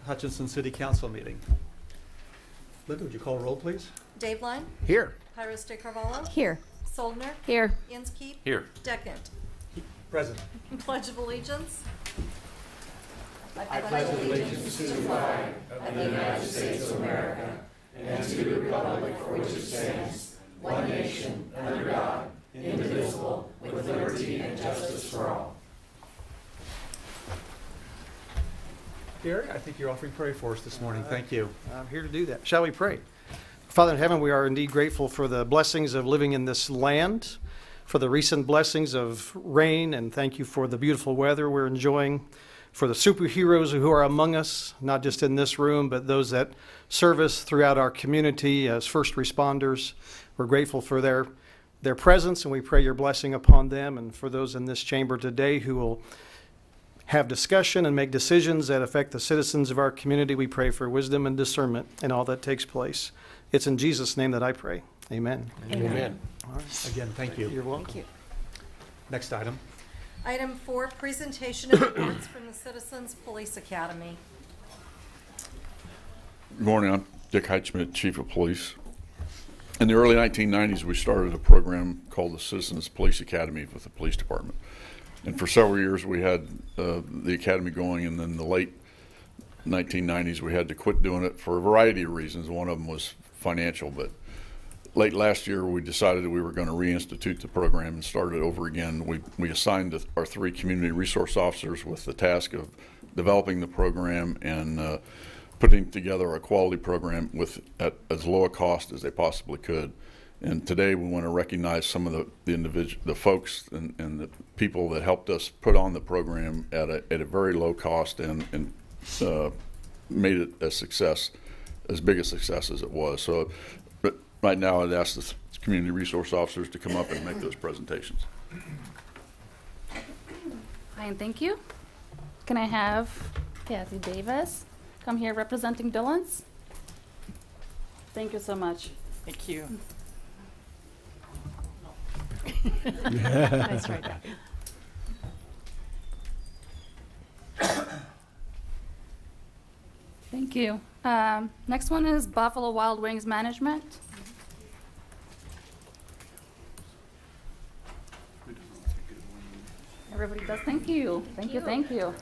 Hutchinson City Council meeting. Linda, would you call roll, please? Dave Line. Here. Pyros de Carvalho. Here. Soldner. Here. Inskeep. Here. Decant. Present. Pledge of Allegiance. I pledge allegiance to the flag of the United States of America and to the republic for which it stands, one nation, under God, indivisible, with liberty and justice for all. Gary, I think you're offering prayer for us this morning. Thank you. I'm here to do that. Shall we pray? Father in heaven, we are indeed grateful for the blessings of living in this land, for the recent blessings of rain, and thank you for the beautiful weather we're enjoying, for the superheroes who are among us, not just in this room, but those that serve us throughout our community as first responders. We're grateful for their presence, and we pray your blessing upon them, and for those in this chamber today who will have discussion and make decisions that affect the citizens of our community. We pray for wisdom and discernment in all that takes place. It's in Jesus' name that I pray. Amen. Amen. All right. Again, thank you. You're welcome. Thank you. Next item. Item 4, presentation of reports from the Citizens Police Academy. Good morning. I'm Dick Hutchinson, Chief of Police. In the early 1990s, we started a program called the Citizens Police Academy with the police department. And for several years, we had the academy going, and then in the late 1990s, we had to quit doing it for a variety of reasons. One of them was financial, but late last year, we decided that we were going to reinstitute the program and start it over again. We assigned our 3 community resource officers with the task of developing the program and putting together a quality program at as low a cost as they possibly could. And today we want to recognize some of the folks and the people that helped us put on the program at a very low cost and made it a success, as big a success as it was. So but right now I'd ask the community resource officers to come up and make those presentations. Hi, and thank you. Can I have Kathy Davis come here representing Dillon's? Thank you so much. Thank you. Nice try, Kathy. Thank you. Next one is Buffalo Wild Wings Management. Everybody does. Thank you. Thank you. Thank you.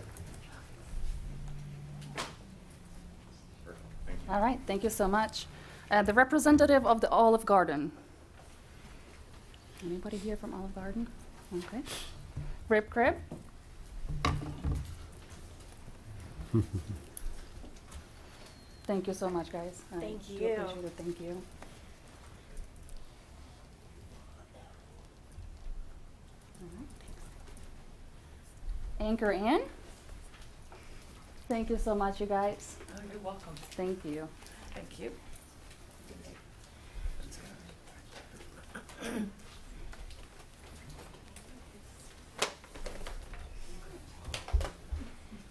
All right. Thank you so much. The representative of the Olive Garden. Anybody here from Olive Garden? Okay. Rib Crib. Thank you so much, guys. Thank I you. do appreciate it. Thank you. All right. Anchor Inn. Thank you so much, you guys. Oh, you're welcome. Thank you. Thank you.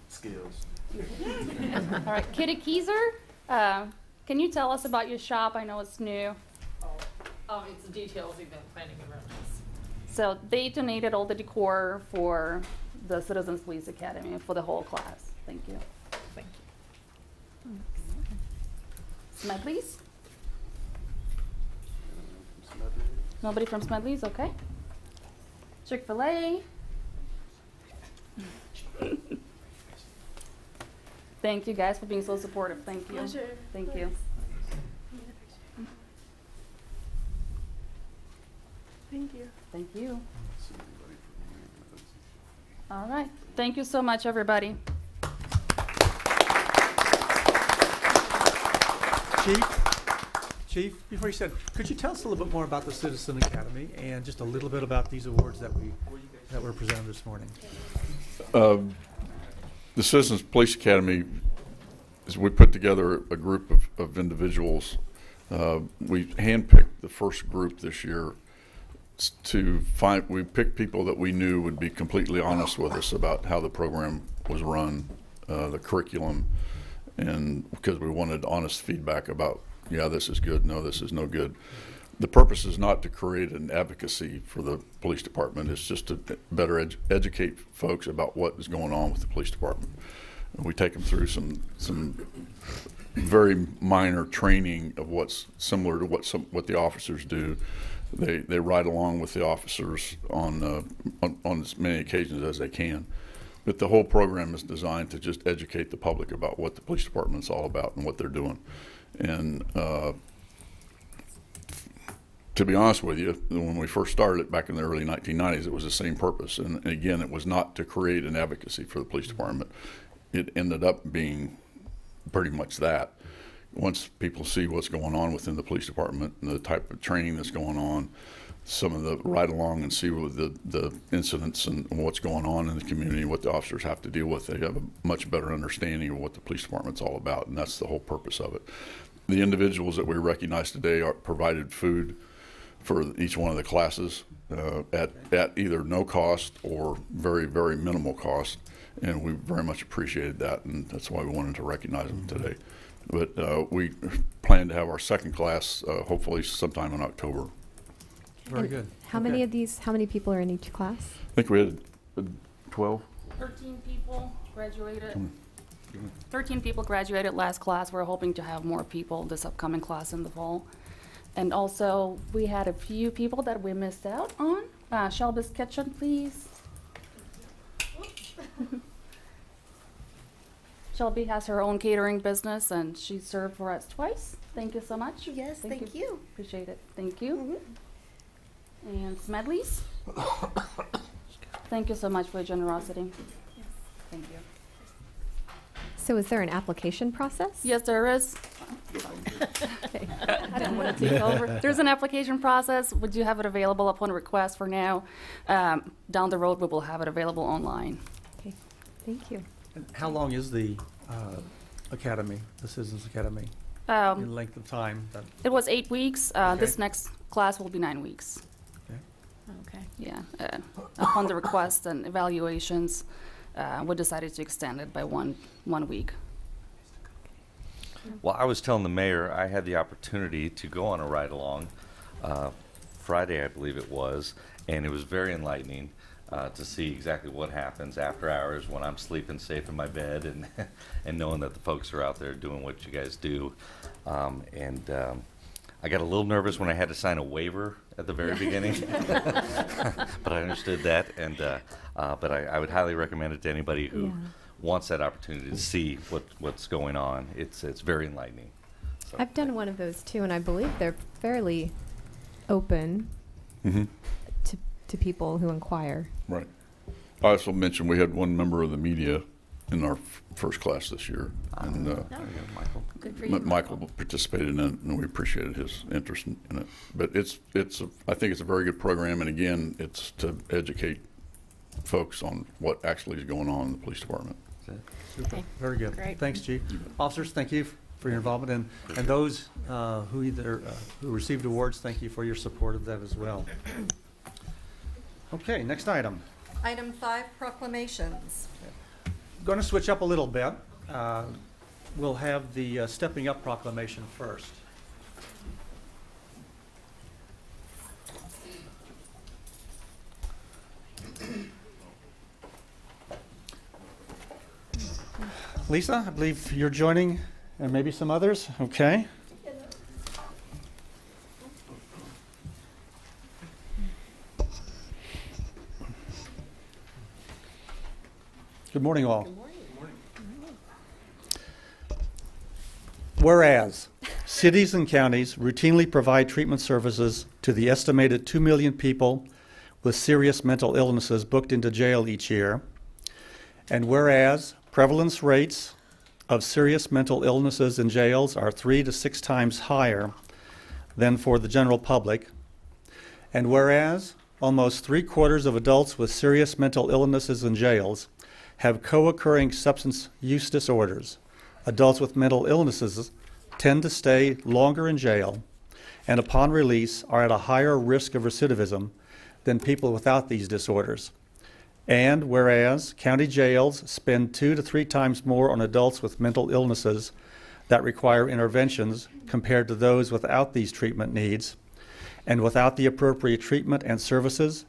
Skills. All right, Kitty Keyser, can you tell us about your shop? I know it's new. It's the details event planning and rentals. So they donated all the decor for the Citizens Police Academy for the whole class. Thank you. Thank you. Smedley's? Nobody from Smedley's? Okay. Chick-fil-A? Thank you guys for being so supportive. Thank you. Pleasure. Thank you. Thank you. Thank you. All right. Thank you so much, everybody. Chief, before you said, could you tell us a little bit more about the Citizen Academy and just a little bit about these awards that were presented this morning? The Citizens Police Academy is we put together a group of individuals. We handpicked the first group this year we picked people that we knew would be completely honest with us about how the program was run, the curriculum, and because we wanted honest feedback about, yeah, this is good, no, this is no good. The purpose is not to create an advocacy for the police department. It's just to better educate folks about what is going on with the police department. We take them through some very minor training of what's similar to what the officers do. They ride along with the officers on as many occasions as they can. But the whole program is designed to just educate the public about what the police department's all about and what they're doing. And to be honest with you, when we first started it back in the early 1990s, it was the same purpose. And again, it was not to create an advocacy for the police department. It ended up being pretty much that. Once people see what's going on within the police department and the type of training that's going on, some of the ride along and see what the incidents and what's going on in the community, what the officers have to deal with, they have a much better understanding of what the police department's all about, and that's the whole purpose of it. The individuals that we recognize today are provided food for each one of the classes at either no cost or very, very minimal cost, and we very much appreciated that, and that's why we wanted to recognize them today. But we plan to have our second class hopefully sometime in October. Very good. How many people are in each class? I think we had 12. 13 people graduated. 13 people graduated last class. We're hoping to have more people this upcoming class in the fall. And also, we had a few people that we missed out on. Shelby's Kitchen, please. Shelby has her own catering business, and she served for us twice. Thank you so much. Yes, thank you. Appreciate it. Thank you. And Smedley's. Thank you so much for your generosity. Thank you. So is there an application process? Yes, there is. I didn't want to take over. There's an application process. Would you have it available upon request for now? Down the road, we will have it available online. Okay, thank you. And how long is the academy, the Citizens Academy, in length of time? It was 8 weeks. This next class will be 9 weeks. Okay. Yeah. Upon the request and evaluations, we decided to extend it by one week. Well, I was telling the mayor I had the opportunity to go on a ride along Friday, I believe it was, and it was very enlightening to see exactly what happens after hours when I'm sleeping safe in my bed and and knowing that the folks are out there doing what you guys do. I got a little nervous when I had to sign a waiver at the very beginning, but I understood that, and but I would highly recommend it to anybody who wants that opportunity to see what's going on. It's very enlightening. So, I've done one of those too, and I believe they're fairly open to people who inquire. Right. I also mentioned we had one member of the media in our first class this year, and Michael. Good for you. Michael participated in it, and we appreciated his interest in it. But I think it's a very good program, and again, it's to educate folks on what actually is going on in the police department. Super. Okay. Very good. Great. Thanks, Chief. Officers, thank you for your involvement, and those who received awards, thank you for your support of that as well. Okay, next item. Item 5, proclamations. Going to switch up a little bit. We'll have the Stepping Up proclamation first. Lisa, I believe you're joining, and maybe some others. Okay. Good morning, all. Good morning. Whereas cities and counties routinely provide treatment services to the estimated 2 million people with serious mental illnesses booked into jail each year, and whereas prevalence rates of serious mental illnesses in jails are 3 to 6 times higher than for the general public, and whereas almost 3/4 of adults with serious mental illnesses in jails have co-occurring substance use disorders. Adults with mental illnesses tend to stay longer in jail and upon release are at a higher risk of recidivism than people without these disorders. And whereas county jails spend 2 to 3 times more on adults with mental illnesses that require interventions compared to those without these treatment needs, and without the appropriate treatment and services,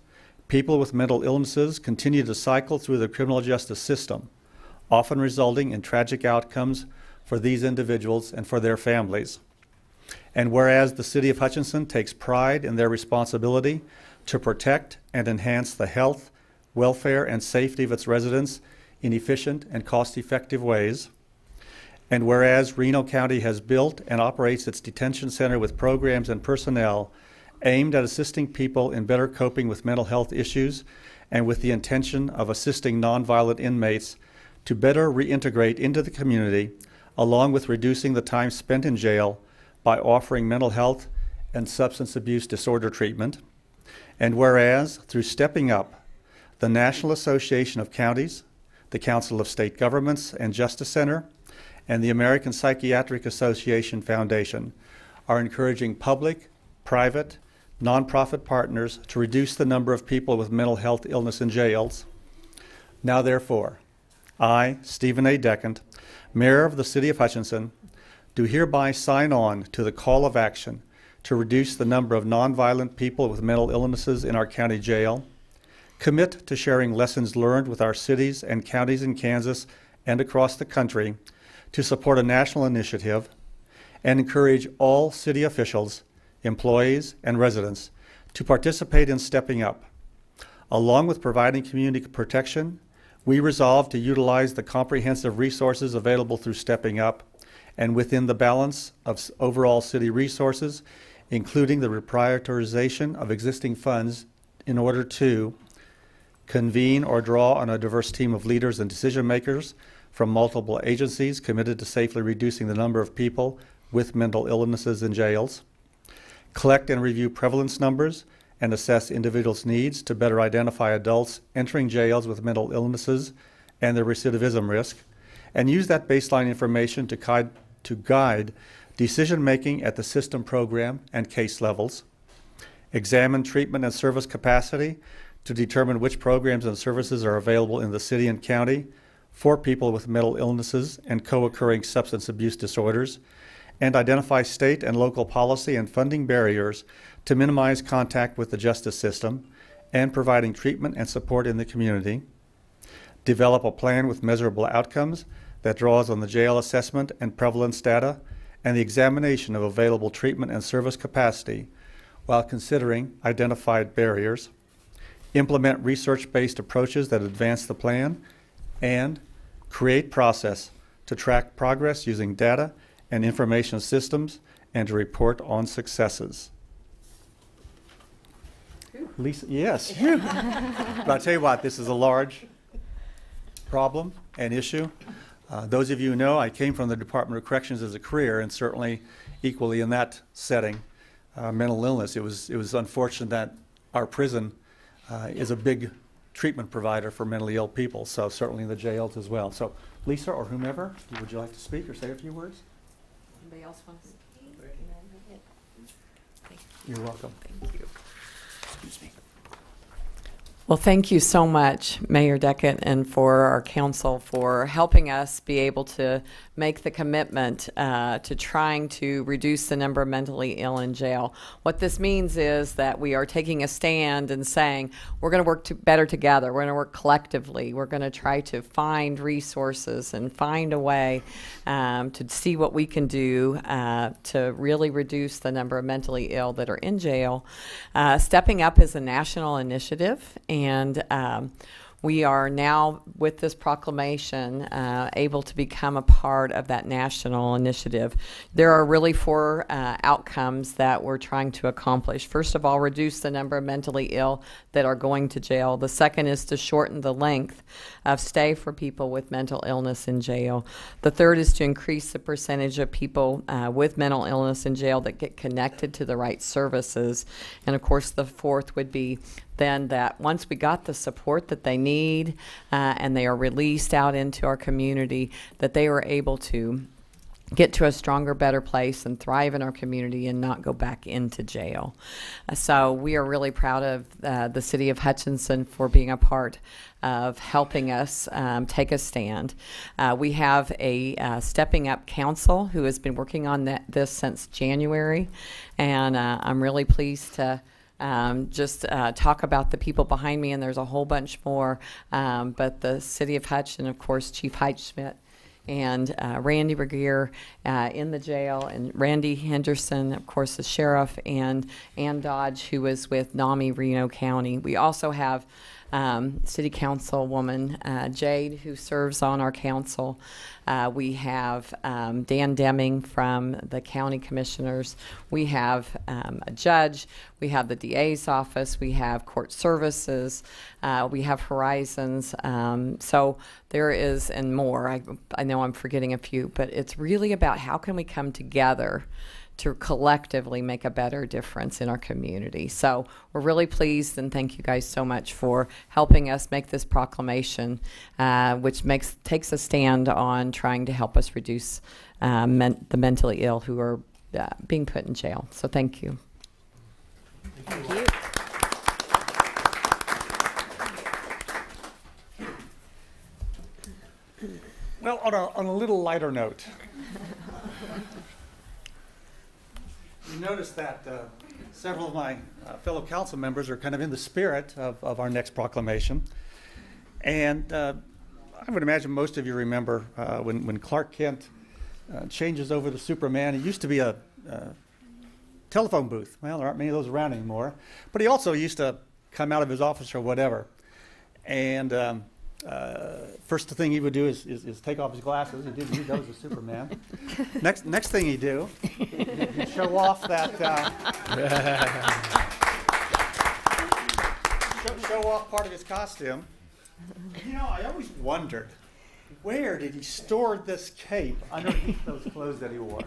people with mental illnesses continue to cycle through the criminal justice system, often resulting in tragic outcomes for these individuals and for their families. And whereas the City of Hutchinson takes pride in their responsibility to protect and enhance the health, welfare, and safety of its residents in efficient and cost-effective ways, and whereas Reno County has built and operates its detention center with programs and personnel aimed at assisting people in better coping with mental health issues and with the intention of assisting nonviolent inmates to better reintegrate into the community, along with reducing the time spent in jail by offering mental health and substance abuse disorder treatment. And whereas, through Stepping Up, the National Association of Counties, the Council of State Governments and Justice Center, and the American Psychiatric Association Foundation are encouraging public, private, nonprofit partners to reduce the number of people with mental health illness in jails. Now therefore, I, Stephen A. Deckant, Mayor of the City of Hutchinson, do hereby sign on to the call of action to reduce the number of nonviolent people with mental illnesses in our county jail, commit to sharing lessons learned with our cities and counties in Kansas and across the country to support a national initiative, and encourage all city officials, employees, and residents to participate in Stepping Up. Along with providing community protection, we resolve to utilize the comprehensive resources available through Stepping Up and within the balance of overall city resources, including the reprioritization of existing funds in order to convene or draw on a diverse team of leaders and decision makers from multiple agencies committed to safely reducing the number of people with mental illnesses in jails, collect and review prevalence numbers and assess individuals' needs to better identify adults entering jails with mental illnesses and their recidivism risk, and use that baseline information to guide decision-making at the system, program, and case levels, examine treatment and service capacity to determine which programs and services are available in the city and county for people with mental illnesses and co-occurring substance abuse disorders, and identify state and local policy and funding barriers to minimize contact with the justice system and providing treatment and support in the community, develop a plan with measurable outcomes that draws on the jail assessment and prevalence data and the examination of available treatment and service capacity while considering identified barriers, implement research-based approaches that advance the plan, and create process to track progress using data and information systems and to report on successes. Lisa, yes. But I'll tell you what, this is a large problem and issue. Those of you who know, I came from the Department of Corrections as a career, and certainly equally in that setting, mental illness. It was unfortunate that our prison is a big treatment provider for mentally ill people, so certainly in the jails as well. So Lisa or whomever, would you like to speak or say a few words? Anybody else want to speak? You're welcome. Thank you. Excuse me. Well, thank you so much, Mayor Deckant, and for our council for helping us be able to make the commitment to trying to reduce the number of mentally ill in jail. What this means is that we are taking a stand and saying we're going to work better together. We're going to work collectively. We're going to try to find resources and find a way to see what we can do to really reduce the number of mentally ill that are in jail. Stepping Up is a national initiative, and we are now, with this proclamation, able to become a part of that national initiative. There are really four outcomes that we're trying to accomplish. First of all, reduce the number of mentally ill that are going to jail. The second is to shorten the length of stay for people with mental illness in jail. The third is to increase the percentage of people with mental illness in jail that get connected to the right services. And of course, the fourth would be then that once we got the support that they need and they are released out into our community, that they were able to get to a stronger, better place and thrive in our community and not go back into jail. So we are really proud of the City of Hutchinson for being a part of helping us take a stand. We have a Stepping Up Council who has been working on this since January, and I'm really pleased to just talk about the people behind me, and there's a whole bunch more. But the City of Hutchinson, of course, Chief Hutchinson, and Randy Regier in the jail, and Randy Henderson, of course, the sheriff, and Ann Dodge, who was with NAMI Reno County. We also have City Councilwoman Jade, who serves on our council. We have Dan Deming from the county commissioners. We have a judge. We have the DA's office. We have court services. We have Horizons. So there is, and more. I know I'm forgetting a few, but it's really about how can we come together to collectively make a better difference in our community. So we're really pleased, and thank you guys so much for helping us make this proclamation, which takes a stand on trying to help us reduce the mentally ill who are being put in jail. So thank you. Thank you. Well, on a little lighter note, you notice that several of my fellow council members are kind of in the spirit of our next proclamation. And I would imagine most of you remember when Clark Kent changes over to Superman. He used to be a telephone booth. Well, there aren't many of those around anymore. But he also used to come out of his office or whatever. And first thing he would do is take off his glasses. He didn't use those as Superman. Next thing he'd do, he'd show off that show off part of his costume. You know, I always wondered, where did he store this cape underneath those clothes that he wore?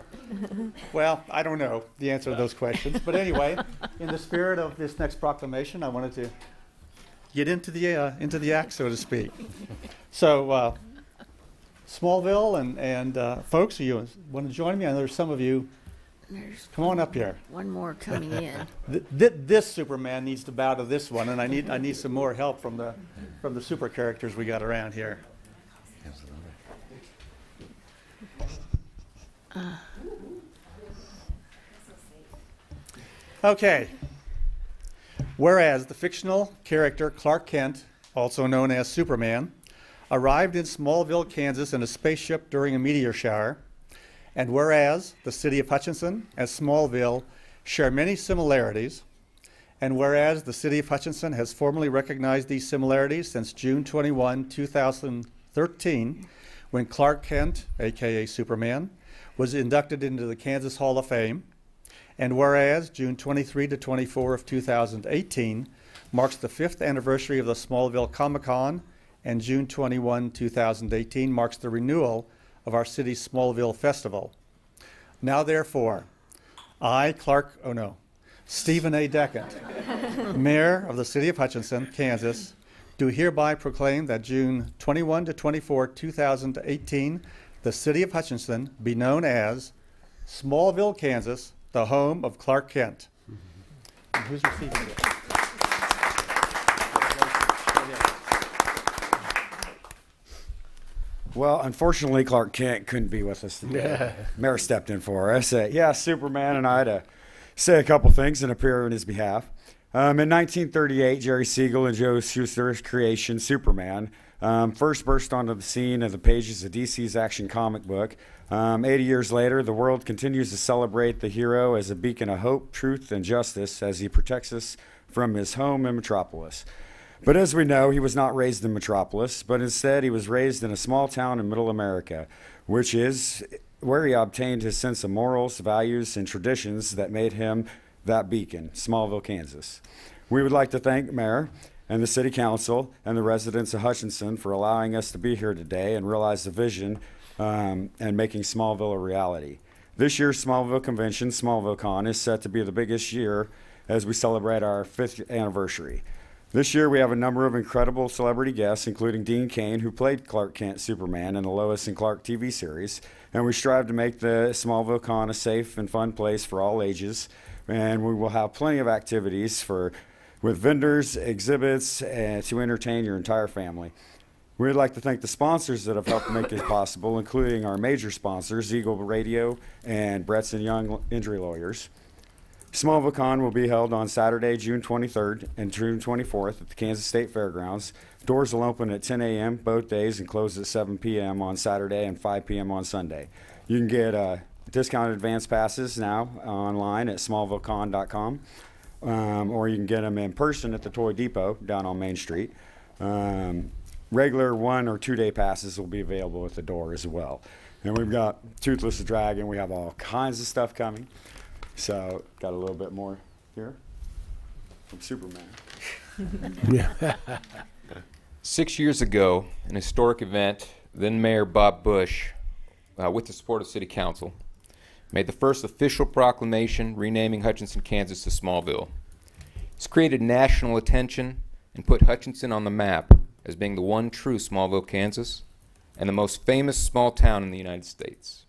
Well, I don't know the answer to those questions. But anyway, in the spirit of this next proclamation, I wanted to get into the act, so to speak. So, Smallville and folks, you want to join me? I know there's some of you. Come on up here. One more coming in. This Superman needs to bow to this one, and I need some more help from the super characters we got around here. Okay. Whereas the fictional character Clark Kent, also known as Superman, arrived in Smallville, Kansas in a spaceship during a meteor shower, and whereas the city of Hutchinson and Smallville share many similarities, and whereas the city of Hutchinson has formally recognized these similarities since June 21, 2013, when Clark Kent, aka Superman, was inducted into the Kansas Hall of Fame, and whereas June 23 to 24 of 2018 marks the 5th anniversary of the Smallville Comic-Con, and June 21, 2018 marks the renewal of our city's Smallville Festival. Now therefore, Stephen A. Deckett, Mayor of the City of Hutchinson, Kansas, do hereby proclaim that June 21 to 24, 2018, the City of Hutchinson be known as Smallville, Kansas, the home of Clark Kent. And who's receiving it? Well, unfortunately, Clark Kent couldn't be with us today. Mayor stepped in for us. Superman and I to say a couple things and appear on his behalf. In 1938, Jerry Siegel and Joe Shuster's creation, Superman, first burst onto the scene of the pages of DC's Action comic book. 80 years later, the world continues to celebrate the hero as a beacon of hope, truth, and justice as he protects us from his home in Metropolis. But as we know, he was not raised in Metropolis, but instead he was raised in a small town in Middle America, which is where he obtained his sense of morals, values, and traditions that made him that beacon, Smallville, Kansas. We would like to thank Mayor and the City Council and the residents of Hutchinson for allowing us to be here today and realize the vision and making Smallville a reality. This year's Smallville Convention, Smallville Con, is set to be the biggest year as we celebrate our 5th anniversary. This year we have a number of incredible celebrity guests, including Dean Cain, who played Clark Kent Superman in the Lois and Clark TV series, and we strive to make the Smallville Con a safe and fun place for all ages, and we will have plenty of activities with vendors, exhibits, to entertain your entire family. We'd like to thank the sponsors that have helped make this possible, including our major sponsors, Eagle Radio and Bretson Young Injury Lawyers. SmallvilleCon will be held on Saturday, June 23rd and June 24th at the Kansas State Fairgrounds. Doors will open at 10 a.m. both days and close at 7 p.m. on Saturday and 5 p.m. on Sunday. You can get discounted advance passes now online at smallvillecon.com, or you can get them in person at the Toy Depot down on Main Street. Regular 1 or 2 day passes will be available at the door as well. And we've got Toothless the Dragon. We have all kinds of stuff coming. So got a little bit more here from Superman. 6 years ago, an historic event, then Mayor Bob Bush, with the support of City Council, made the first official proclamation renaming Hutchinson, Kansas to Smallville. It's created national attention and put Hutchinson on the map as being the one true Smallville, Kansas, and the most famous small town in the United States.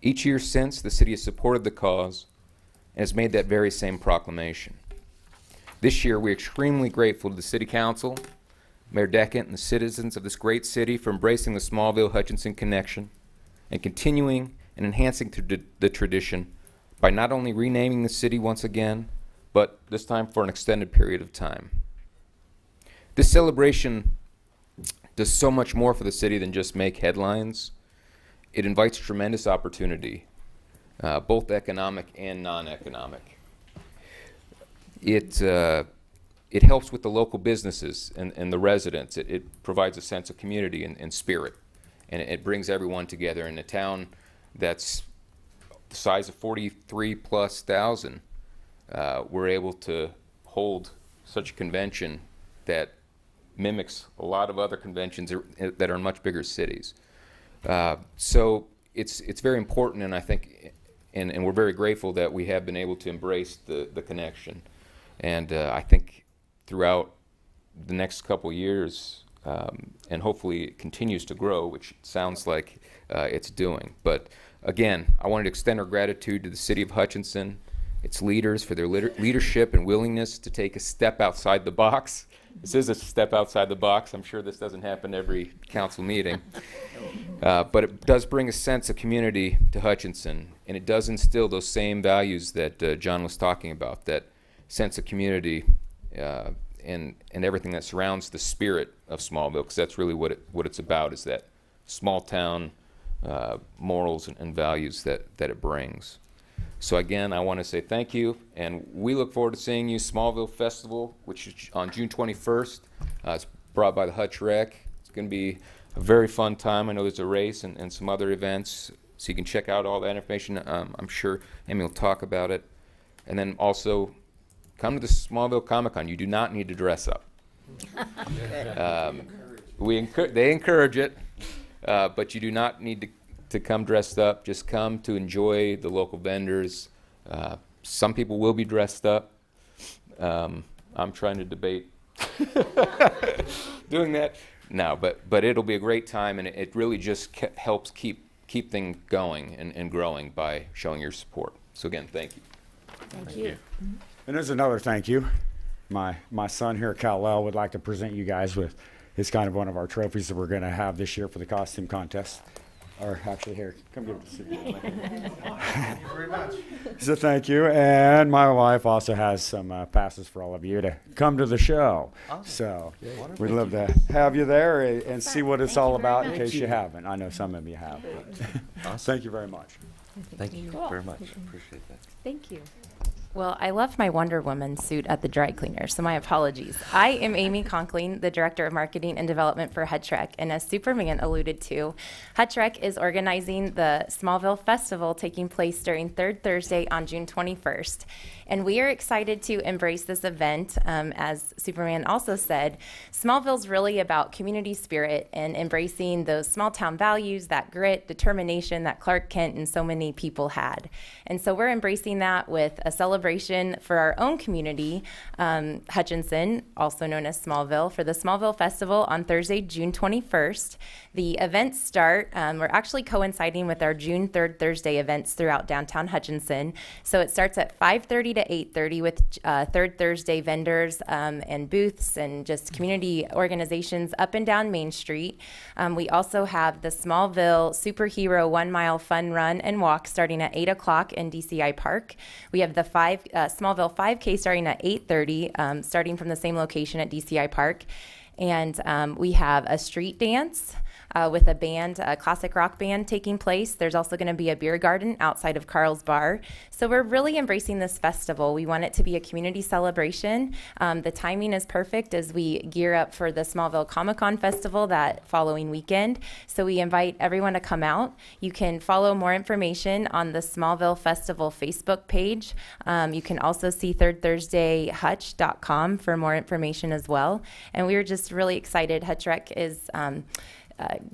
Each year since, the city has supported the cause and has made that very same proclamation. This year, we're extremely grateful to the City Council, Mayor Deckett, and the citizens of this great city for embracing the Smallville-Hutchinson connection and continuing and enhancing the tradition by not only renaming the city once again, but this time for an extended period of time. This celebration does so much more for the city than just make headlines. It invites tremendous opportunity, both economic and non-economic. It helps with the local businesses and the residents. It provides a sense of community and spirit, and it brings everyone together. In a town that's the size of 43,000+, we're able to hold such a convention that mimics a lot of other conventions that are in much bigger cities. So it's very important, and I think, and we're very grateful that we have been able to embrace the connection. And I think throughout the next couple years, and hopefully it continues to grow, which it sounds like it's doing. But again, I wanted to extend our gratitude to the City of Hutchinson, its leaders, for their leadership and willingness to take a step outside the box. This is a step outside the box. I'm sure this doesn't happen every council meeting. But it does bring a sense of community to Hutchinson, and it does instill those same values that John was talking about, that sense of community and everything that surrounds the spirit of Smallville, because that's really what it's about, is that small town morals and values that it brings. So again, I want to say thank you, and we look forward to seeing you Smallville Festival, which is on June 21st. It's brought by the Hutch Rec. It's going to be a very fun time. I know there's a race and some other events, so you can check out all that information. I'm sure Amy will talk about it. And then also, come to the Smallville Comic-Con. You do not need to dress up. They encourage it, but you do not need to come dressed up. Just come to enjoy the local vendors. Some people will be dressed up. I'm trying to debate doing that. No, but it'll be a great time, and it really just helps keep things going and growing by showing your support. So again, thank you. Thank you. And there's another thank you. My son here at Cal-El would like to present you guys with his kind of one of our trophies that we're going to have this year for the costume contest. Or actually, here, come give it to Sue. Thank you very much. So thank you. And my wife also has some passes for all of you to come to the show. Oh, so we'd love to have you there and see what it's all about in case you haven't. I know some of you have. But thank you very much. Thank you very much. Appreciate that. Thank you. Well, I left my Wonder Woman suit at the dry cleaner, so my apologies. I am Amy Conkling, the Director of Marketing and Development for Hutch Rec, and as Superman alluded to, Hutch Rec is organizing the Smallville Festival taking place during third Thursday on June 21st. And we are excited to embrace this event. As Superman also said, Smallville's really about community spirit and embracing those small town values, that grit, determination that Clark Kent and so many people had. And so we're embracing that with a celebration for our own community, Hutchinson, also known as Smallville, for the Smallville Festival on Thursday, June 21st. The events start, we're actually coinciding with our June 3rd Thursday events throughout downtown Hutchinson. So it starts at 5:30 to 8:30 with Third Thursday vendors and booths and just community organizations up and down Main Street. We also have the Smallville Superhero 1 Mile Fun Run and Walk starting at 8 o'clock in DCI Park. We have the Smallville 5K starting at 8:30, starting from the same location at DCI Park. And we have a street dance with a band, a classic rock band taking place. There's also going to be a beer garden outside of Carl's Bar. So we're really embracing this festival. We want it to be a community celebration. The timing is perfect as we gear up for the Smallville Comic-Con Festival that following weekend. So we invite everyone to come out. You can follow more information on the Smallville Festival Facebook page. You can also see thirdthursdayhutch.com for more information as well. And we were just really excited. Hutchinson is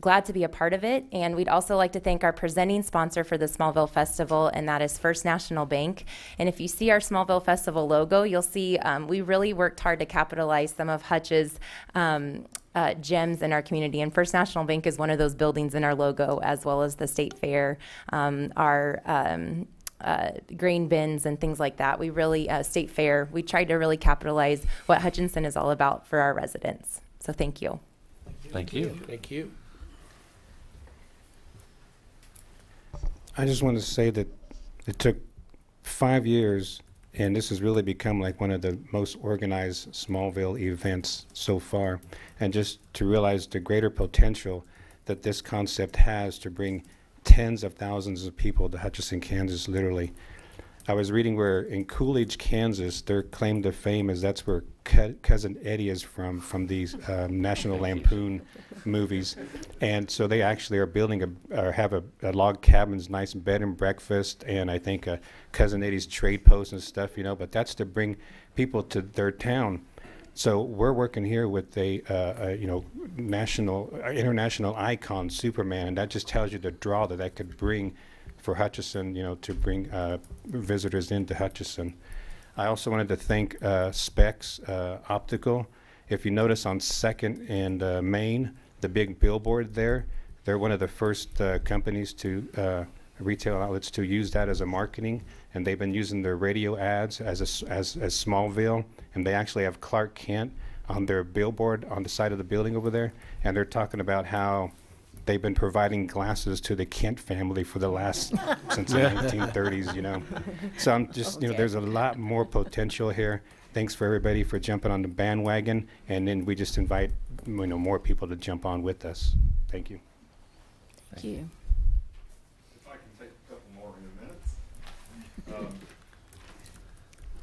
glad to be a part of it. And we'd also like to thank our presenting sponsor for the Smallville Festival, and that is First National Bank. And if you see our Smallville Festival logo, you'll see we really worked hard to capitalize some of Hutch's gems in our community. And First National Bank is one of those buildings in our logo, as well as the State Fair, our grain bins and things like that. We really, State Fair, we tried to really capitalize what Hutchinson is all about for our residents. So thank you. Thank you. Thank you. I just want to say that it took 5 years, and this has really become like one of the most organized Smallville events so far. And just to realize the greater potential that this concept has to bring tens of thousands of people to Hutchinson, Kansas, literally. I was reading where in Coolidge, Kansas, their claim to fame is that's where Cousin Eddie is from these National Lampoon movies. And so they actually are building or have a log cabins, nice bed and breakfast, and I think Cousin Eddie's trade post and stuff, you know, but that's to bring people to their town. So we're working here with a you know, international icon, Superman, and that just tells you the draw that could bring for Hutchinson, you know, to bring visitors into Hutchinson. I also wanted to thank Specs Optical. If you notice on 2nd and Main, the big billboard there, they're one of the first companies to retail outlets to use that as a marketing, and they've been using their radio ads as Smallville, and they actually have Clark Kent on their billboard on the side of the building over there, and they're talking about how they've been providing glasses to the Kent family for the last, since the 1930s, you know. So I'm just, you know, there's a lot more potential here. Thanks for everybody for jumping on the bandwagon, and then we just invite, you know, more people to jump on with us. Thank you. Thank you. If I can take a couple more minutes.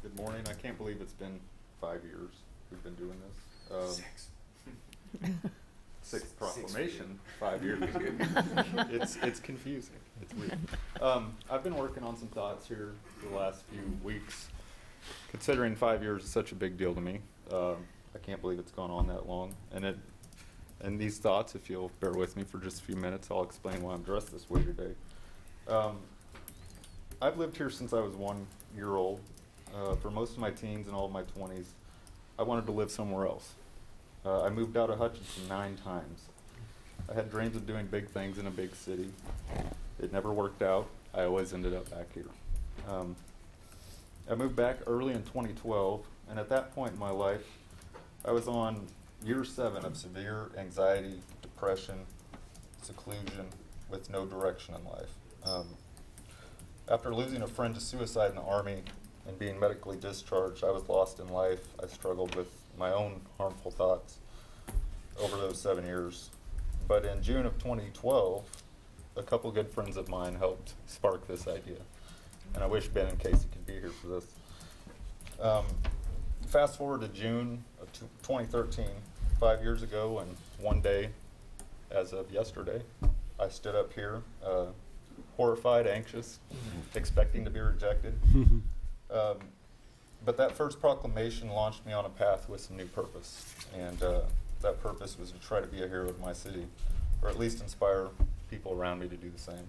Good morning. I can't believe it's been 5 years we've been doing this. 6. Sixth proclamation, 5 years ago. It's confusing. It's weird. I've been working on some thoughts here for the last few weeks. Considering 5 years is such a big deal to me, I can't believe it's gone on that long. And these thoughts, if you'll bear with me for just a few minutes, I'll explain why I'm dressed this way today. I've lived here since I was 1 year old. For most of my teens and all of my 20s, I wanted to live somewhere else. I moved out of Hutchinson 9 times. I had dreams of doing big things in a big city. It never worked out. I always ended up back here. I moved back early in 2012, and at that point in my life, I was on year 7 of severe anxiety, depression, seclusion, with no direction in life. After losing a friend to suicide in the Army and being medically discharged, I was lost in life. I struggled with my own harmful thoughts over those 7 years. But in June of 2012, a couple good friends of mine helped spark this idea. And I wish Ben and Casey could be here for this. Fast forward to June of 2013, 5 years ago, and one day, as of yesterday, I stood up here, horrified, anxious, expecting to be rejected. But that first proclamation launched me on a path with some new purpose. And that purpose was to try to be a hero of my city, or at least inspire people around me to do the same.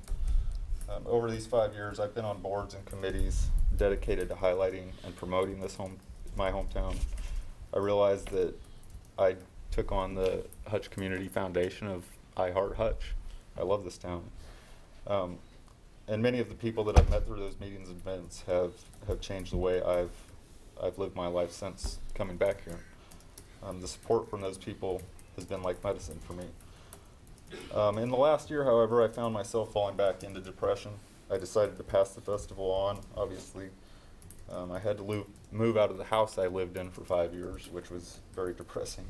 Over these 5 years, I've been on boards and committees dedicated to highlighting and promoting my hometown. I realized that I took on the Hutch Community Foundation of I Heart Hutch. I love this town. And many of the people that I've met through those meetings and events have changed the way I've lived my life since coming back here. The support from those people has been like medicine for me. In the last year, however, I found myself falling back into depression. I decided to pass the festival on, obviously. I had to move out of the house I lived in for 5 years, which was very depressing.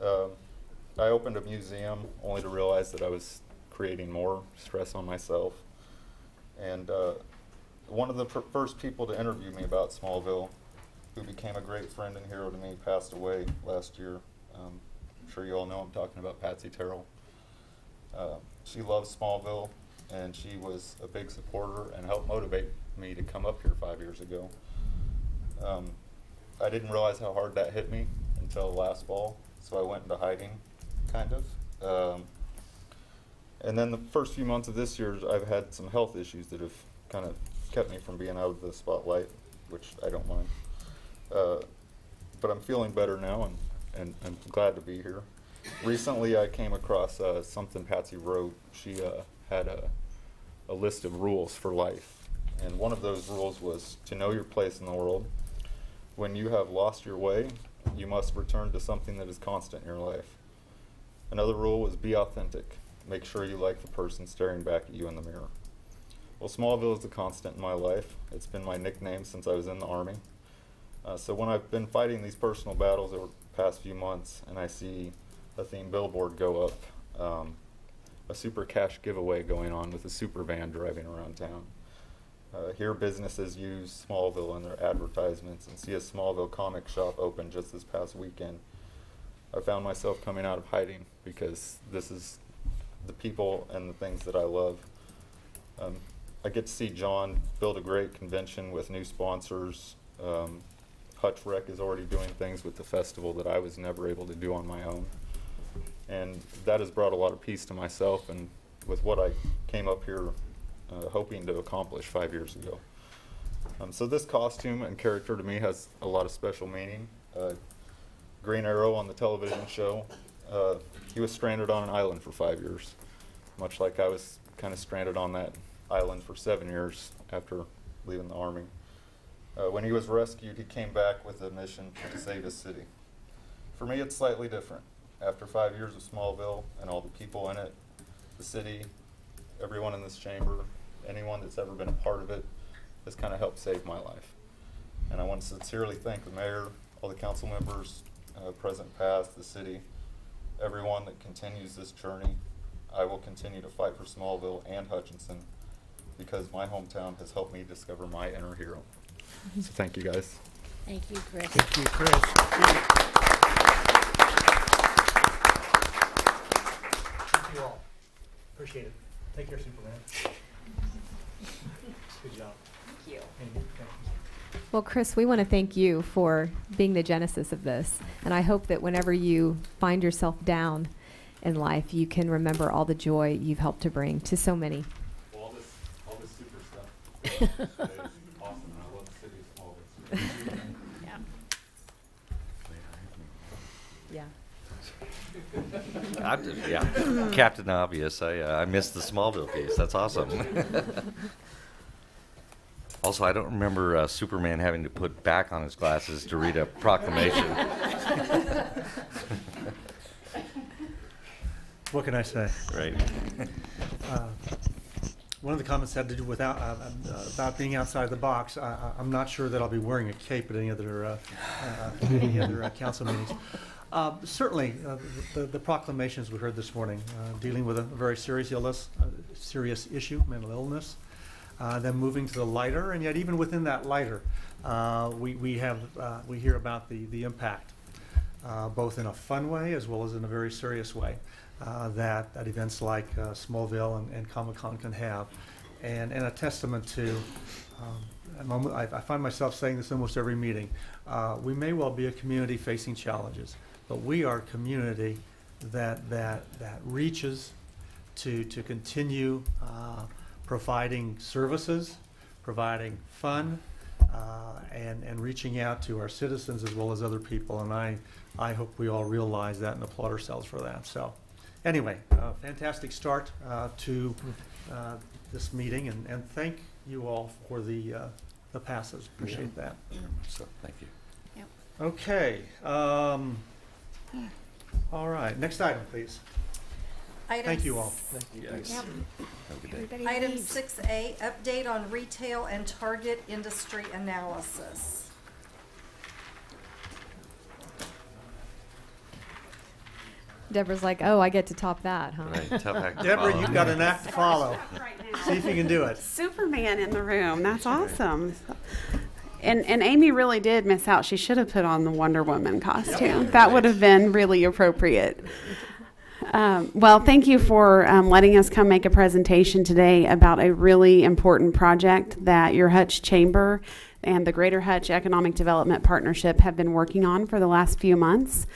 I opened a museum only to realize that I was creating more stress on myself. And one of the first people to interview me about Smallville, who became a great friend and hero to me, passed away last year. I'm sure you all know I'm talking about Patsy Terrell. She loves Smallville, and she was a big supporter and helped motivate me to come up here 5 years ago. I didn't realize how hard that hit me until last fall, so I went into hiding, kind of. And then the first few months of this year, I've had some health issues that have kind of kept me from being out of the spotlight, which I don't mind. But I'm feeling better now, and I'm glad to be here. Recently, I came across something Patsy wrote. She had a list of rules for life, and one of those rules was to know your place in the world. When you have lost your way, you must return to something that is constant in your life. Another rule was be authentic. Make sure you like the person staring back at you in the mirror. Well, Smallville is a constant in my life. It's been my nickname since I was in the Army. So when I've been fighting these personal battles over the past few months, and I see a theme billboard go up, a super cash giveaway going on with a super van driving around town, hear businesses use Smallville in their advertisements, and see a Smallville comic shop open just this past weekend, I found myself coming out of hiding because this is the people and the things that I love. I get to see John build a great convention with new sponsors. Hutch Rec is already doing things with the festival that I was never able to do on my own. And that has brought a lot of peace to myself and with what I came up here hoping to accomplish 5 years ago. So this costume and character to me has a lot of special meaning. Green Arrow on the television show, he was stranded on an island for 5 years, much like I was kind of stranded on that island for 7 years after leaving the Army. When he was rescued, he came back with a mission to save his city. For me, it's slightly different. After 5 years of Smallville and all the people in it, the city, everyone in this chamber, anyone that's ever been a part of it, has kind of helped save my life. And I want to sincerely thank the mayor, all the council members, present, past, the city, everyone that continues this journey. I will continue to fight for Smallville and Hutchinson because my hometown has helped me discover my inner hero. So thank you, guys. Thank you, Chris. Thank you, Chris. Thank you all. Appreciate it. Take care, Superman. Good job. Thank you. Thank you. Well, Chris, we want to thank you for being the genesis of this. And I hope that whenever you find yourself down in life, you can remember all the joy you've helped to bring to so many. Well, all this super stuff today is awesome, and I love the city of Smallville. Yeah. Yeah, Captain Obvious. I missed the Smallville piece. That's awesome. Also, I don't remember Superman having to put back on his glasses to read a proclamation. What can I say? Right. One of the comments had to do with about being outside the box. I'm not sure that I'll be wearing a cape at any other council meetings. Certainly, the proclamations we heard this morning, dealing with a very serious illness, serious issue, mental illness, then moving to the lighter, and yet even within that lighter, we hear about the impact, both in a fun way as well as in a very serious way, that events like Smallville and Comic-Con can have, and a testament to. I find myself saying this almost every meeting. We may well be a community facing challenges, but we are a community that reaches to continue providing services, providing fun, and reaching out to our citizens as well as other people. And I hope we all realize that and applaud ourselves for that. So anyway, fantastic start to this meeting, and thank you all for the passes. Appreciate that. So, thank you. Okay. All right. Next item, please. Thank you all. Thank you. Yes. Yes. Have a good day. Item 6A, update on retail and target industry analysis. Deborah's like, oh, I get to top that, huh? Right, tough act to Deborah, follow. you've got an act to follow. See if you can do it. Superman in the room. That's awesome. And Amy really did miss out. She should have put on the Wonder Woman costume. That would have been really appropriate. Well, thank you for letting us come make a presentation today about a really important project that your Hutch Chamber and the Greater Hutch Economic Development Partnership have been working on for the last few months.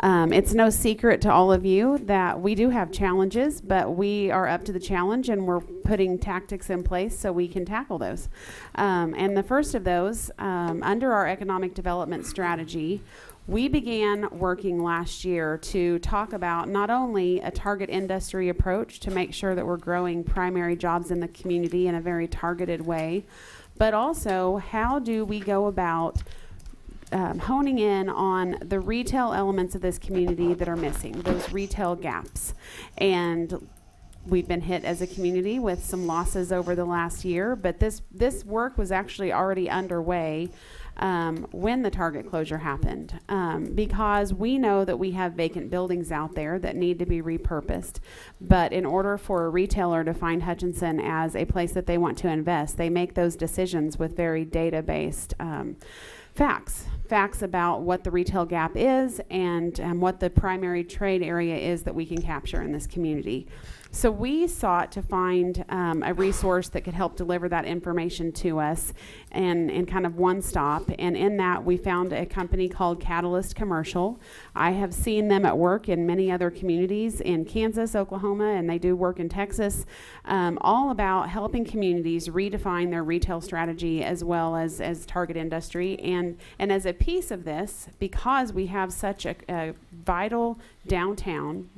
It's no secret to all of you that we do have challenges, but we are up to the challenge and we're putting tactics in place so we can tackle those. And the first of those, under our economic development strategy, we began working last year to talk about not only a target industry approach to make sure that we're growing primary jobs in the community in a very targeted way, but also how do we go about honing in on the retail elements of this community that are missing, those retail gaps. And we've been hit as a community with some losses over the last year, but this work was actually already underway when the Target closure happened, because we know that we have vacant buildings out there that need to be repurposed. But in order for a retailer to find Hutchinson as a place that they want to invest, they make those decisions with very data-based facts about what the retail gap is and what the primary trade area is that we can capture in this community. So we sought to find a resource that could help deliver that information to us and kind of one stop. And in that, we found a company called Catalyst Commercial. I have seen them at work in many other communities in Kansas, Oklahoma, and they do work in Texas, all about helping communities redefine their retail strategy as well as target industry. And as a piece of this, because we have such a vital downtown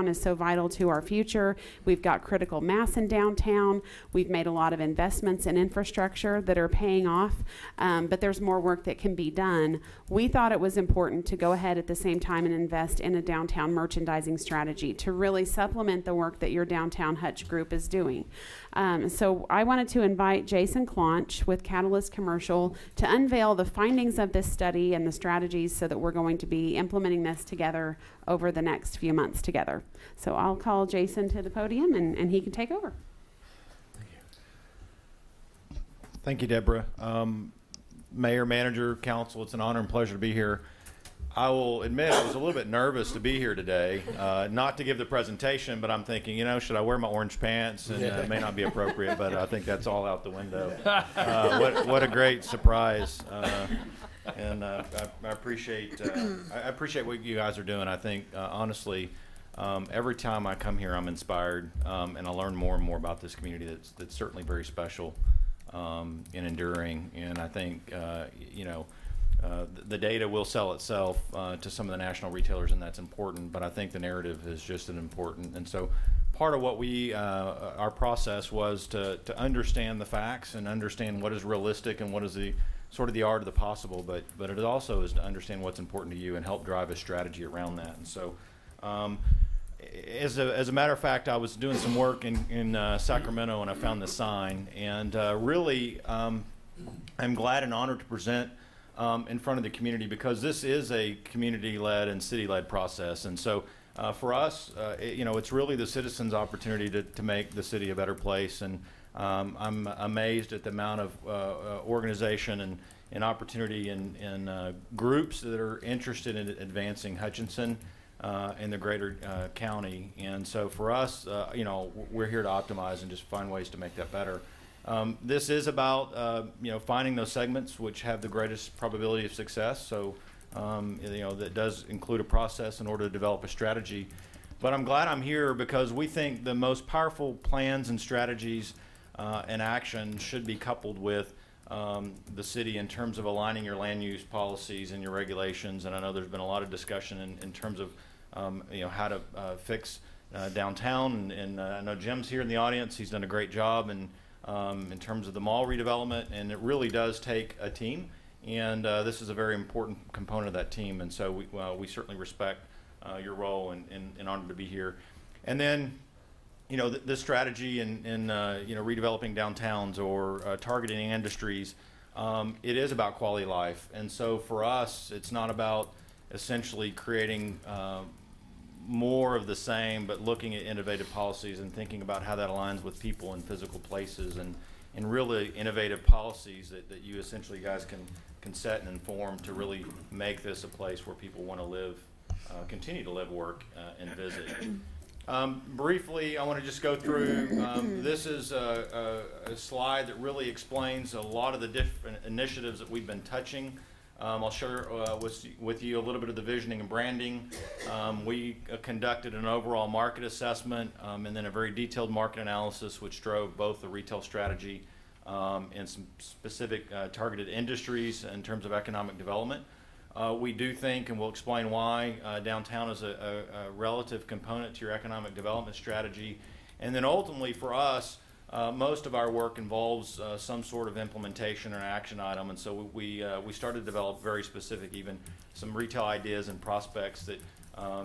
is so vital to our future. We've got critical mass in downtown. We've made a lot of investments in infrastructure that are paying off, but there's more work that can be done. We thought it was important to go ahead at the same time and invest in a downtown merchandising strategy to really supplement the work that your downtown Hutch group is doing. So I wanted to invite Jason Claunch with Catalyst Commercial to unveil the findings of this study and the strategies so that we're going to be implementing this together over the next few months together. So I'll call Jason to the podium and he can take over. Thank you, Deborah. Mayor, manager, council, it's an honor and pleasure to be here. I will admit I was a little bit nervous to be here today, not to give the presentation, but I'm thinking, should I wear my orange pants? And it may not be appropriate, but I think that's all out the window. What a great surprise. And I appreciate what you guys are doing. I think, honestly, every time I come here, I'm inspired, and I learn more and more about this community that's certainly very special and enduring. And I think, the data will sell itself to some of the national retailers, and that's important, but I think the narrative is just as important. And so part of what our process was to understand the facts and understand what is realistic and what is the sort of the art of the possible, but it also is to understand what's important to you and help drive a strategy around that. And so as a matter of fact, I was doing some work in Sacramento and I found this sign, and really I'm glad and honored to present in front of the community, because this is a community-led and city-led process. And so for us, it's really the citizens' opportunity to make the city a better place. And I'm amazed at the amount of organization and opportunity and groups that are interested in advancing Hutchinson and the greater county. And so for us, we're here to optimize and just find ways to make that better. This is about finding those segments which have the greatest probability of success. So that does include a process in order to develop a strategy. But I'm glad I'm here because we think the most powerful plans and strategies and action should be coupled with the city in terms of aligning your land use policies and your regulations. And I know there's been a lot of discussion in terms of how to fix downtown, and I know Jim's here in the audience. He's done a great job in terms of the mall redevelopment, and it really does take a team, and this is a very important component of that team, and so we certainly respect your role and honored to be here. And then, you know, this strategy in you know, redeveloping downtowns or targeting industries, it is about quality of life. And so for us, it's not about essentially creating more of the same, but looking at innovative policies and thinking about how that aligns with people in physical places, and really innovative policies that you essentially guys can set and inform to really make this a place where people want to live, continue to live, work, and visit. Briefly, I want to just go through, this is a slide that really explains a lot of the different initiatives that we've been touching. I'll share with you a little bit of the visioning and branding. We conducted an overall market assessment and then a very detailed market analysis, which drove both the retail strategy and some specific targeted industries in terms of economic development. We do think, and we'll explain why, downtown is a relative component to your economic development strategy. And then ultimately for us, most of our work involves some sort of implementation or an action item, and so we started to develop very specific, even some retail ideas and prospects that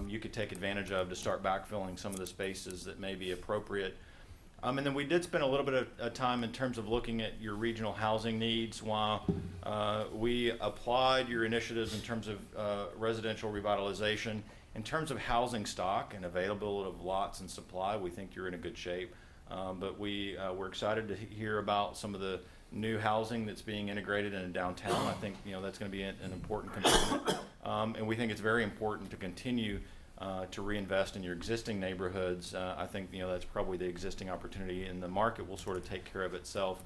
you could take advantage of to start backfilling some of the spaces that may be appropriate. And then we did spend a little bit of time in terms of looking at your regional housing needs while we applied your initiatives in terms of residential revitalization. In terms of housing stock and availability of lots and supply, we think you're in a good shape. But we're excited to hear about some of the new housing that's being integrated in downtown. I think, you know, that's going to be an important component. And we think it's very important to continue to reinvest in your existing neighborhoods. I think, you know, that's probably the existing opportunity, and the market will sort of take care of itself.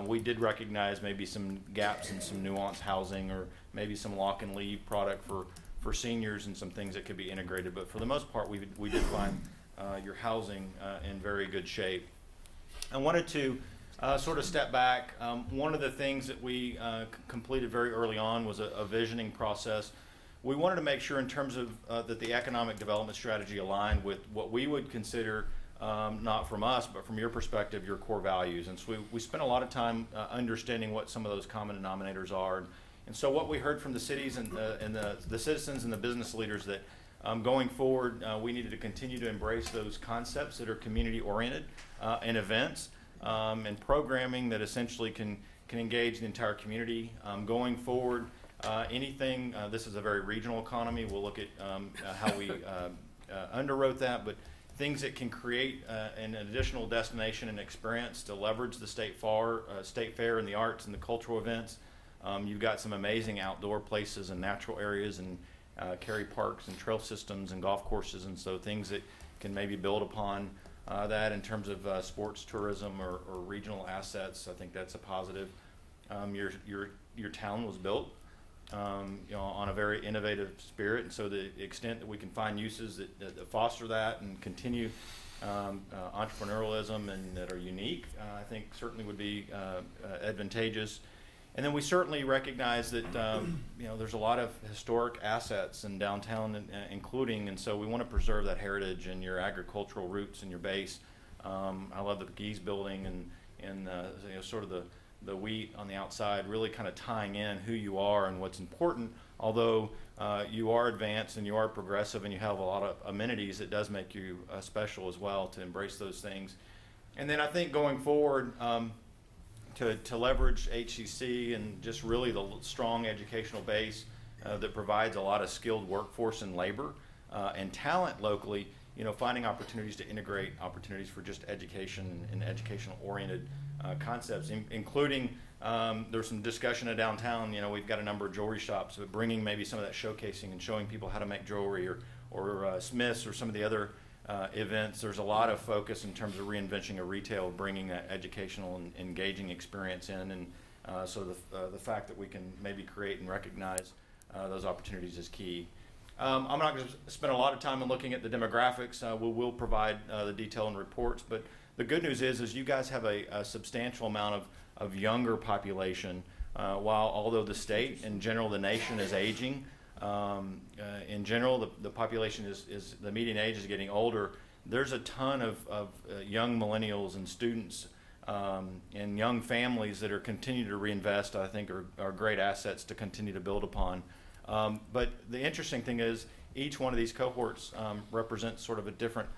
We did recognize maybe some gaps in some nuanced housing, or maybe some lock and leave product for seniors, and some things that could be integrated. But for the most part, we did find your housing in very good shape. I wanted to sort of step back. One of the things that we completed very early on was a visioning process. We wanted to make sure in terms of that the economic development strategy aligned with what we would consider, not from us, but from your perspective, your core values. And so we spent a lot of time understanding what some of those common denominators are. And so what we heard from the cities and the citizens and the business leaders that going forward, we needed to continue to embrace those concepts that are community-oriented and events and programming that essentially can engage the entire community. Going forward, anything, this is a very regional economy. We'll look at how we underwrote that, but things that can create an additional destination and experience to leverage the state fair and the arts and the cultural events. You've got some amazing outdoor places and natural areas, and Cary parks and trail systems and golf courses, and so things that can maybe build upon that in terms of sports tourism or regional assets. I think that's a positive. Your town was built you know, on a very innovative spirit, and so the extent that we can find uses that foster that and continue entrepreneurialism and that are unique, I think certainly would be advantageous. And then we certainly recognize that you know, there's a lot of historic assets in downtown, including, and so we want to preserve that heritage and your agricultural roots and your base. I love the Geese building and you know, sort of the wheat on the outside, really kind of tying in who you are and what's important. Although you are advanced and you are progressive and you have a lot of amenities, it does make you special as well to embrace those things. And then I think going forward, to leverage HCC and just really the strong educational base that provides a lot of skilled workforce and labor and talent locally, you know, finding opportunities to integrate opportunities for just education and educational oriented concepts, including there's some discussion of downtown. You know, we've got a number of jewelry shops, but bringing maybe some of that showcasing and showing people how to make jewelry, or Smiths or some of the other events. There's a lot of focus in terms of reinventing a retail, bringing that educational and engaging experience in, and so the fact that we can maybe create and recognize those opportunities is key. I'm not going to spend a lot of time on looking at the demographics. We will provide the detail and reports, but the good news is you guys have a substantial amount of younger population, although the state, in general, the nation is aging. In general, the population the median age is getting older. there's a ton of young millennials and students and young families that are continuing to reinvest. I think are great assets to continue to build upon. But the interesting thing is each one of these cohorts represents sort of a different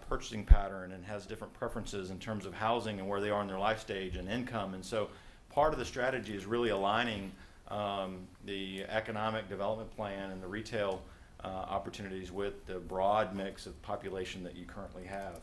purchasing pattern and has different preferences in terms of housing and where they are in their life stage and income. And so part of the strategy is really aligning the economic development plan and the retail opportunities with the broad mix of population that you currently have.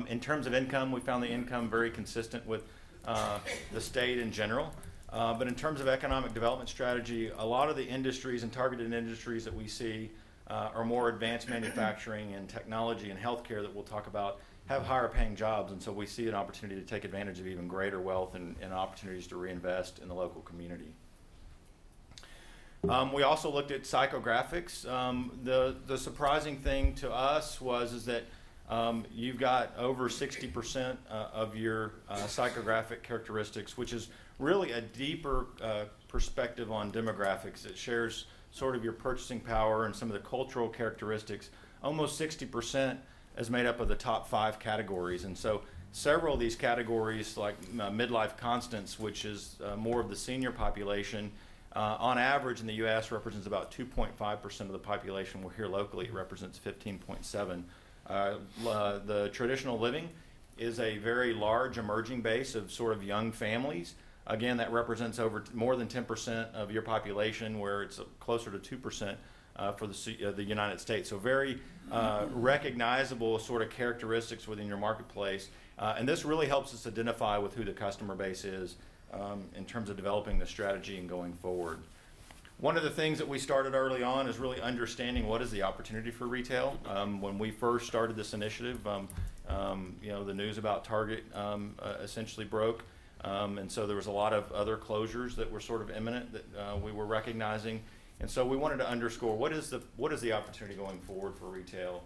In terms of income, we found the income very consistent with the state in general. But in terms of economic development strategy, a lot of the industries and targeted industries that we see are more advanced manufacturing and technology and healthcare that we'll talk about, have higher paying jobs, and so we see an opportunity to take advantage of even greater wealth and opportunities to reinvest in the local community. We also looked at psychographics. The surprising thing to us is that you've got over 60% of your psychographic characteristics, which is really a deeper perspective on demographics. It shares sort of your purchasing power and some of the cultural characteristics. Almost 60% is made up of the top 5 categories, and so several of these categories, like midlife constants, which is more of the senior population, on average in the U.S. represents about 2.5% of the population. We're here locally, it represents 15.7%. The traditional living is a very large emerging base of sort of young families. Again, that represents more than 10% of your population, where it's closer to 2% for the United States. So very recognizable sort of characteristics within your marketplace. And this really helps us identify with who the customer base is in terms of developing the strategy and going forward. One of the things that we started early on is really understanding what is the opportunity for retail. When we first started this initiative, the news about Target essentially broke. And so there was a lot of other closures that were sort of imminent that we were recognizing. And so we wanted to underscore what is the opportunity going forward for retail,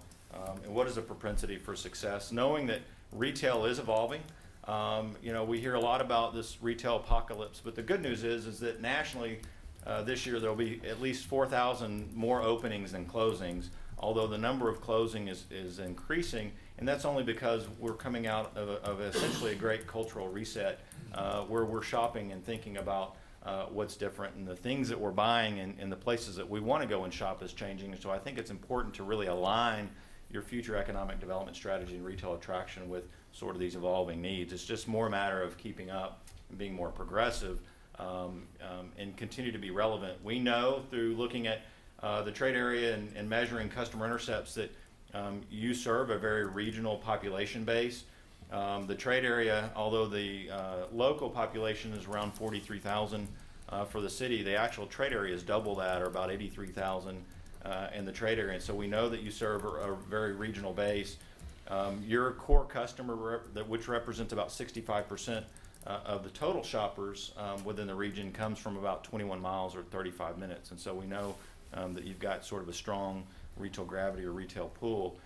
and what is the propensity for success, knowing that retail is evolving. We hear a lot about this retail apocalypse, but the good news is that nationally this year there will be at least 4,000 more openings than closings, although the number of closing is increasing, and that's only because we're coming out of essentially a great cultural reset where we're shopping and thinking about what's different, and the things that we're buying and the places that we want to go and shop is changing. And so I think it's important to really align your future economic development strategy and retail attraction with sort of these evolving needs. It's just more a matter of keeping up and being more progressive and continue to be relevant. We know through looking at the trade area and measuring customer intercepts that you serve a very regional population base. The trade area, although the local population is around 43,000 for the city, the actual trade area is double that, or about 83,000 in the trade area. And so we know that you serve a very regional base. Your core customer, which represents about 65% of the total shoppers within the region, comes from about 21 miles or 35 minutes. And so we know that you've got sort of a strong retail gravity or retail pool.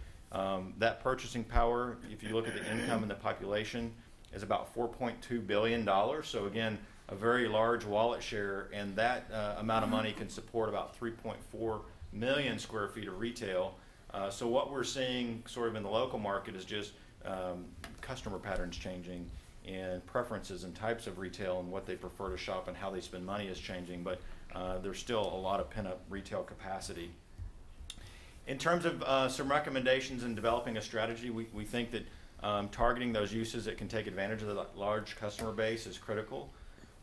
That purchasing power, if you look at the income in the population, is about $4.2 billion. So again, a very large wallet share, and that amount of money can support about 3.4 million square feet of retail. So what we're seeing sort of in the local market is just customer patterns changing, and preferences and types of retail and what they prefer to shop and how they spend money is changing, but there's still a lot of pent-up retail capacity. In terms of some recommendations in developing a strategy, we think that targeting those uses that can take advantage of the large customer base is critical.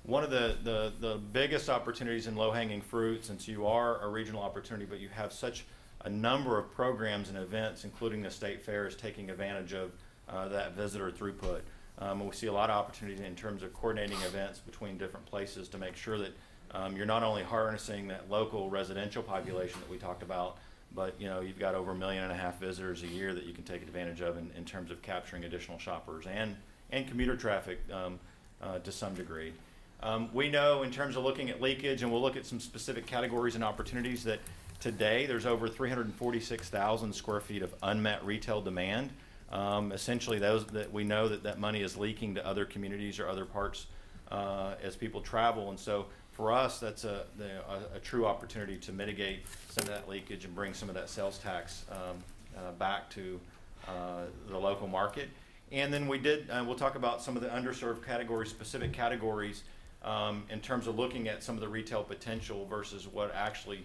One of the biggest opportunities in low-hanging fruit, since you are a regional opportunity, but you have such a number of programs and events, including the state fairs, taking advantage of that visitor throughput. We see a lot of opportunity in terms of coordinating events between different places to make sure that you're not only harnessing that local residential population that we talked about, but you've got over 1.5 million visitors a year that you can take advantage of in terms of capturing additional shoppers and commuter traffic to some degree. We know in terms of looking at leakage, and we'll look at some specific categories and opportunities, that today there's over 346,000 square feet of unmet retail demand. Essentially those that we know that money is leaking to other communities or other parts as people travel. And so for us, that's a true opportunity to mitigate some of that leakage and bring some of that sales tax back to the local market. And then we'll talk about some of the underserved categories, specific categories, in terms of looking at some of the retail potential versus what actually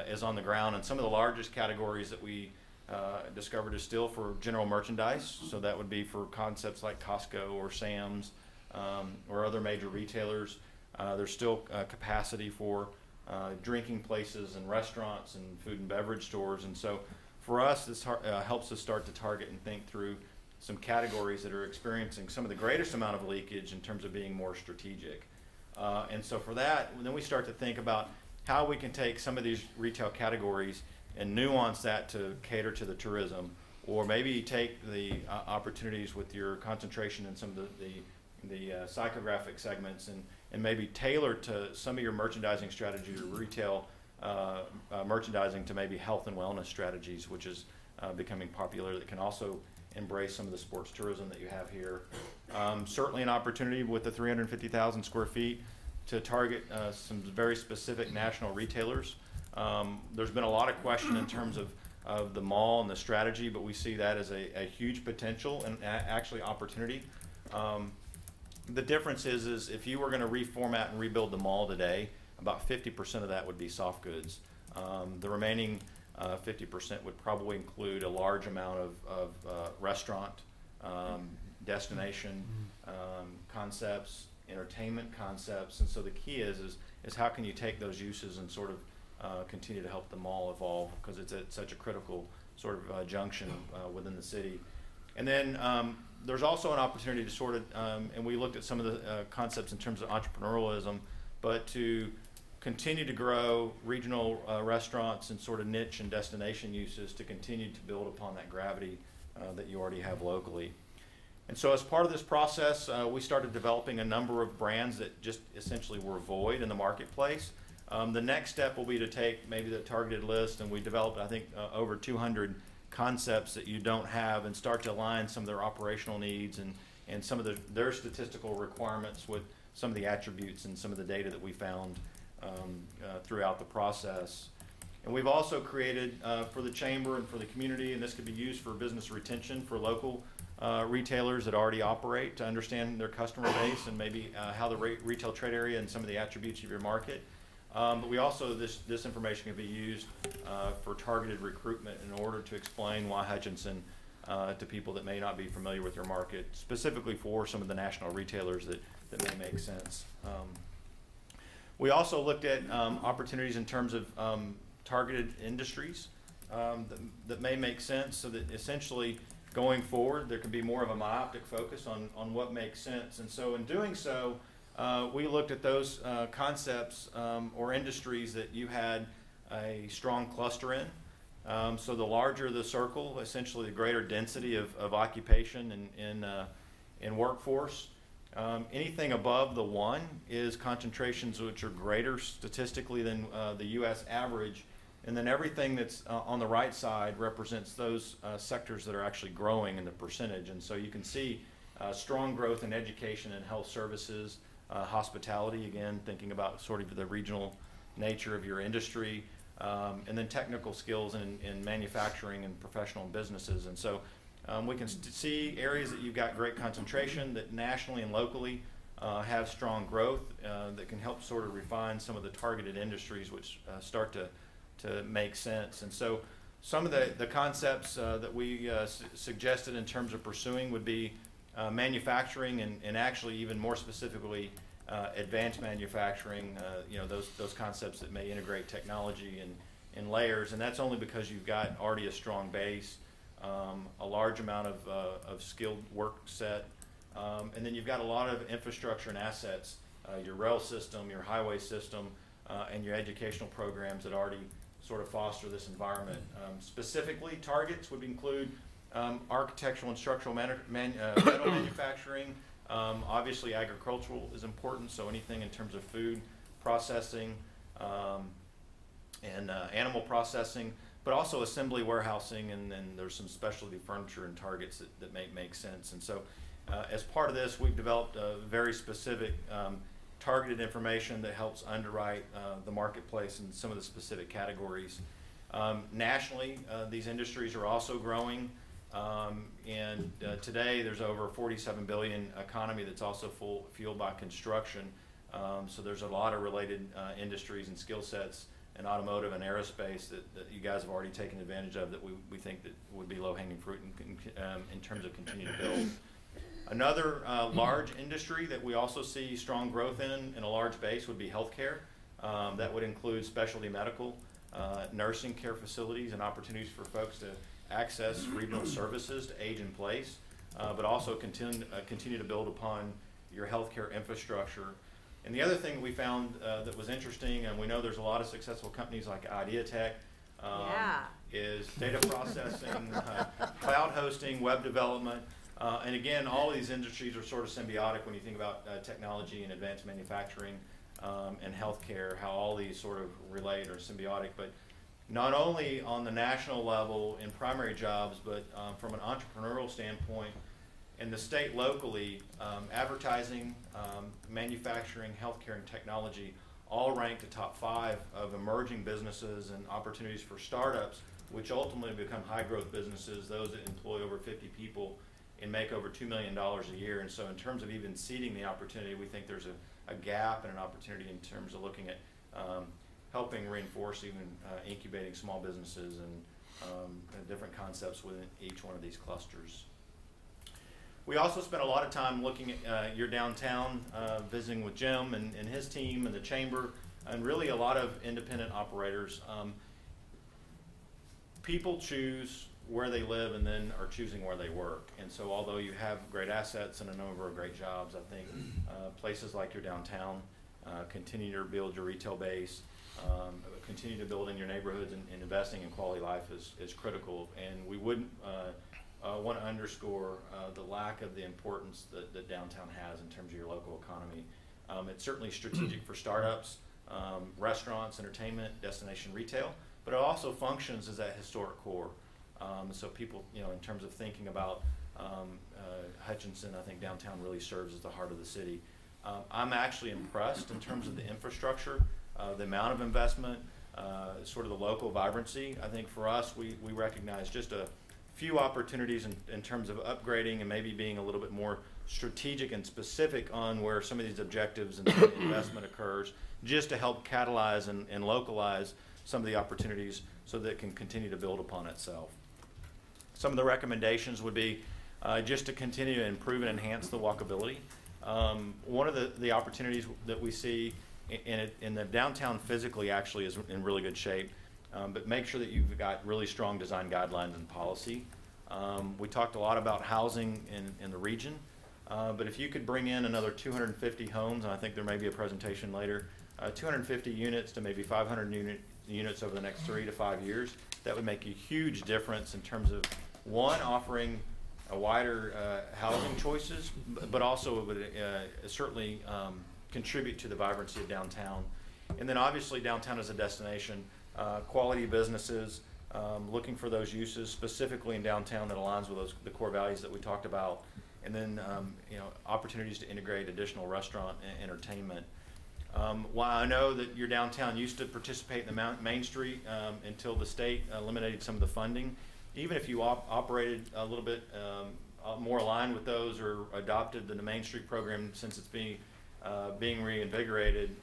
is on the ground. And some of the largest categories that we discovered is still for general merchandise. So that would be for concepts like Costco or Sam's or other major retailers. There's still capacity for drinking places and restaurants and food and beverage stores. And so for us, this helps us start to target and think through some categories that are experiencing some of the greatest amount of leakage in terms of being more strategic. And so for that, then we start to think about how we can take some of these retail categories and nuance that to cater to the tourism, or maybe take the opportunities with your concentration in some of the psychographic segments and maybe tailor to some of your merchandising strategy or retail merchandising to maybe health and wellness strategies, which is becoming popular, that can also embrace some of the sports tourism that you have here. Certainly an opportunity with the 350,000 square feet to target some very specific national retailers. There's been a lot of question in terms of the mall and the strategy, but we see that as a huge potential and actually opportunity. The difference is if you were going to reformat and rebuild the mall today, about 50% of that would be soft goods. The remaining 50% would probably include a large amount of restaurant, destination concepts, entertainment concepts. And so the key is how can you take those uses and sort of continue to help the mall evolve, because it's at such a critical sort of junction within the city. And then there's also an opportunity to sort of, and we looked at some of the concepts in terms of entrepreneurialism, but to continue to grow regional restaurants and sort of niche and destination uses to continue to build upon that gravity that you already have locally. And so as part of this process, we started developing a number of brands that just essentially were void in the marketplace. The next step will be to take maybe the targeted list, and we developed, I think, over 200 concepts that you don't have, and start to align some of their operational needs and some of their statistical requirements with some of the attributes and some of the data that we found throughout the process. And we've also created for the chamber and for the community, and this could be used for business retention for local retailers that already operate, to understand their customer base and maybe how the retail trade area and some of the attributes of your market. But we also, this information can be used for targeted recruitment in order to explain why Hutchinson to people that may not be familiar with your market, specifically for some of the national retailers that may make sense. We also looked at opportunities in terms of targeted industries that may make sense, so that essentially going forward there can be more of a myopic focus on what makes sense. And so in doing so, we looked at those concepts or industries that you had a strong cluster in. So the larger the circle, essentially the greater density of occupation and workforce. Anything above the 1 is concentrations which are greater statistically than the U.S. average. And then everything that's on the right side represents those sectors that are actually growing in the percentage. And so you can see strong growth in education and health services, hospitality, again, thinking about sort of the regional nature of your industry, and then technical skills in manufacturing and professional businesses. And so we can see areas that you've got great concentration that nationally and locally have strong growth that can help sort of refine some of the targeted industries which start to make sense. And so some of the concepts that we suggested in terms of pursuing would be manufacturing and actually even more specifically advanced manufacturing, those concepts that may integrate technology in layers. And that's only because you've got already a strong base, a large amount of skilled work set, and then you've got a lot of infrastructure and assets, your rail system, your highway system, and your educational programs that already sort of foster this environment. Specifically, targets would include architectural and structural metal manufacturing. Obviously, agricultural is important, so anything in terms of food processing and animal processing, but also assembly, warehousing, and then there's some specialty furniture and targets that make sense. And so as part of this, we've developed a very specific targeted information that helps underwrite the marketplace and some of the specific categories. Nationally, these industries are also growing. And today there's over a $47 billion economy that's also fueled by construction. So there's a lot of related industries and skill sets in automotive and aerospace that you guys have already taken advantage of that we think that would be low-hanging fruit in terms of continuing to build. Another large industry that we also see strong growth in a large base would be healthcare. That would include specialty medical, nursing care facilities, and opportunities for folks to access regional services to age in place, but also continue to build upon your healthcare infrastructure. And the other thing we found that was interesting, and we know there's a lot of successful companies like IdeaTech, is data processing, cloud hosting, web development. And again, all of these industries are sort of symbiotic when you think about technology and advanced manufacturing and healthcare, how all these sort of relate or symbiotic. But not only on the national level in primary jobs, but from an entrepreneurial standpoint, in the state locally, advertising, manufacturing, healthcare, and technology all rank the top 5 of emerging businesses and opportunities for startups, which ultimately become high growth businesses, those that employ over 50 people and make over $2 million a year. And so in terms of even seeding the opportunity, we think there's a gap and an opportunity in terms of looking at helping reinforce even incubating small businesses and different concepts within each one of these clusters. We also spent a lot of time looking at your downtown, visiting with Jim and his team and the chamber, and really a lot of independent operators. People choose where they live and then are choosing where they work. And so although you have great assets and a number of great jobs, I think places like your downtown continue to build your retail base, continue to build in your neighborhoods, and investing in quality life is critical. And we wouldn't want to underscore the lack of the importance that downtown has in terms of your local economy. It's certainly strategic for startups, restaurants, entertainment, destination retail, but it also functions as that historic core. So people, in terms of thinking about Hutchinson, I think downtown really serves as the heart of the city. I'm actually impressed in terms of the infrastructure, the amount of investment, sort of the local vibrancy. I think for us, we recognize just a few opportunities in terms of upgrading and maybe being a little bit more strategic and specific on where some of these objectives and investment occurs, just to help catalyze and localize some of the opportunities so that it can continue to build upon itself. Some of the recommendations would be just to continue to improve and enhance the walkability. One of the opportunities that we see in the downtown physically actually is in really good shape, but make sure that you've got really strong design guidelines and policy. We talked a lot about housing in the region, but if you could bring in another 250 homes, and I think there may be a presentation later, 250 units to maybe 500 units over the next 3 to 5 years, that would make a huge difference in terms of, one, offering a wider housing choices, but also it would certainly contribute to the vibrancy of downtown. And then obviously downtown as a destination, quality businesses, looking for those uses specifically in downtown that aligns with the core values that we talked about, and then opportunities to integrate additional restaurant and entertainment. While I know that your downtown used to participate in the Main Street until the state eliminated some of the funding, even if you operated a little bit more aligned with those or adopted the Main Street program since it's being reinvigorated,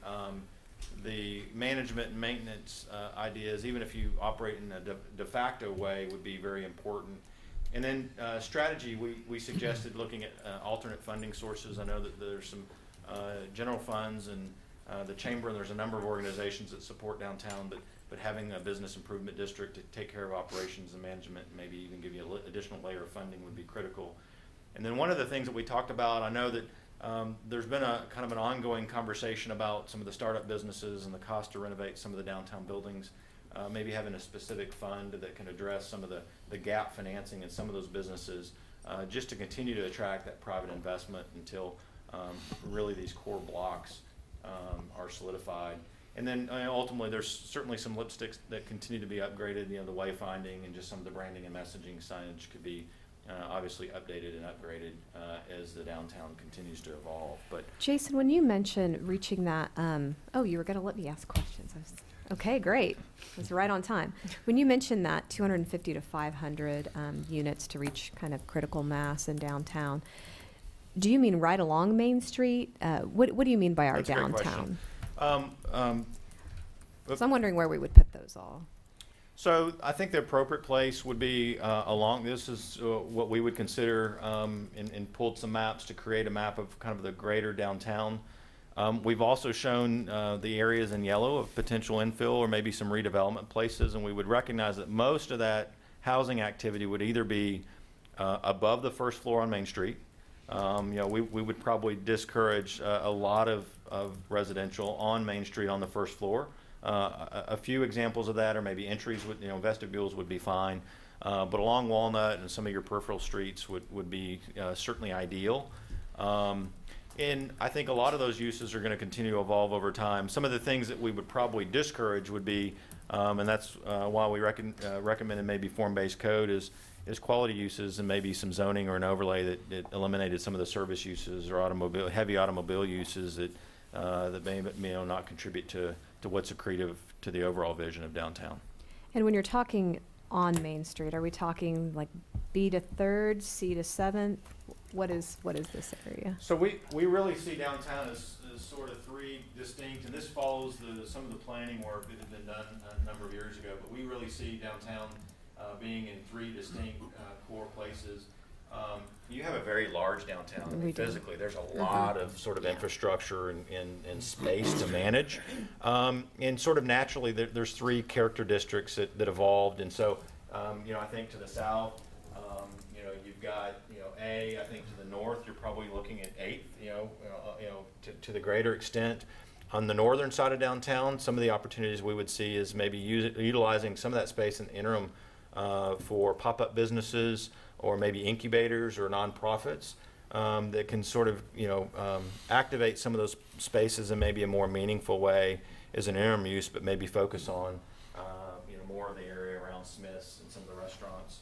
the management and maintenance ideas, even if you operate in a de facto way, would be very important. And then strategy, we suggested looking at alternate funding sources. I know that there's some general funds and the chamber, and there's a number of organizations that support downtown, but having a business improvement district to take care of operations and management, and maybe even give you an additional layer of funding would be critical. And then one of the things that we talked about, I know that there's been a kind of an ongoing conversation about some of the startup businesses and the cost to renovate some of the downtown buildings, maybe having a specific fund that can address some of the gap financing in some of those businesses, just to continue to attract that private investment until really these core blocks are solidified. And then ultimately there's certainly some lipsticks that continue to be upgraded, the wayfinding and just some of the branding and messaging signage could be obviously updated and upgraded as the downtown continues to evolve. But Jason, when you mentioned reaching that, oh, you were going to let me ask questions. Okay, great. That's right on time. When you mentioned that 250 to 500 units to reach kind of critical mass in downtown, do you mean right along Main Street? What do you mean by our That's a great downtown? question. So I'm wondering where we would put those all. So I think the appropriate place would be along, this is what we would consider, and pulled some maps to create a map of kind of the greater downtown. We've also shown the areas in yellow of potential infill or maybe some redevelopment places, and we would recognize that most of that housing activity would either be above the first floor on Main Street. We would probably discourage a lot of residential on Main Street on the first floor. A few examples of that are maybe entries with, vestibules would be fine, but along Walnut and some of your peripheral streets would be certainly ideal. And I think a lot of those uses are going to continue to evolve over time. Some of the things that we would probably discourage would be, and that's why we recommended maybe form-based code, is quality uses and maybe some zoning or an overlay that eliminated some of the service uses or heavy automobile uses that may not contribute to what's accretive to the overall vision of downtown. And when you're talking on Main Street, are we talking like B to 3rd, C to 7th? What is this area? So we really see downtown as sort of three distinct, and this follows some of the planning work that had been done a number of years ago, but we really see downtown being in three distinct core places. You have a very large downtown. Physically, there's a lot of sort of infrastructure and space to manage. And sort of naturally, there's three character districts that evolved. And so, I think to the south, you've got, I think to the north, you're probably looking at 8th, to the greater extent. On the northern side of downtown, some of the opportunities we would see is maybe utilizing some of that space in the interim for pop-up businesses, or maybe incubators or nonprofits that can sort of, activate some of those spaces in maybe a more meaningful way as an interim use, but maybe focus on, more of the area around Smith's and some of the restaurants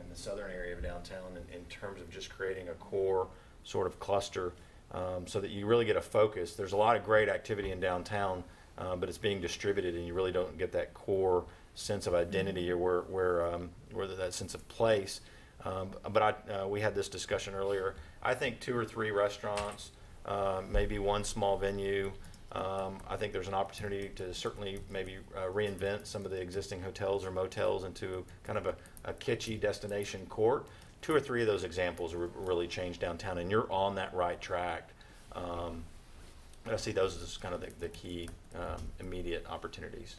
in the southern area of downtown in terms of just creating a core sort of cluster so that you really get a focus. There's a lot of great activity in downtown, but it's being distributed and you really don't get that core sense of identity or where that sense of place. But we had this discussion earlier. I think 2 or 3 restaurants, maybe one small venue. I think there's an opportunity to certainly maybe reinvent some of the existing hotels or motels into kind of a kitschy destination court. 2 or 3 of those examples really change downtown, and you're on that right track. I see those as kind of the key immediate opportunities.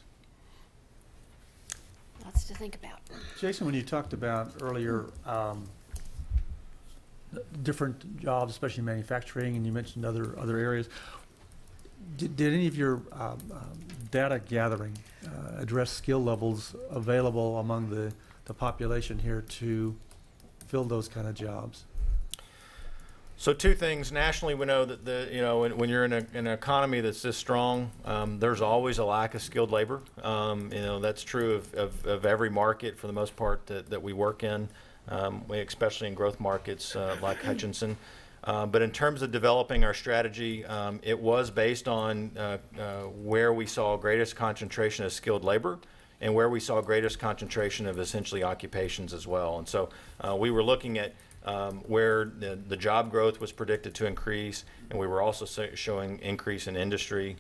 Lots to think about. Jason, when you talked about earlier different jobs, especially manufacturing, and you mentioned other areas, did any of your data gathering address skill levels available among the population here to fill those kind of jobs? So 2 things. Nationally, we know that when you're in an economy that's this strong, there's always a lack of skilled labor. That's true of every market for the most part that we work in, especially in growth markets like Hutchinson. But in terms of developing our strategy, it was based on where we saw greatest concentration of skilled labor and where we saw greatest concentration of essentially occupations as well. And so we were looking at where the job growth was predicted to increase, and we were also showing increase in industry,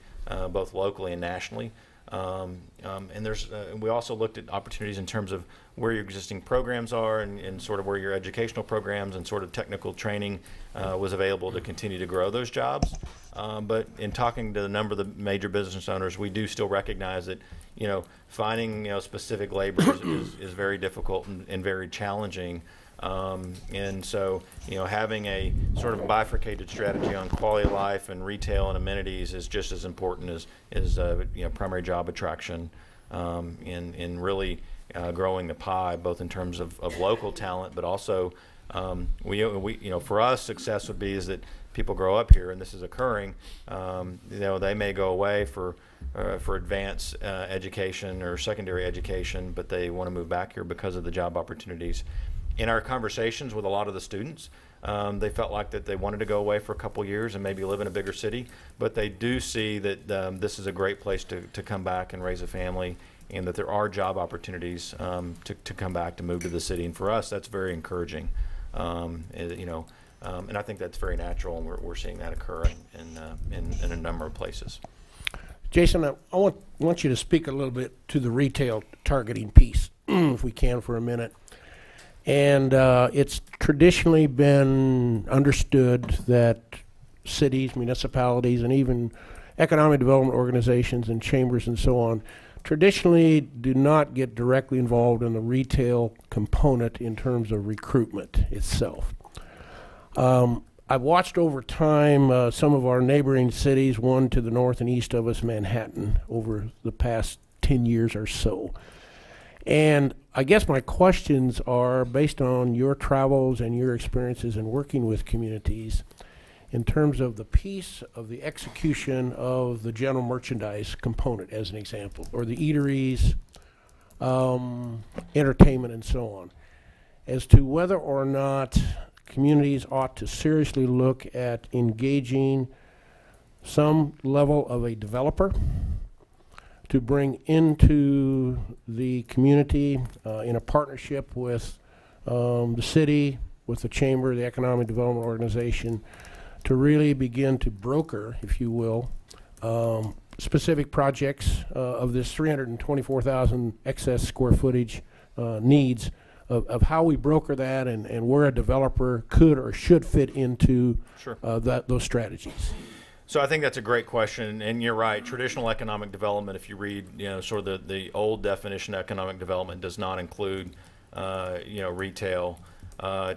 both locally and nationally. And we also looked at opportunities in terms of where your existing programs are and sort of where your educational programs and sort of technical training was available to continue to grow those jobs. But in talking to a number of the major business owners, we do still recognize that finding specific labor is very difficult and very challenging. And so, having a sort of bifurcated strategy on quality of life and retail and amenities is just as important as primary job attraction, in really growing the pie, both in terms of local talent, but also for us, success would be is that people grow up here, and this is occurring. They may go away for advanced education or secondary education, but they want to move back here because of the job opportunities. In our conversations with a lot of the students, they felt like that they wanted to go away for a couple years and maybe live in a bigger city, but they do see that this is a great place to come back and raise a family, and that there are job opportunities to come back, to move to the city. And for us, that's very encouraging. And I think that's very natural, and we're seeing that occur in a number of places. Jason, I want you to speak a little bit to the retail targeting piece, if we can, for a minute. And it's traditionally been understood that cities, municipalities, and even economic development organizations and chambers and so on traditionally do not get directly involved in the retail component in terms of recruitment itself. I've watched over time some of our neighboring cities, one to the north and east of us, Manhattan, over the past 10 years or so. And I guess my questions are based on your travels and your experiences in working with communities in terms of the piece of the execution of the general merchandise component, as an example, or the eateries, entertainment, and so on, as to whether or not communities ought to seriously look at engaging some level of a developer to bring into the community in a partnership with the city, with the chamber, the economic development organization, to really begin to broker, if you will, specific projects of this 324,000 excess square footage needs of how we broker that and where a developer could or should fit into those strategies. So I think that's a great question, and you're right. Traditional economic development, if you read, sort of the old definition of economic development, does not include, retail.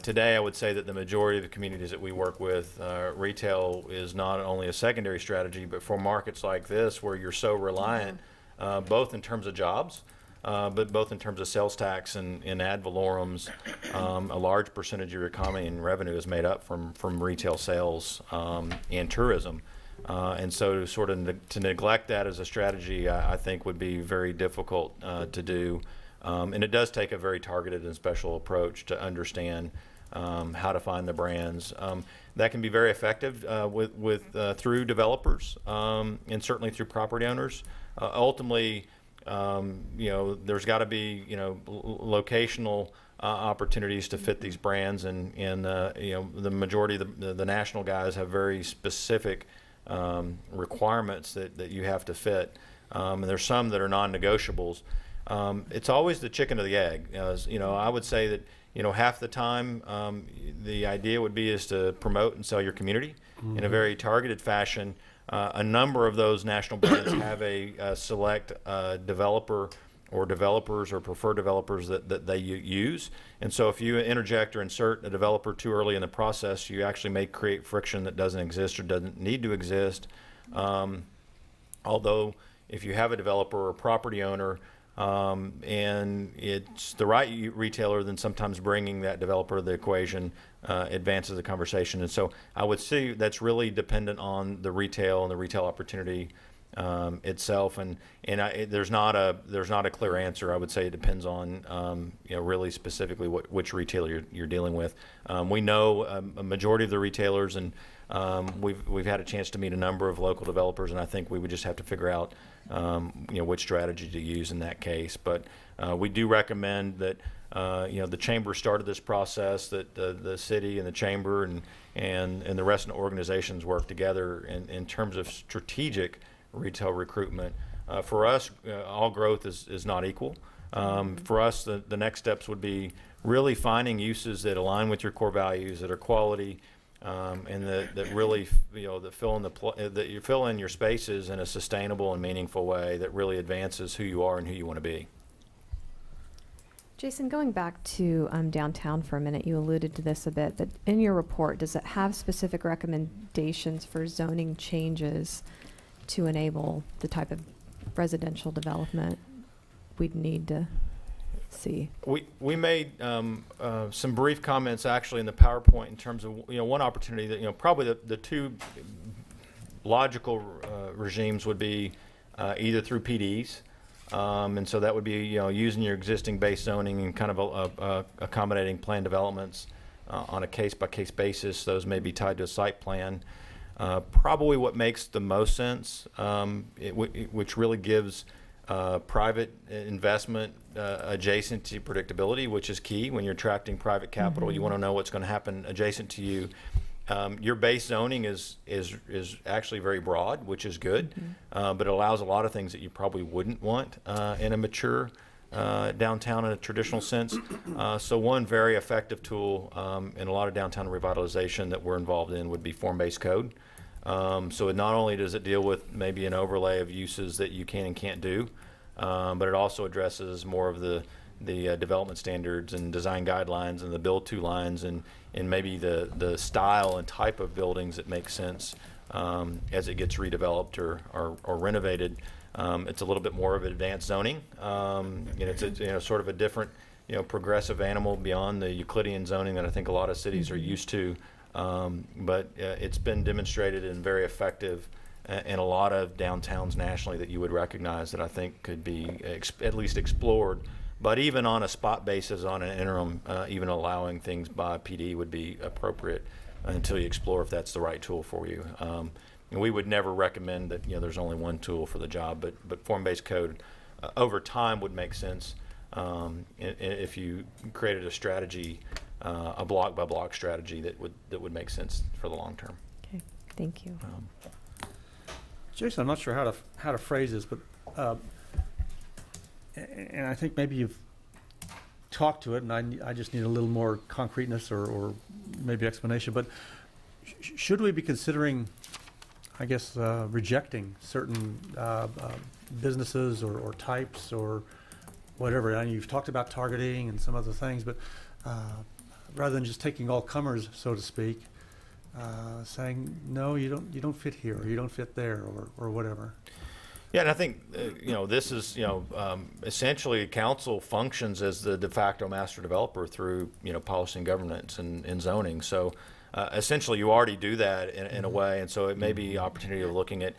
Today, I would say that the majority of the communities that we work with, retail is not only a secondary strategy, but for markets like this, where you're so reliant, both in terms of jobs, but both in terms of sales tax and ad valorums, a large percentage of your economy and revenue is made up from retail sales and tourism. And so to neglect that as a strategy, I think would be very difficult to do. And it does take a very targeted and special approach to understand how to find the brands. That can be very effective through developers and certainly through property owners. Ultimately, there's got to be locational opportunities to fit these brands, and the majority of the national guys have very specific requirements that you have to fit, and there's some that are non-negotiables. It's always the chicken or the egg. I would say that half the time the idea would be is to promote and sell your community in a very targeted fashion. A number of those national brands have a select developer or developers or preferred developers that they use. And so if you interject or insert a developer too early in the process, you actually may create friction that doesn't exist or doesn't need to exist. Although if you have a developer or a property owner and it's the right retailer, then sometimes bringing that developer to the equation advances the conversation. And so I would say that's really dependent on the retail and the retail opportunity itself, and there's not a clear answer. I would say it depends on really specifically which retailer you're dealing with. We know a majority of the retailers, and we've had a chance to meet a number of local developers, and I think we would just have to figure out which strategy to use in that case. But we do recommend that the chamber started this process, that the city and the chamber and the rest of the organizations work together in terms of strategic retail recruitment. For us, all growth is not equal. For us, the next steps would be really finding uses that align with your core values, that are quality, and that really that you fill in your spaces in a sustainable and meaningful way that really advances who you are and who you want to be. Jason, going back to downtown for a minute, you alluded to this a bit, but in your report, does it have specific recommendations for zoning changes to enable the type of residential development we'd need to see? We made some brief comments actually in the PowerPoint in terms of one opportunity that probably the two logical regimes would be either through PDs And so that would be, using your existing base zoning and kind of accommodating plan developments on a case-by-case basis. Those may be tied to a site plan. Probably what makes the most sense, which really gives private investment adjacent to predictability, which is key when you're attracting private capital. Mm-hmm. You want to know what's going to happen adjacent to you. Your base zoning is actually very broad, which is good, but it allows a lot of things that you probably wouldn't want in a mature downtown in a traditional sense. So one very effective tool in a lot of downtown revitalization that we're involved in would be form-based code. So it not only does it deal with maybe an overlay of uses that you can and can't do, but it also addresses more of the development standards and design guidelines and the build to lines and maybe the style and type of buildings that make sense as it gets redeveloped or renovated. It's a little bit more of advanced zoning. It's sort of a different progressive animal beyond the Euclidean zoning that I think a lot of cities are used to. But it's been demonstrated and very effective in a lot of downtowns nationally that you would recognize that I think could be at least explored. But even on a spot basis, on an interim, even allowing things by PD would be appropriate until you explore if that's the right tool for you. And we would never recommend that there's only one tool for the job, but form-based code over time would make sense if you created a strategy, a block-by-block strategy that would make sense for the long term. Okay, thank you. Jason, I'm not sure how to phrase this, but and I think maybe you've talked to it, and I just need a little more concreteness or maybe explanation. But should we be considering, I guess, rejecting certain businesses or types or whatever? I mean, you've talked about targeting and some other things, but rather than just taking all comers, so to speak, saying no, you don't fit here, or you don't fit there, or whatever. Yeah, and I think this is essentially council functions as the de facto master developer through policy and governance and zoning. So essentially, you already do that in a way, and so it may be opportunity of looking at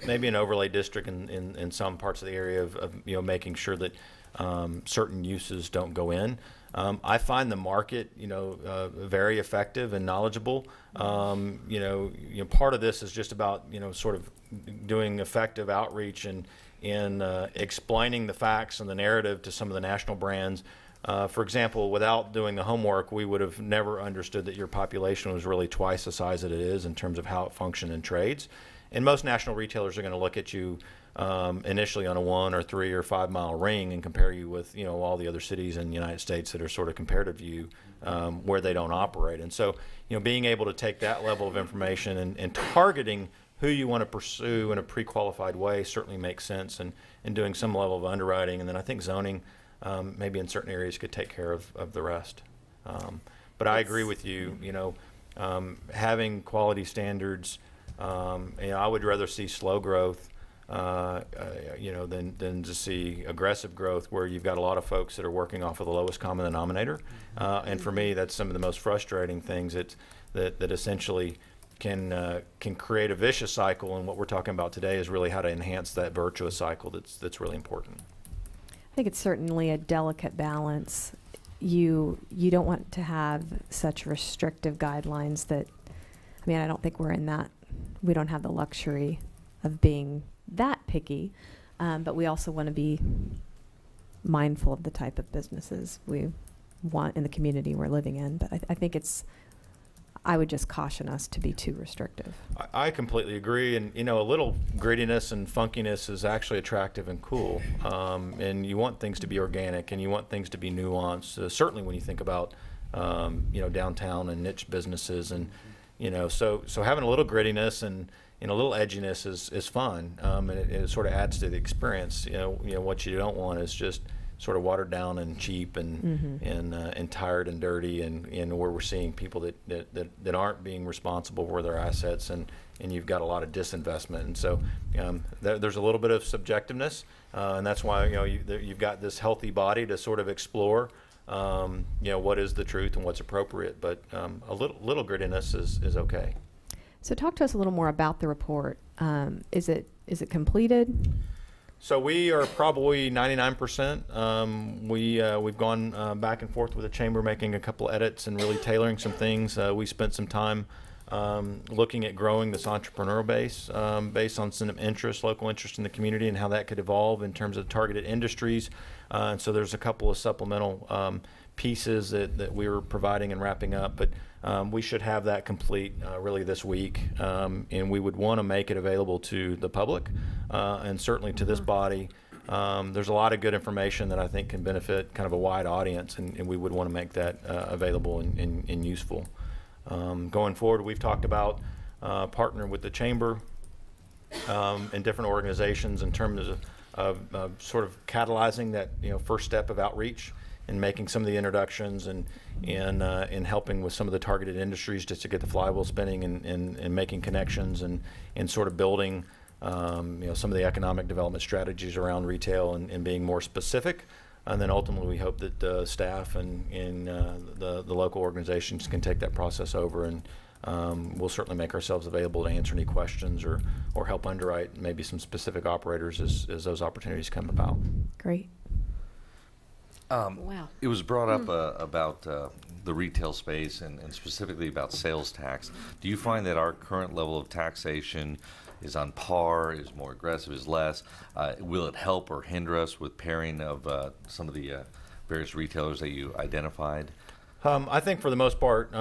maybe an overlay district in some parts of the area of making sure that certain uses don't go in. I find the market, very effective and knowledgeable. Part of this is just about, sort of doing effective outreach and explaining the facts and the narrative to some of the national brands. For example, without doing the homework, we would have never understood that your population was really twice the size that it is in terms of how it functioned in trades. And most national retailers are going to look at you initially on a 1 or 3 or 5 mile ring and compare you with all the other cities in the United States that are sort of comparative to you where they don't operate. And so being able to take that level of information and targeting who you want to pursue in a pre-qualified way certainly makes sense, and doing some level of underwriting. And then I think zoning maybe in certain areas could take care of the rest. But I agree with you, having quality standards. I would rather see slow growth, than to see aggressive growth where you've got a lot of folks that are working off of the lowest common denominator. And for me, that's some of the most frustrating things that essentially can create a vicious cycle. And what we're talking about today is really how to enhance that virtuous cycle that's really important. I think it's certainly a delicate balance. You don't want to have such restrictive guidelines that, I don't think we're in that. We don't have the luxury of being that picky, but we also want to be mindful of the type of businesses we want in the community we're living in. But I think I would just caution us to be too restrictive. I completely agree, and a little grittiness and funkiness is actually attractive and cool. And you want things to be organic, and you want things to be nuanced. Certainly, when you think about downtown and niche businesses, and so having a little grittiness and a little edginess is fun, and it sort of adds to the experience. What you don't want is just sort of watered down and cheap and tired and dirty, and where we're seeing people that aren't being responsible for their assets, and you've got a lot of disinvestment. And so there's a little bit of subjectiveness, and that's why you've got this healthy body to sort of explore what is the truth and what's appropriate. But a little grittiness is okay. So talk to us a little more about the report. Is it completed? So we are probably 99%. We've gone back and forth with the chamber, making a couple edits and really tailoring some things. We spent some time looking at growing this entrepreneurial base based on some interest, local interest in the community, and how that could evolve in terms of targeted industries. And so there's a couple of supplemental pieces that we were providing and wrapping up, but we should have that complete really this week, and we would want to make it available to the public and certainly to this body. There's a lot of good information that I think can benefit kind of a wide audience, and we would want to make that available and useful. Going forward, we've talked about partnering with the chamber and different organizations in terms of sort of catalyzing that first step of outreach and making some of the introductions and helping with some of the targeted industries just to get the flywheel spinning and making connections and sort of building some of the economic development strategies around retail and being more specific. And then ultimately we hope that the staff and the local organizations can take that process over, and we'll certainly make ourselves available to answer any questions or help underwrite maybe some specific operators as those opportunities come about. Great. Wow. It was brought up about the retail space and specifically about sales tax. Do you find that our current level of taxation is on par, is more aggressive, is less? Will it help or hinder us with pairing of some of the various retailers that you identified? I think for the most part,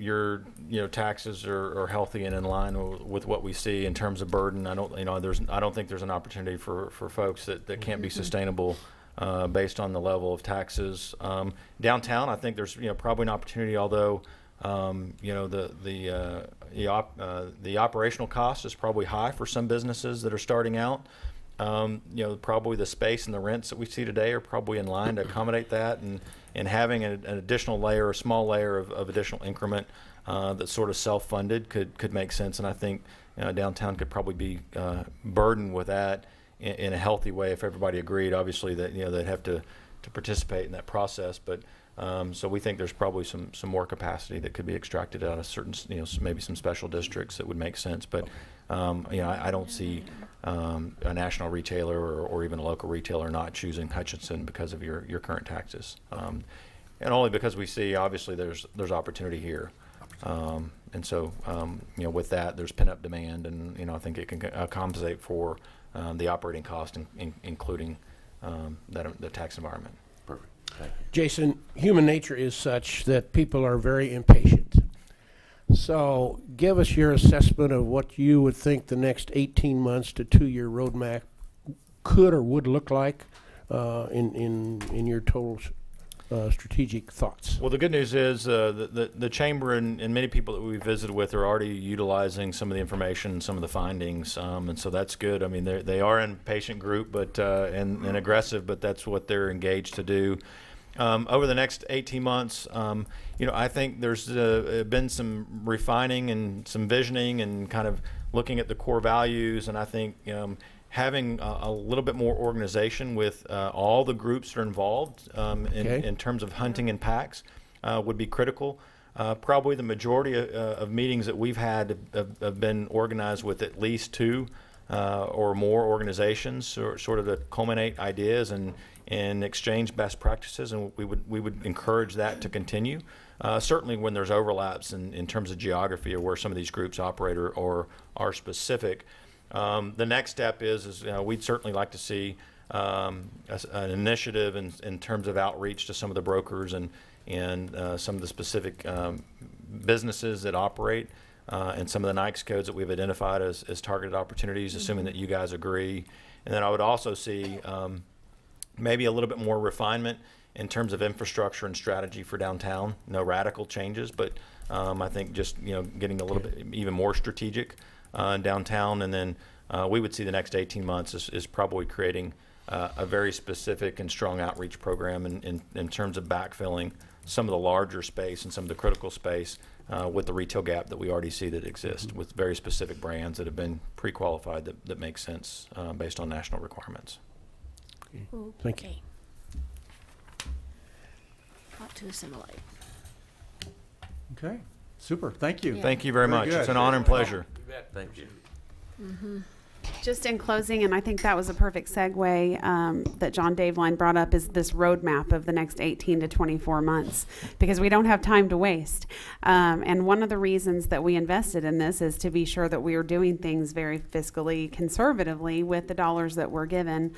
your taxes are healthy and in line with what we see in terms of burden. I don't think there's an opportunity for folks that can't be sustainable based on the level of taxes. Downtown, I think there's probably an opportunity, although the operational cost is probably high for some businesses that are starting out. Probably the space and the rents that we see today are probably in line to accommodate that, and having an additional layer, a small layer of additional increment that's sort of self-funded could make sense. And I think downtown could probably be burdened with that in a healthy way if everybody agreed. Obviously, that they'd have to participate in that process, but so we think there's probably some more capacity that could be extracted out of certain, maybe some special districts that would make sense. But I don't see a national retailer or even a local retailer not choosing Hutchinson because of your current taxes, and only because we see obviously there's opportunity here. And so with that, there's pent-up demand, and I think it can compensate for the operating cost, including the tax environment. Perfect. Jason, human nature is such that people are very impatient. So give us your assessment of what you would think the next 18 months to 2-year roadmap could or would look like in your total strategic thoughts. Well, the good news is the chamber and many people that we visited with are already utilizing some of the information and some of the findings, and so that's good. I mean, they are an impatient group, but and aggressive, but that's what they're engaged to do. Over the next 18 months, I think there's been some refining and some visioning and kind of looking at the core values, and I think having a little bit more organization with all the groups that are involved in terms of hunting in packs would be critical. Probably the majority of meetings that we've had have been organized with at least 2 or more organizations, sort of to culminate ideas and exchange best practices, and we would encourage that to continue. Certainly when there's overlaps in terms of geography or where some of these groups operate or are specific. The next step is we'd certainly like to see an initiative in terms of outreach to some of the brokers and some of the specific businesses that operate and some of the NICS codes that we've identified as targeted opportunities, assuming that you guys agree. And then I would also see maybe a little bit more refinement in terms of infrastructure and strategy for downtown. No radical changes, but I think just getting a little bit even more strategic downtown. And then we would see the next 18 months is probably creating a very specific and strong outreach program in terms of backfilling some of the larger space and some of the critical space with the retail gap that we already see that exists, with very specific brands that have been pre-qualified that make sense based on national requirements. Okay. Thank you. Not to assimilate. Okay, super. Thank you. Thank you very much. Good. It's an honor and pleasure. Thank you. Mm-hmm. Just in closing, and I think that was a perfect segue that John Daveline brought up, is this roadmap of the next 18 to 24 months, because we don't have time to waste. And one of the reasons that we invested in this is to be sure that we are doing things very fiscally conservatively with the dollars that we're given.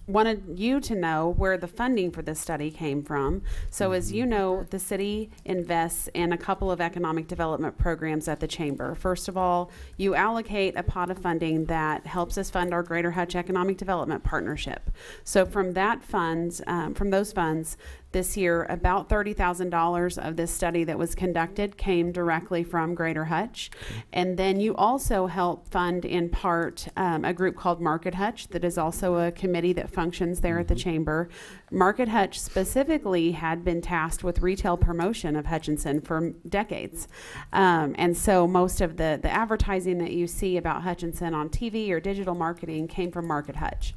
Wanted you to know where the funding for this study came from. So as you know, the city invests in a couple of economic development programs at the chamber. First of all, you allocate a pot of funding that helps us fund our Greater Hutch Economic Development Partnership. So from that funds, from those funds, this year, about $30,000 of this study that was conducted came directly from Greater Hutch. And then you also help fund in part a group called Market Hutch that is also a committee that functions there at the chamber. Market Hutch specifically had been tasked with retail promotion of Hutchinson for decades. And so most of the advertising that you see about Hutchinson on TV or digital marketing came from Market Hutch.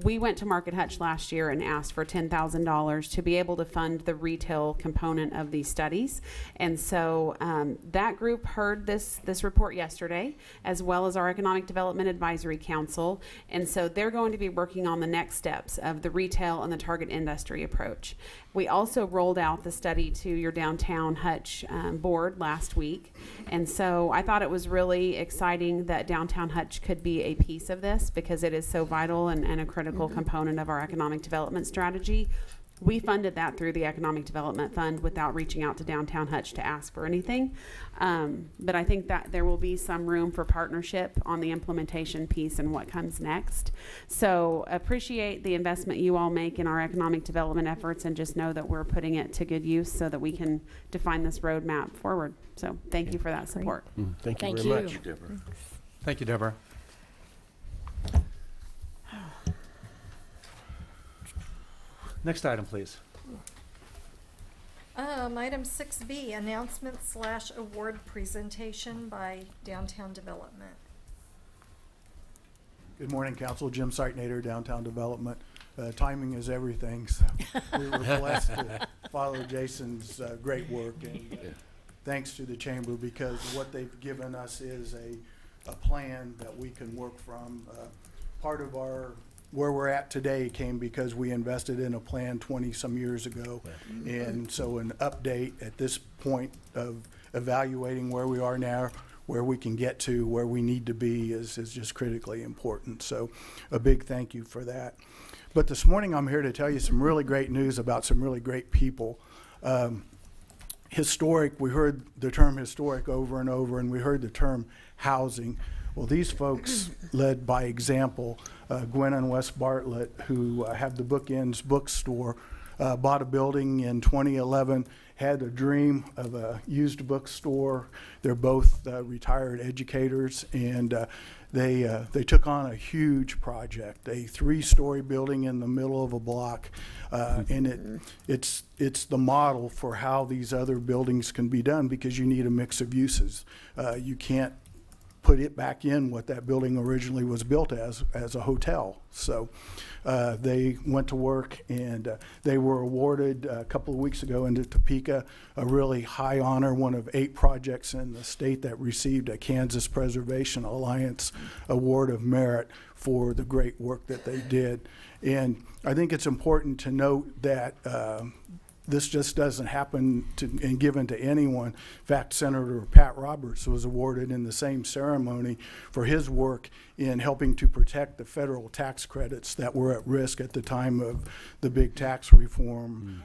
We went to Market Hutch last year and asked for $10,000 to be able to fund the retail component of these studies. And so that group heard this report yesterday, as well as our Economic Development Advisory Council. And so they're going to be working on the next steps of the retail and the target industry approach. We also rolled out the study to your downtown Hutch board last week. And so I thought it was really exciting that downtown Hutch could be a piece of this, because it is so vital and a critical component of our economic development strategy. We funded that through the Economic Development Fund without reaching out to downtown Hutch to ask for anything. But I think that there will be some room for partnership on the implementation piece and what comes next. So appreciate the investment you all make in our economic development efforts, and just know that we're putting it to good use so that we can define this roadmap forward. So thank you for that support. Thank you very much. Deborah. Thank you, Deborah. Next item, please. Item 6B, announcement/award presentation by Downtown Development. Good morning, Council. Jim Sightnader, Downtown Development. Timing is everything, so we were blessed to follow Jason's great work, and thanks to the Chamber, because what they've given us is a plan that we can work from. Part of where we're at today came because we invested in a plan 20-some years ago. And so an update at this point of evaluating where we are now, where we can get to, where we need to be is just critically important. So a big thank you for that. But this morning I'm here to tell you some really great news about some really great people. Historic, we heard the term historic over and over, and we heard the term housing. Well, these folks led by example. Gwen and Wes Bartlett, who have the Bookends bookstore, bought a building in 2011, had a dream of a used bookstore. They're both retired educators, and they took on a huge project, a 3-story building in the middle of a block, and it's the model for how these other buildings can be done, because you need a mix of uses. You can't put it back in what that building originally was built as a hotel. So they went to work, and they were awarded a couple of weeks ago in Topeka a really high honor, one of 8 projects in the state that received a Kansas Preservation Alliance Award of Merit for the great work that they did. And I think it's important to note that this just doesn't happen and given to anyone. In fact, Senator Pat Roberts was awarded in the same ceremony for his work in helping to protect the federal tax credits that were at risk at the time of the big tax reform.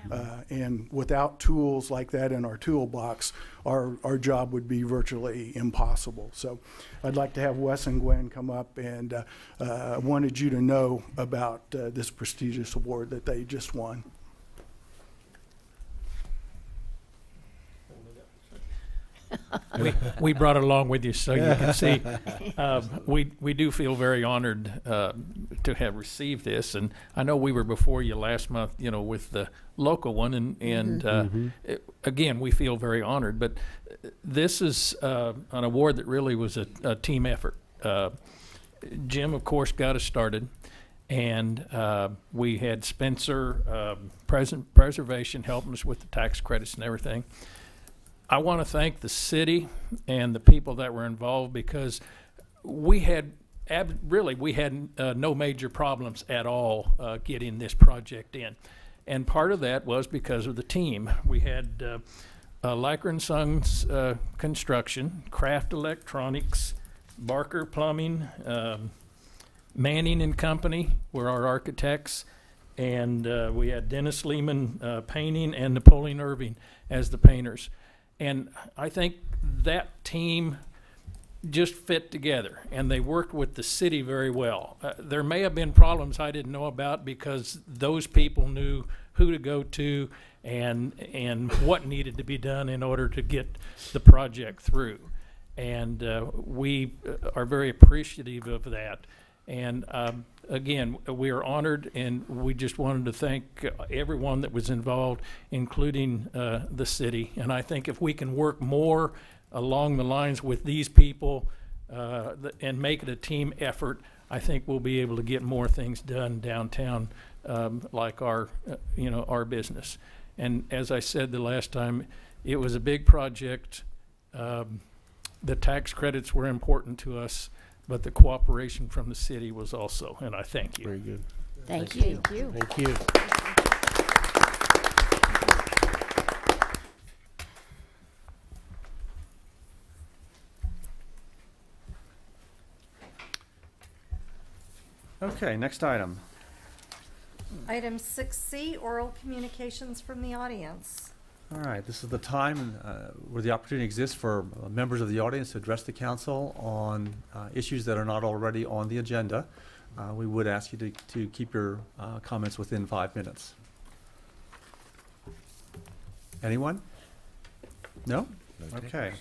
And without tools like that in our toolbox, our job would be virtually impossible. So I'd like to have Wes and Gwen come up, and I wanted you to know about this prestigious award that they just won. We brought it along with you so you can see. We do feel very honored to have received this, and I know we were before you last month, with the local one, and again, we feel very honored. But this is an award that really was a team effort. Jim, of course, got us started, and we had Spencer Preservation helping us with the tax credits and everything. I want to thank the city and the people that were involved, because we had really, we had no major problems at all getting this project in. And part of that was because of the team. We had Leiker & Sons Construction, Kraft Electronics, Barker Plumbing, Manning and Company were our architects, and we had Dennis Lehman painting and Napoleon Irving as the painters. And I think that team just fit together, and they worked with the city very well. There may have been problems I didn't know about because those people knew who to go to and what needed to be done in order to get the project through. And we are very appreciative of that. And again, we are honored, and we just wanted to thank everyone that was involved, including the city. And I think if we can work more along the lines with these people and make it a team effort, I think we'll be able to get more things done downtown, like our business. And as I said the last time, it was a big project. The tax credits were important to us, but the cooperation from the city was also, and I thank you. Very good. Thank you. Thank you. Thank you. Okay, next item. Item 6C, oral communications from the audience. All right, this is the time where the opportunity exists for members of the audience to address the council on issues that are not already on the agenda. We would ask you to keep your comments within 5 minutes. Anyone? No? Okay.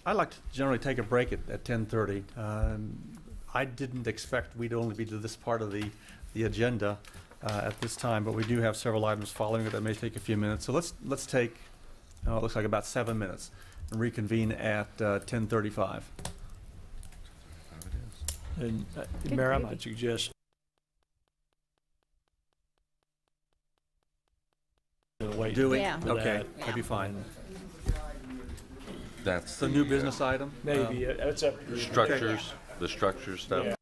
I'd like to generally take a break at 10:30. I didn't expect we'd only be to this part of the agenda at this time, but we do have several items following it that may take a few minutes. So let's take, it looks like about 7 minutes, and reconvene at 10:35. And Mayor, I might suggest wait. Do we? Yeah. Okay, that'd be fine. That's the new business item? Maybe, that's up to you. Structures, the structure stuff. Yeah.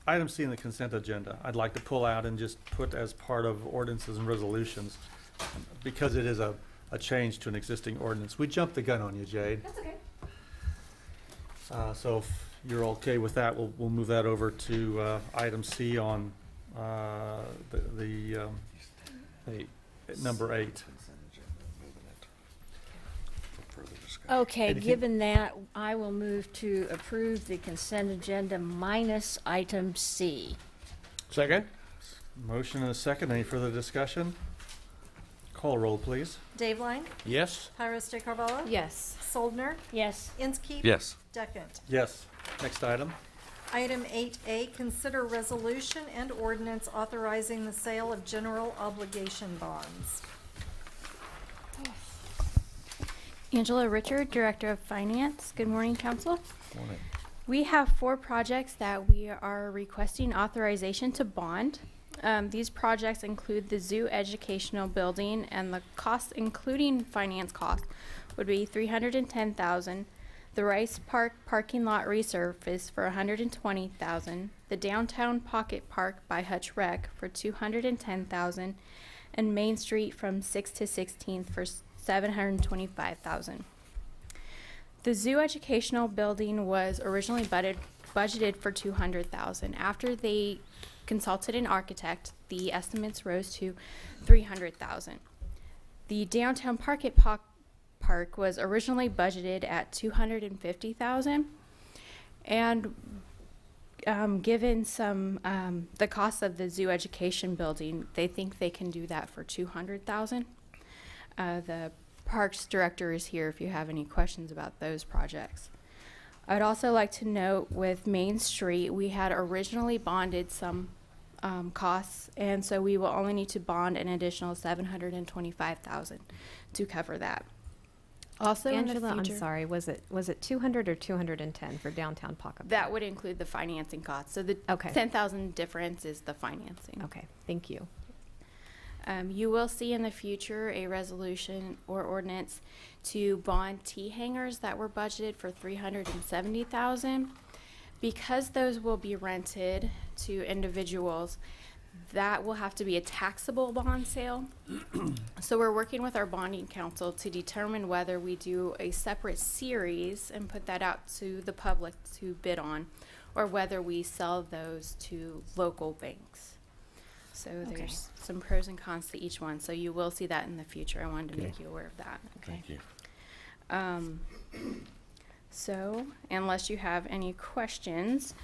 Item C in the consent agenda, I'd like to pull out and just put as part of ordinances and resolutions, because it is a change to an existing ordinance. We jumped the gun on you, Jade. That's okay. So if you're okay with that, we'll move that over to item C on number 8. Okay, given that, I will move to approve the consent agenda minus item C. Second? Motion and a second. Any further discussion? Call roll, please. Dave Lang. Yes. Pyrus de Carvalho. Yes. Soldner. Yes. Inskeep. Yes. Deckent. Yes. Next item. Item 8A, consider resolution and ordinance authorizing the sale of general obligation bonds. Angela Richard, Director of Finance. Good morning, Council. Morning. We have 4 projects that we are requesting authorization to bond. These projects include the zoo educational building, and the cost, including finance costs, would be $310,000. The Rice Park parking lot resurface for $120,000. The downtown pocket park by Hutch Rec for $210,000, and Main Street from 6th to 16th for $725,000. The zoo educational building was originally budgeted for $200,000. After they consulted an architect, the estimates rose to $300,000. The downtown park was originally budgeted at $250,000, and given the cost of the zoo education building, they think they can do that for $200,000. The Parks Director is here if you have any questions about those projects. I'd also like to note with Main Street, we had originally bonded some costs, and so we will only need to bond an additional $725,000 to cover that. Also, Angela, I'm sorry, was it 200 or 210 for downtown pocket? That would include the financing costs. So the $10,000 difference is the financing. Okay, thank you. You will see in the future a resolution or ordinance to bond T hangers that were budgeted for $370,000. Because those will be rented to individuals, that will have to be a taxable bond sale. So we're working with our bonding council to determine whether we do a separate series and put that out to the public to bid on, or whether we sell those to local banks. So there's some pros and cons to each one. So you will see that in the future. I wanted to make you aware of that. Okay. Thank you. So unless you have any questions,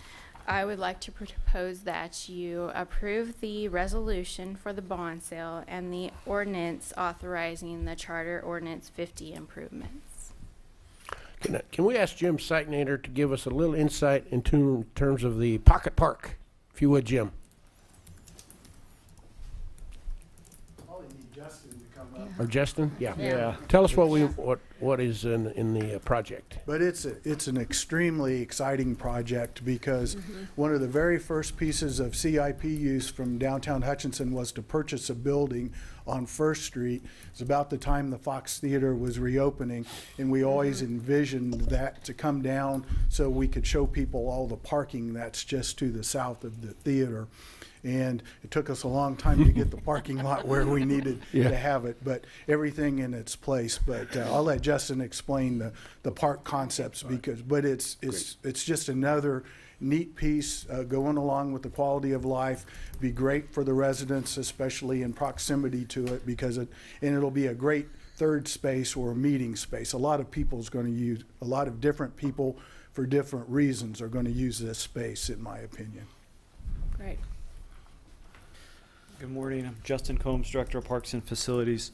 I would like to propose that you approve the resolution for the bond sale and the ordinance authorizing the Charter Ordinance 50 improvements. Can we ask Jim Sightnader to give us a little insight into terms of the pocket park, if you would, Jim? Or Justin? Yeah. Tell us what is in the project. But it's an extremely exciting project because one of the very first pieces of CIP use from downtown Hutchinson was to purchase a building on First Street. It's about the time the Fox Theater was reopening, and we always envisioned that to come down so we could show people all the parking that's just to the south of the theater. And it took us a long time to get the parking lot where we needed to have it, but everything in its place. But I'll let Justin explain the park concepts but it's just another neat piece going along with the quality of life. Be great for the residents, especially in proximity to it, because it'll be a great third space or a meeting space. A lot of a lot of different people for different reasons are going to use this space, in my opinion. Great. Good morning. I'm Justin Combs, Director of Parks and Facilities.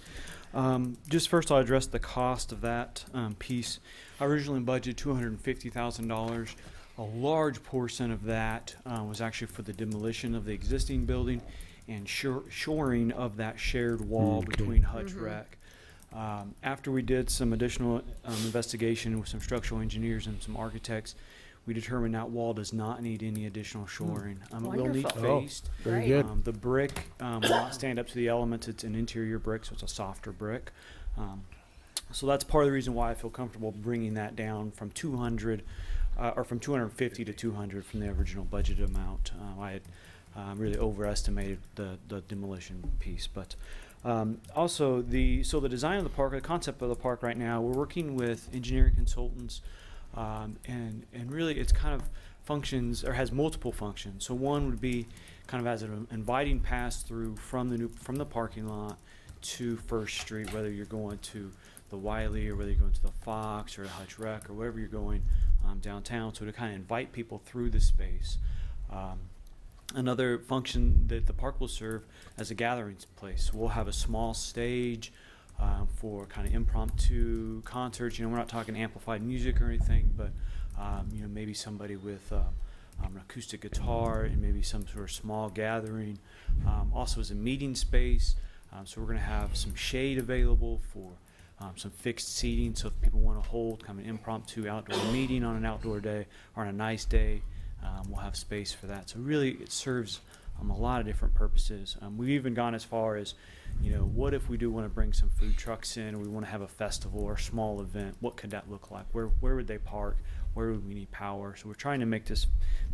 Just first, I'll address the cost of that piece. I originally budgeted $250,000. A large portion of that was actually for the demolition of the existing building and shoring of that shared wall between Hutch Rec. After we did some additional investigation with some structural engineers and some architects, we determined that wall does not need any additional shoring. It will need faced. Very good. The brick will not stand up to the elements. It's an interior brick, so it's a softer brick. So that's part of the reason why I feel comfortable bringing that down from 200 or from 250 to 200 from the original budget amount. I had really overestimated the demolition piece, but also the design of the park, the concept of the park right now, we're working with engineering consultants. And really it's kind of functions or has multiple functions. So one would be kind of as an inviting pass through from the parking lot to First Street, whether you're going to the Wiley or whether you're going to the Fox or the Hutch Rec or wherever you're going downtown. So to kind of invite people through the space. Another function that the park will serve as a gathering place. We'll have a small stage for kind of impromptu concerts. We're not talking amplified music or anything, but maybe somebody with an acoustic guitar and maybe some sort of small gathering. Also as a meeting space, so we're going to have some shade available for some fixed seating, so if people want to hold kind of an impromptu outdoor meeting on an outdoor day or on a nice day, we'll have space for that. So really it serves a lot of different purposes. We've even gone as far as, what if we do want to bring some food trucks in, or we want to have a festival or a small event? What could that look like? Where would they park? Where would we need power? So we're trying to make this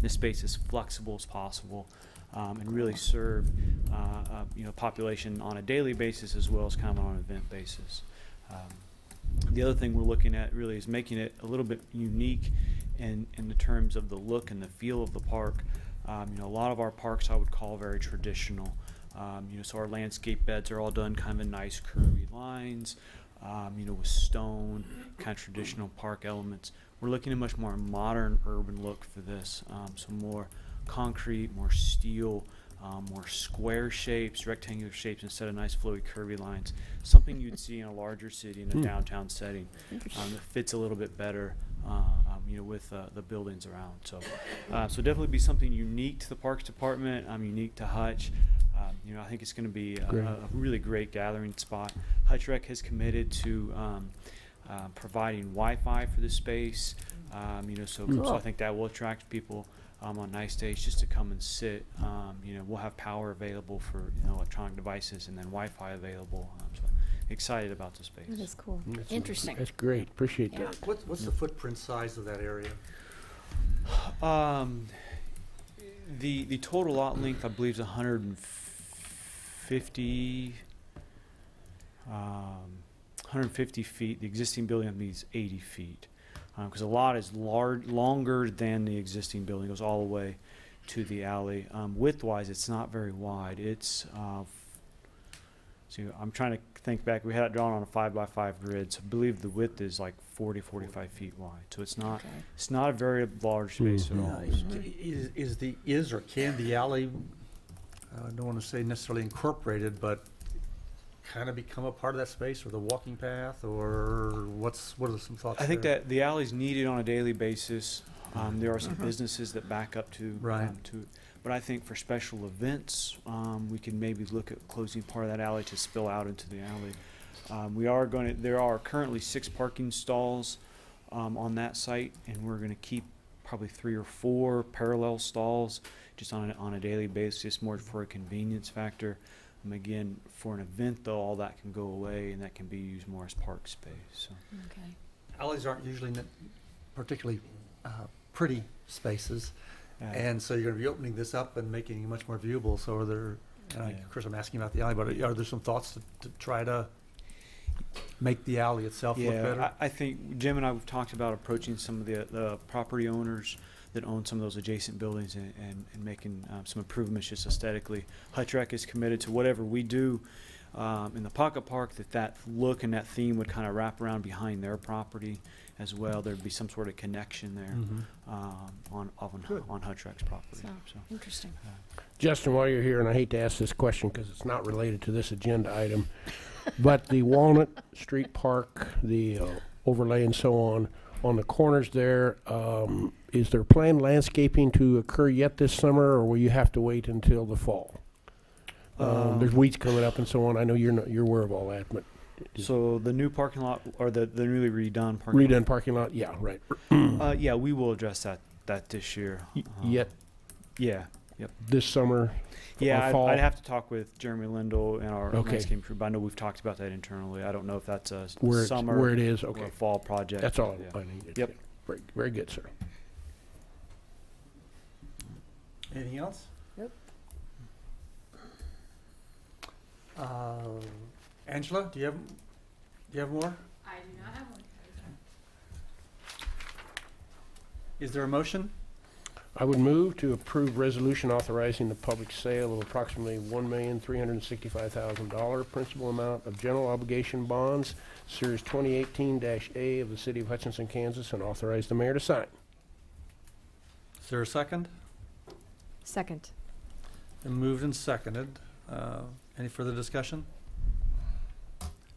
space as flexible as possible, and really serve population on a daily basis as well as kind of on an event basis. The other thing we're looking at really is making it a little bit unique in the terms of the look and the feel of the park. A lot of our parks I would call very traditional. So our landscape beds are all done kind of in nice curvy lines, with stone, kind of traditional park elements. We're looking at a much more modern urban look for this. So more concrete, more steel, more square shapes, rectangular shapes instead of nice flowy curvy lines. Something you'd see in a larger city in a downtown setting that fits a little bit better, with the buildings around. So, so definitely be something unique to the Parks Department, unique to Hutch. I think it's going to be a really great gathering spot. Hutch Rec has committed to providing Wi-Fi for the space. So I think that will attract people on nice days just to come and sit. We'll have power available for electronic devices and then Wi-Fi available. So excited about the space. That is cool. Interesting. That's great. Appreciate that. What's the footprint size of that area? The total lot length I believe is 150 feet. The existing building I believe is 80 feet. Because the lot is longer than the existing building. It goes all the way to the alley. Width-wise, it's not very wide. It's, I'm trying to think back. We had it drawn on a 5x5 grid. So I believe the width is like 45 feet wide. So it's not it's not a very large space at all. Is or can the alley, I don't want to say necessarily incorporated, but kind of become a part of that space, or the walking path, or what are some thoughts? I think that the alley's needed on a daily basis. There are some businesses that back up to but I think for special events, we can maybe look at closing part of that alley to spill out into the alley. There are currently 6 parking stalls on that site, and we're going to keep probably 3 or 4 parallel stalls just on a daily basis, more for a convenience factor. Again, for an event, though, all that can go away, and that can be used more as park space. So. Okay. Alleys aren't usually particularly pretty spaces, and so you're going to be opening this up and making it much more viewable. So are there, of course I'm asking about the alley, but are there some thoughts to try to make the alley itself look better? I think Jim and I have talked about approaching some of the property owners that own some of those adjacent buildings and making some improvements just aesthetically. Hutch Rec is committed to whatever we do in the pocket park, that look and that theme would kind of wrap around behind their property as well. There'd be some sort of connection there on Hutch Rec's property. So interesting. Justin, while you're here, and I hate to ask this question because it's not related to this agenda item, but the Walnut Street Park, the overlay and so on the corners there, is there planned landscaping to occur yet this summer, or will you have to wait until the fall? There's weeds coming up and so on. I know you're aware of all that, but so the new parking lot, or the newly redone parking lot? Parking lot, yeah, right. Yeah, we will address that this year. Yet? Yeah. Yep. This summer? Yeah, fall? I'd have to talk with Jeremy Lindell and our landscape crew, but I know we've talked about that internally. I don't know if that's a summer where it is. or a fall project. That's all I needed. Yep. Very, very good, sir. Anything else? Nope. Angela, do you have more? I do not have one. Is there a motion? I would move to approve resolution authorizing the public sale of approximately $1,365,000 principal amount of general obligation bonds, Series 2018-A of the City of Hutchinson, Kansas, and authorize the mayor to sign. Is there a second? Second. And moved and seconded. Any further discussion?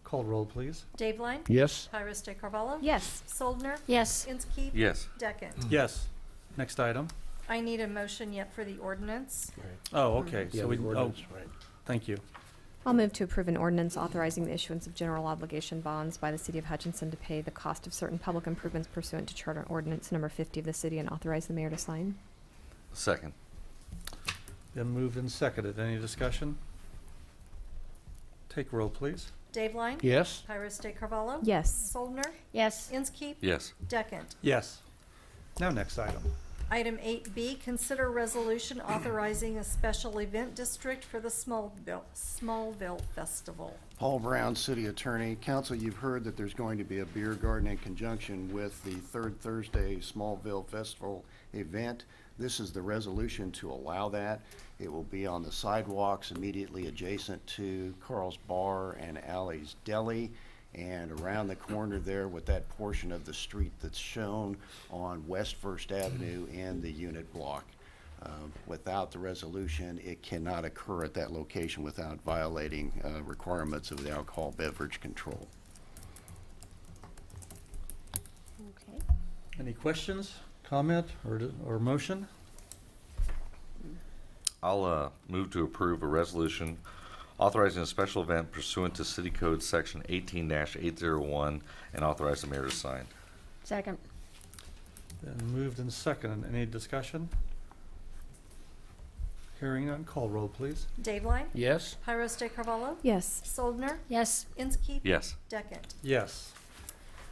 Call roll, please. Dave Line? Yes. Iris De Carvalho? Yes. Soldner? Yes. Inskeep? Yes. Deckent? Yes. Next item. I need a motion yet for the ordinance. Oh, okay. Yeah, So we, the ordinance, right. thank you. I'll move to approve an ordinance authorizing the issuance of general obligation bonds by the City of Hutchinson to pay the cost of certain public improvements pursuant to Charter Ordinance Number 50 of the city, and authorize the mayor to sign. Second. Been moved and seconded. Any discussion? Take roll, please. Dave Line? Yes. Pyrus de Carvalho? Yes. Soldner? Yes. Inskeep? Yes. Deckent? Yes. Now next item. Item 8B, consider resolution authorizing a special event district for the Smallville Festival. Paul Brown, City Attorney. Council, you've heard that there's going to be a beer garden in conjunction with the third Thursday Smallville Festival event. This is the resolution to allow that. It will be on the sidewalks immediately adjacent to Carl's Bar and Alley's Deli, and around the corner there with that portion of the street that's shown on West First Avenue in the unit block. Without the resolution, it cannot occur at that location without violating requirements of the alcohol beverage control. Okay. Any questions, comment, or motion? I'll move to approve a resolution authorizing a special event pursuant to City Code Section 18-801 and authorize the mayor to sign. Second. Been moved and seconded. Any discussion? Hearing none, call roll, please. Dave Line? Yes. Pyrus de Carvalho? Yes. Soldner? Yes. Inskeep? Yes. Deckent? Yes.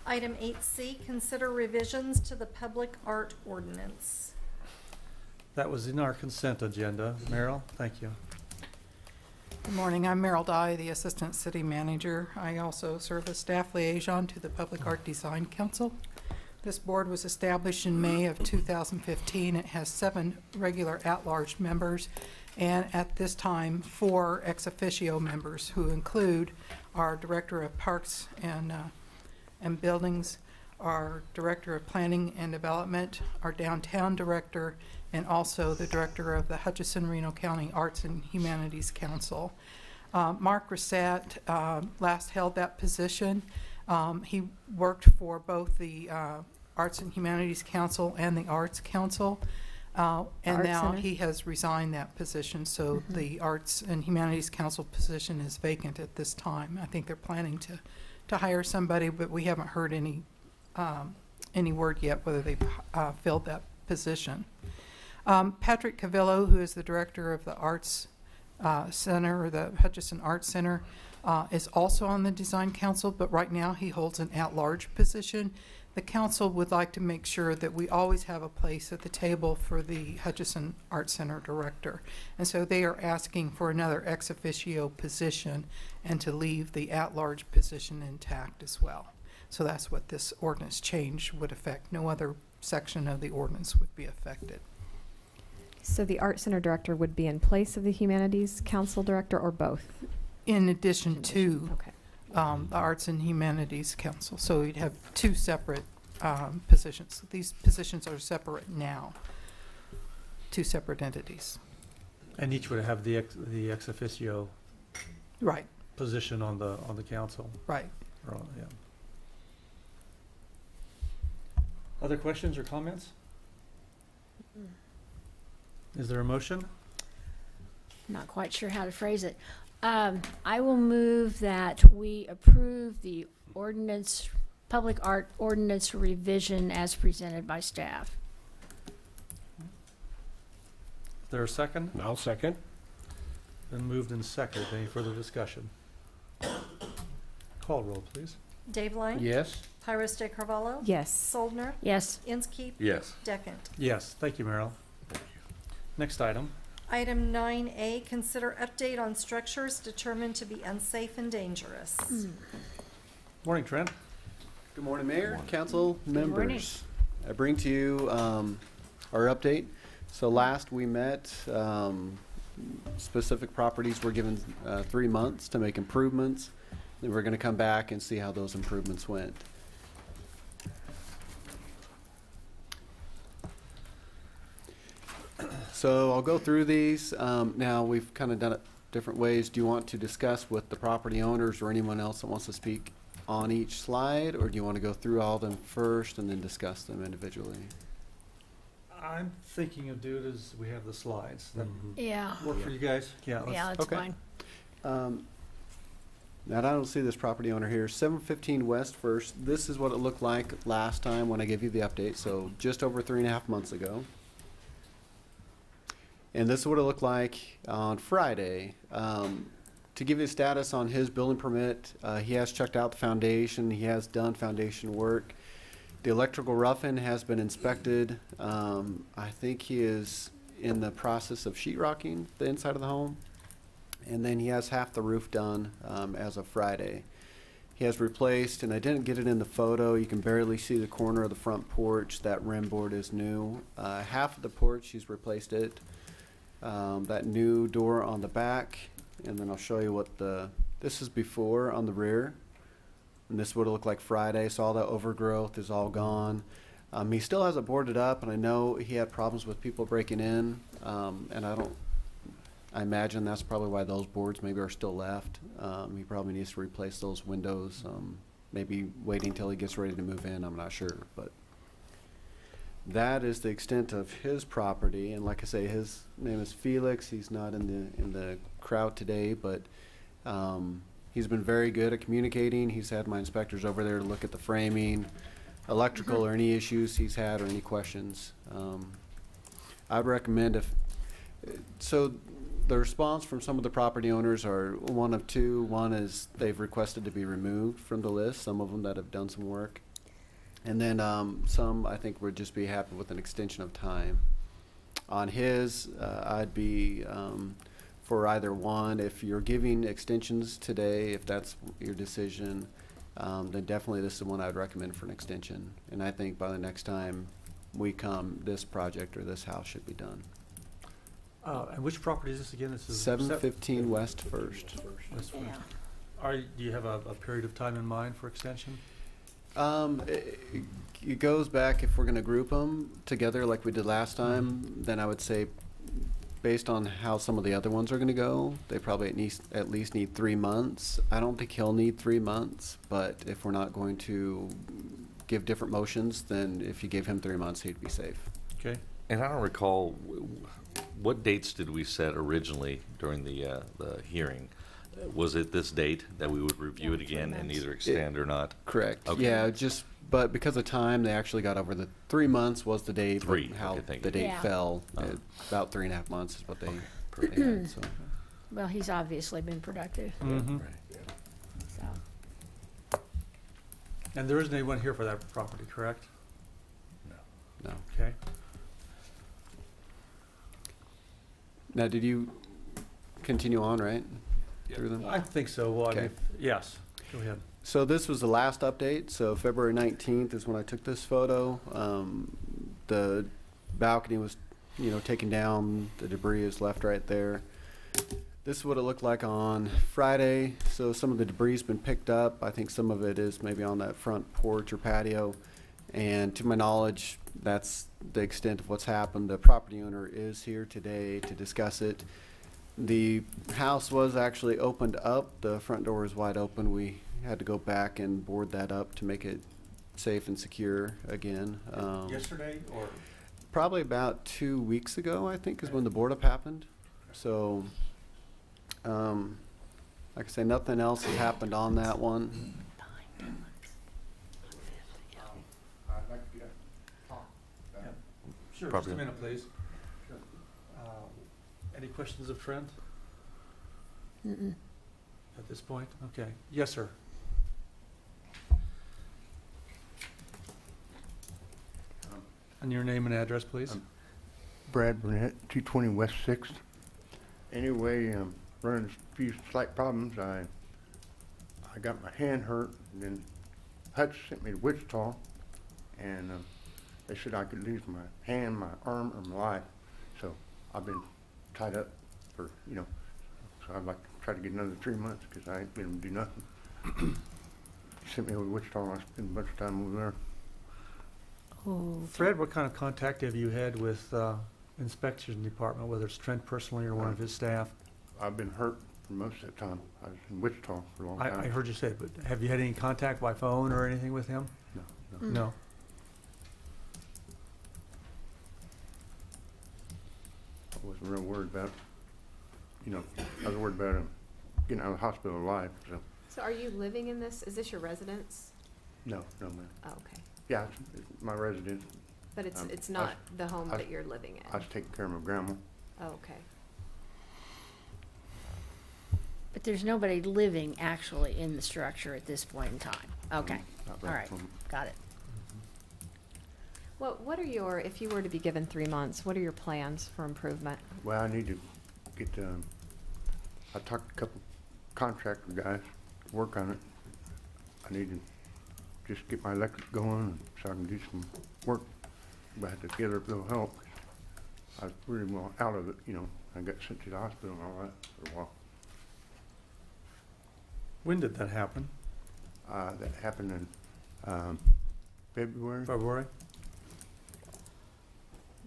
Item 8C, consider revisions to the public art ordinance. That was in our consent agenda. Merrill, thank you. Good morning. I'm Merrill Dye, the Assistant City Manager. I also serve as Staff Liaison to the Public Art Design Council. This board was established in May of 2015. It has 7 regular at-large members, and at this time, 4 ex officio members, who include our Director of Parks and Buildings, our Director of Planning and Development, our Downtown Director, and also the Director of the Hutchinson-Reno County Arts and Humanities Council. Mark Rissett last held that position. He worked for both the Arts and Humanities Council and the Arts Council, and now he has resigned that position, so the Arts and Humanities Council position is vacant at this time. I think they're planning to hire somebody, but we haven't heard any word yet whether they've filled that position. Patrick Cavillo, who is the director of the Arts Center, or the Hutchinson Arts Center, is also on the Design Council, but right now he holds an at-large position. The council would like to make sure that we always have a place at the table for the Hutchinson Arts Center director. And so they are asking for another ex officio position and to leave the at-large position intact as well. So that's what this ordinance change would affect. No other section of the ordinance would be affected. So the Art Center director would be in place of the Humanities Council director, or both? In addition to the Arts and Humanities Council. So we'd have 2 separate positions. These positions are separate now, 2 separate entities. And each would have the ex officio right position on the council. Right. Yeah. Other questions or comments? Is there a motion? Not quite sure how to phrase it. I will move that we approve the ordinance, public art ordinance revision as presented by staff. Is there a second? I'll second. Been moved and seconded. Any further discussion? Call roll, please. Dave Line? Yes. Pyrus de Carvalho? Yes. Soldner? Yes. Inskeep? Yes. Deckent? Yes. Thank you, Merrill. Next item. Item 9A, consider update on structures determined to be unsafe and dangerous. Morning, Trent. Good morning, Mayor, Council members. morning. I bring to you our update. So last we met, specific properties were given 3 months to make improvements. Then we're going to come back and see how those improvements went. So I'll go through these. Now we've kind of done it different ways. Do you want to discuss with the property owners or anyone else that wants to speak on each slide, or do you want to go through all of them first and then discuss them individually? I'm thinking of doing it as we have the slides. That Yeah. work for you guys? Yeah. Yeah, that's fine. Now I don't see this property owner here. 715 West First. This is what it looked like last time when I gave you the update, so just over 3.5 months ago. And this is what it looked like on Friday. To give you a status on his building permit, he has checked out the foundation. He has done foundation work. The electrical roughing has been inspected. I think he is in the process of sheetrocking the inside of the home. And then he has half the roof done as of Friday. He has replaced, and I didn't get it in the photo, you can barely see the corner of the front porch. That rim board is new. Half of the porch, he's replaced it. That new door on the back, and then I'll show you what this is before on the rear. And this would have looked like Friday, so all that overgrowth is all gone. He still has it boarded up, and I know he had problems with people breaking in, and I imagine that's probably why those boards maybe are still left. He probably needs to replace those windows, maybe waiting until he gets ready to move in, I'm not sure. But that is the extent of his property, and like I say, his name is Felix. He's not in the crowd today, but he's been very good at communicating. He's had my inspectors over there to look at the framing, electrical, or any issues he's had or any questions. I'd recommend so the response from some of the property owners are one of two. One is they've requested to be removed from the list, some of them that have done some work. And then some, I think, would just be happy with an extension of time. On his, I'd be for either one. If you're giving extensions today, if that's your decision, then definitely this is the one I'd recommend for an extension. And I think by the next time we come, this project or this house should be done. And which property is this again? This is 715 West First. West First. Do you have a period of time in mind for extension? It goes back, if we're going to group them together like we did last time, then I would say based on how some of the other ones are going to go, they probably at least need 3 months. I don't think he'll need 3 months, but if we're not going to give different motions, then if you give him 3 months, he'd be safe. Okay. And I don't recall, what dates did we set originally during the hearing? Was it this date that we would review it again and either extend or not? Correct. Okay. Yeah, but because of time, they actually got over the 3 months was the date. How the date fell. About 3.5 months is what they had. So. Well, he's obviously been productive. Mm-hmm. Right. So. And there isn't anyone here for that property, correct? No. Okay. Now, did you continue on, right? Through them? I think so. Well, Okay. I mean, yes. Go ahead. So this was the last update. So February 19th is when I took this photo. The balcony was, taken down. The debris is left right there. This is what it looked like on Friday. So some of the debris has been picked up. I think some of it is maybe on that front porch or patio. And to my knowledge, that's the extent of what's happened. The property owner is here today to discuss it. The house was actually opened up. The front door is wide open. We had to go back and board that up to make it safe and secure again. Yesterday or? Probably about 2 weeks ago, I think, is when the board up happened. So, like I say, nothing else has happened on that one. I'd like to talk. Sure, just a minute, please. Any questions of Trent? Mm-mm. At this point? Okay. Yes, sir. And your name and address, please. Brad Burnett, 220 West 6th. Anyway, running a few slight problems. I got my hand hurt, and then Hutch sent me to Wichita, and they said I could lose my hand, my arm, or my life. So I've been tied up for, so I'd like to try to get another 3 months because I ain't been able to do nothing. Sent me over to Wichita, and I spent a bunch of time over there. Oh. Fred, what kind of contact have you had with inspection department, whether it's Trent personally or one of his staff? I've been hurt for most of the time. I was in Wichita for a long time. I heard you say it, but have you had any contact by phone or anything with him? No. No. I wasn't real worried about, I was worried about him getting out of the hospital alive. So are you living in this? Is this your residence? No, man. Oh, okay. Yeah, it's my residence. But it's not the home that you're living in? I was taking care of my grandma. Oh, okay. But there's nobody living actually in the structure at this point in time. Okay, Not all right, from- got it. What are your, if you were to be given 3 months, what are your plans for improvement? Well, I need to get, I talked to a couple contractor guys to work on it. I need to just get my electric going so I can do some work. If I had to get a little help. I was pretty well out of it, you know. I got sent to the hospital and all that for a while. When did that happen? That happened in February. February?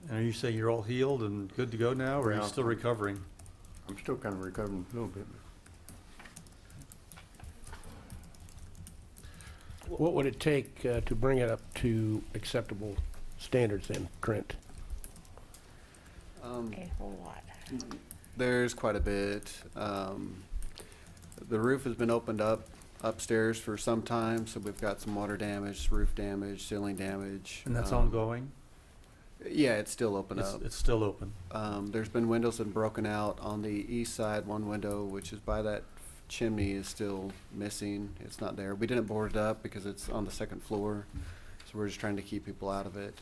And you say you're all healed and good to go now, or are you Well, still recovering? I'm still kind of recovering a little bit. What would it take to bring it up to acceptable standards then, Trent? A whole lot. There's quite a bit. The roof has been opened up upstairs for some time, so we've got some water damage, roof damage, ceiling damage. And that's ongoing? Yeah, it's still open up. It's still open. There's been windows that have broken out on the east side. One window, which is by that chimney, is still missing. It's not there. We didn't board it up because it's on the second floor, so we're just trying to keep people out of it.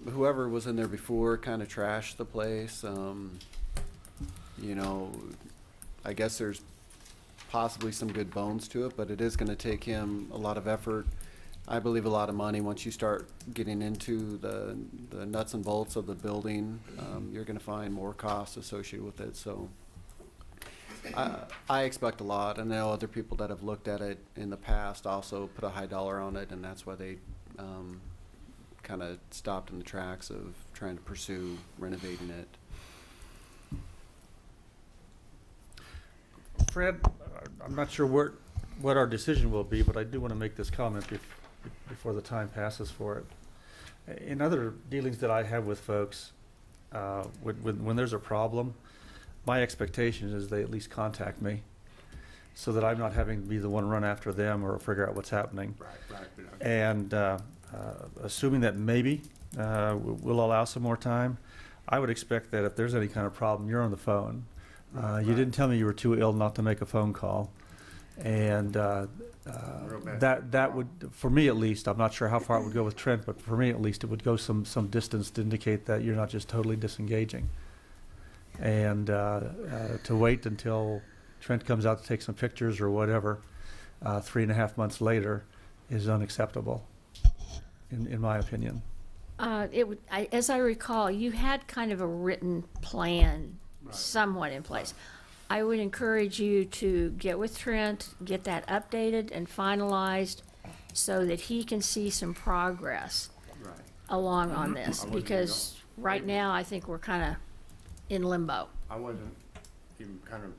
Whoever was in there before kind of trashed the place. You know, I guess there's possibly some good bones to it, but it is going to take him a lot of effort. I believe a lot of money. Once you start getting into the nuts and bolts of the building, you're going to find more costs associated with it. So I expect a lot. I know other people that have looked at it in the past also put a high dollar on it, and that's why they kind of stopped in the tracks of trying to pursue renovating it. Fred, I'm not sure what our decision will be, but I do want to make this comment before the time passes for it. In other dealings that I have with folks, when there's a problem, my expectation is they at least contact me so that I'm not having to be the one run after them or figure out what's happening. Right. And assuming that maybe we'll allow some more time, I would expect that if there's any kind of problem, you're on the phone. You didn't tell me you were too ill not to make a phone call. And that would, for me at least, I'm not sure how far it would go with Trent, but for me at least, it would go some distance to indicate that you're not just totally disengaging. And to wait until Trent comes out to take some pictures or whatever, 3.5 months later, is unacceptable, in my opinion. As I recall, you had kind of a written plan somewhat in place. I would encourage you to get with Trent, get that updated and finalized so that he can see some progress along on this, because right now I think we're kind of in limbo. I wasn't even kind of,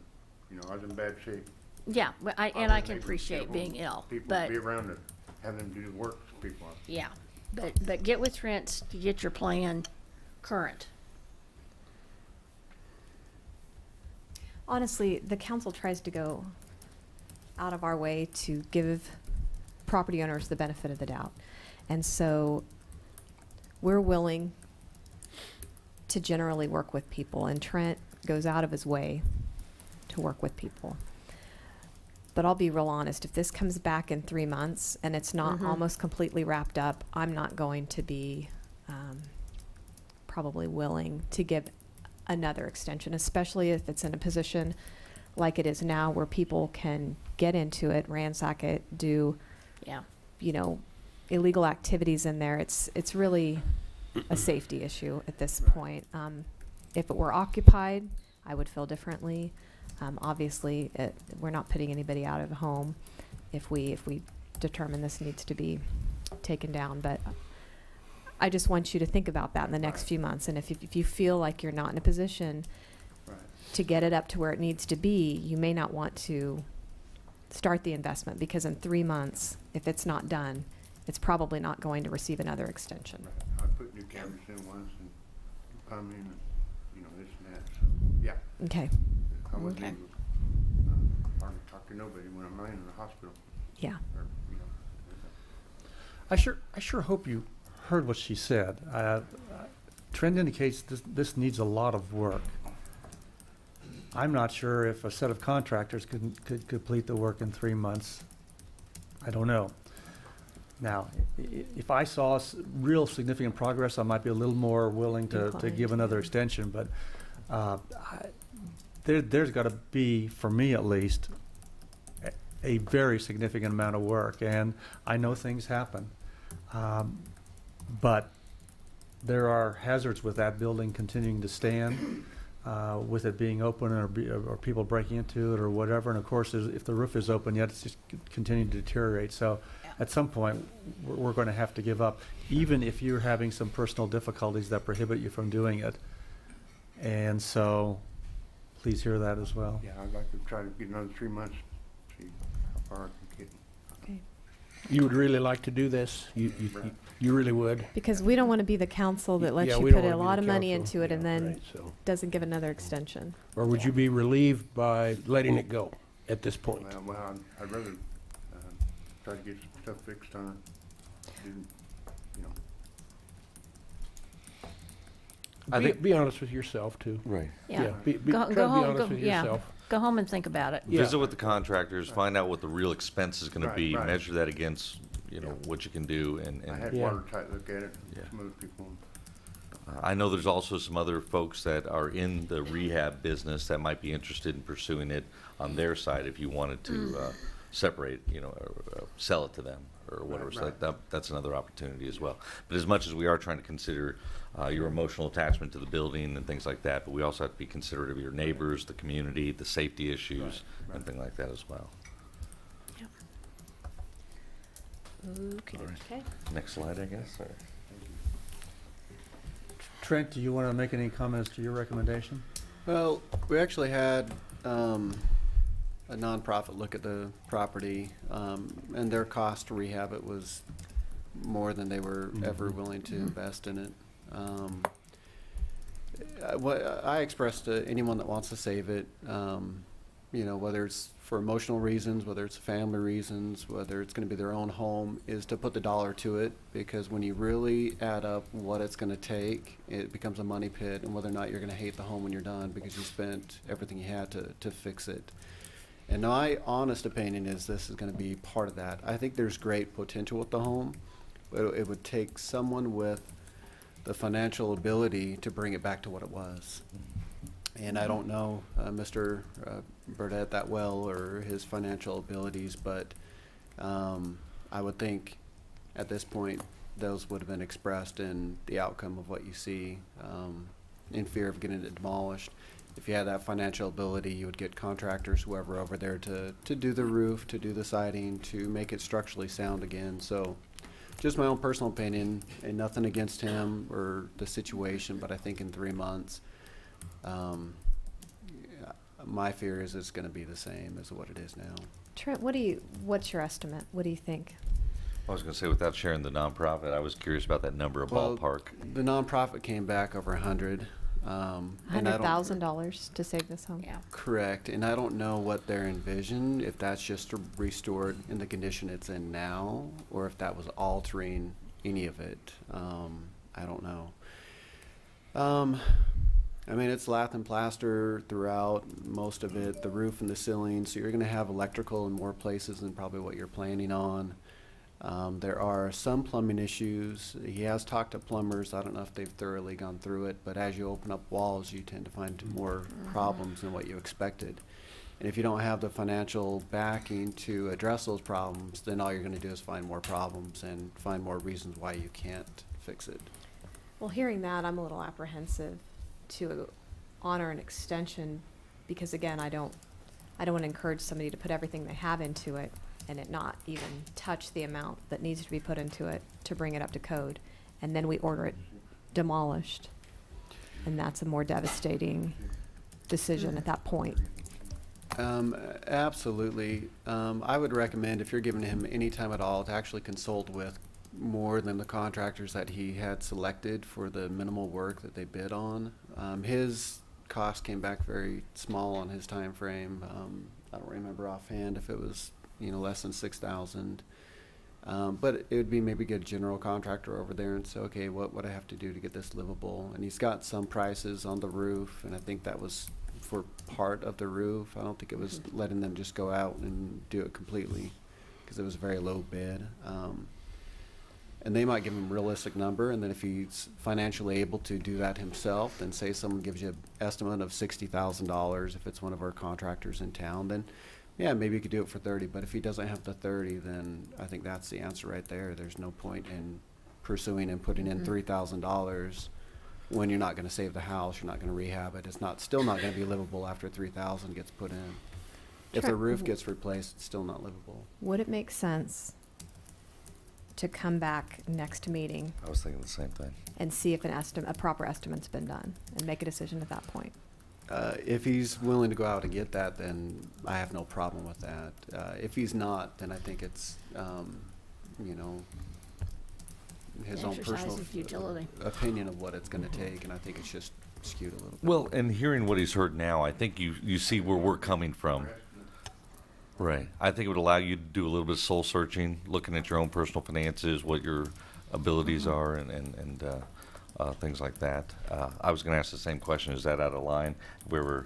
I was in bad shape. Yeah, but I can appreciate being ill, People but be around to have them do the work for people. yeah, but get with Trent to get your plan current. Honestly, the council tries to go out of our way to give property owners the benefit of the doubt. And so we're willing to generally work with people, and Trent goes out of his way to work with people. But I'll be real honest, if this comes back in 3 months and it's not almost completely wrapped up, I'm not going to be probably willing to give another extension, especially if it's in a position like it is now where people can get into it, ransack it, do, illegal activities in there. It's really a safety issue at this point. If it were occupied, I would feel differently. Obviously, we're not putting anybody out of a home if we determine this needs to be taken down, but I just want you to think about that in the next few months. And if you feel like you're not in a position to get it up to where it needs to be, you may not want to start the investment, because in 3 months, if it's not done, it's probably not going to receive another extension. I put new cameras in once and plumbing and, this and that, so, yeah. Okay. I wouldn't even hardly talk to nobody when I'm laying in the hospital. Yeah. Or, I sure hope you heard what she said. trend indicates this needs a lot of work. I'm not sure if a set of contractors could complete the work in 3 months. I don't know. Now, if I saw real significant progress, I might be a little more willing to give another extension, but there's got to be, for me at least, a very significant amount of work, and I know things happen. But there are hazards with that building continuing to stand, with it being open or people breaking into it or whatever. And of course, if the roof is open yet, it's just continuing to deteriorate. So at some point, we're going to have to give up, even if you're having some personal difficulties that prohibit you from doing it. And so please hear that as well. Yeah, I'd like to try to get another 3 months, see how far I can get. Okay. You would really like to do this? You really would? Because we don't want to be the council that lets Yeah, you we put don't a wanna be lot the of money council. into it and Yeah, then right, so. doesn't give another extension. Or would you be relieved by letting it go at this point? Well, I'd rather try to get some stuff fixed on it. I think Be honest with yourself too. Right. Yeah. Try to be honest with yourself. Go home and think about it. Visit with the contractors, find out what the real expense is going to Right, be, right. measure that against, what you can do, and I had Watertight look at it, some other people. I know there's also some other folks that are in the rehab business that might be interested in pursuing it on their side if you wanted to separate, or sell it to them or whatever. Right, So that's another opportunity as well. But as much as we are trying to consider your emotional attachment to the building and things like that, but we also have to be considerate of your neighbors, the community, the safety issues, and things like that as well. Okay. All right. Okay. Next slide, I guess. Or? Trent, do you want to make any comments to your recommendation? Well, we actually had a nonprofit look at the property, and their cost to rehab it was more than they were ever willing to invest in it. What I expressed to anyone that wants to save it, whether it's for emotional reasons, whether it's family reasons, whether it's going to be their own home, is to put the dollar to it, because when you really add up what it's going to take, it becomes a money pit, and whether or not you're going to hate the home when you're done because you spent everything you had to fix it. And my honest opinion is this is going to be part of that. I think there's great potential with the home, but it would take someone with the financial ability to bring it back to what it was. And I don't know Mr. Burdette that well or his financial abilities, but I would think at this point those would have been expressed in the outcome of what you see, in fear of getting it demolished. If you had that financial ability, you would get contractors, whoever, over there to do the roof, to do the siding, to make it structurally sound again. So just my own personal opinion, and nothing against him or the situation, but I think in 3 months, my fear is it's going to be the same as what it is now. Trent, what's your estimate? What do you think? I was going to say, without sharing the nonprofit, I was curious about that number, ballpark. The nonprofit came back over 100. $100,000 to save this home? Yeah. Correct, and I don't know what they're envisioned, if that's just to restore it in the condition it's in now, or if that was altering any of it. I don't know. I mean, it's lath and plaster throughout most of it, the roof and the ceiling, so you're going to have electrical in more places than probably what you're planning on. There are some plumbing issues. He has talked to plumbers. I don't know if they've thoroughly gone through it, but as you open up walls, you tend to find more problems than what you expected. And if you don't have the financial backing to address those problems, then all you're going to do is find more problems and find more reasons why you can't fix it. Well, hearing that, I'm a little apprehensive to honor an extension because, again, I don't want to encourage somebody to put everything they have into it and it not even touch the amount that needs to be put into it to bring it up to code, and then we order it demolished. And that's a more devastating decision at that point. Absolutely. I would recommend, if you're giving him any time at all, to actually consult with more than the contractors that he had selected for the minimal work that they bid on. His cost came back very small on his time frame. I don't remember offhand if it was less than 6,000. But it would be maybe get a general contractor over there and say, okay, what would I have to do to get this livable? And he's got some prices on the roof, and I think that was for part of the roof. I don't think it was letting them just go out and do it completely, because it was a very low bid. And they might give him a realistic number, and then if he's financially able to do that himself, then say someone gives you an estimate of $60,000 if it's one of our contractors in town, then yeah, maybe you could do it for 30. But if he doesn't have the 30, then I think that's the answer right there. There's no point in pursuing and putting in $3,000 when you're not going to save the house, you're not going to rehab it. It's still not going to be livable after $3,000 gets put in. If the roof gets replaced, it's still not livable. Would it make sense to come back next meeting I was thinking the same thing. and see if a proper estimate's been done and make a decision at that point? If he's willing to go out and get that, then I have no problem with that. If he's not, then I think it's, you know, his own Exercise personal of futility. opinion of what it's going to take, and I think it's just skewed a little bit. Well, and hearing what he's heard now, I think you see where we're coming from. Right. I think it would allow you to do a little bit of soul searching, looking at your own personal finances, what your abilities are, and things like that. I was going to ask the same question. Is that out of line? We were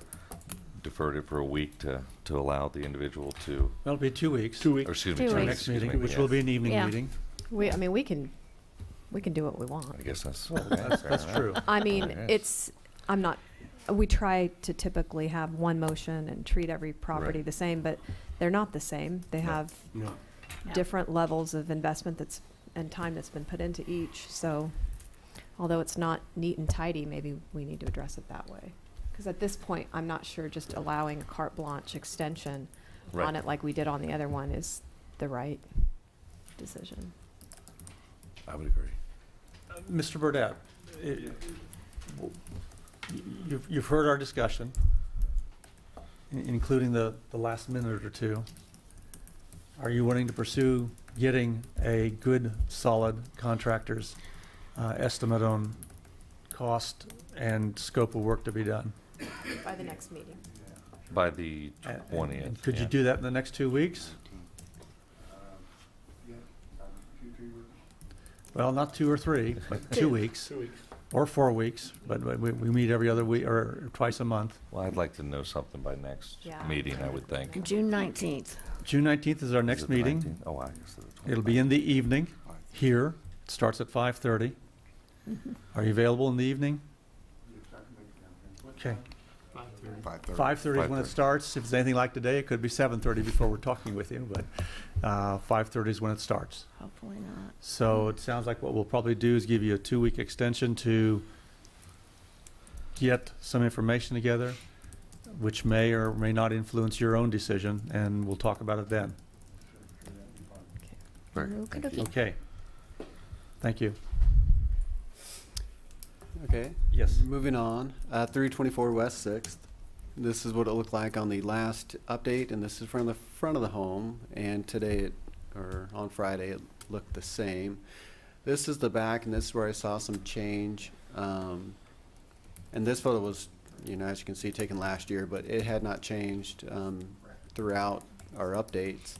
deferred it for a week to allow the individual to. That'll be 2 weeks. 2 weeks. Or excuse me, 2 2 weeks. weeks. Next excuse meeting, me, which yeah. will be an evening Yeah. meeting. I mean, we can do what we want. I guess that's That's true. I mean, Alright. We try to typically have one motion and treat every property Right. the same, but they're not the same. They have No. different levels of investment and time that's been put into each. So although it's not neat and tidy, maybe we need to address it that way. Because at this point, I'm not sure just allowing a carte blanche extension Right. on it like we did on the other one is the right decision. I would agree. Mr. Burdette, you've heard our discussion, including the last minute or two. Are you wanting to pursue getting a good, solid contractor's estimate on cost and scope of work to be done? By the next meeting. By the And 20th. could you yeah. do that in the next 2 weeks? Well, not 2 or 3, but 2 weeks. 2 weeks. Or 4 weeks, but we meet every other week or twice a month. Well, I'd like to know something by next Yeah. meeting, I would think. June 19th. June 19th is our Is next it the meeting. 19th? Oh, I guess it's the It'll be in the evening here. It starts at 5:30. Are you available in the evening? Okay. 5:30 is when it 5:30. starts. If it's anything like today, it could be 7:30 before we're talking with you, but 5:30 is when it starts. Hopefully not. So it sounds like what we'll probably do is give you a 2-week extension to get some information together, which may or may not influence your own decision, and we'll talk about it then. Very good. Thank you. Okay. Thank you. Okay. Yes. Moving on, 324 West 6th. This is what it looked like on the last update, and this is from the front of the home. And today, or on Friday, it looked the same. This is the back, and this is where I saw some change. And this photo was, as you can see, taken last year, but it had not changed throughout our updates.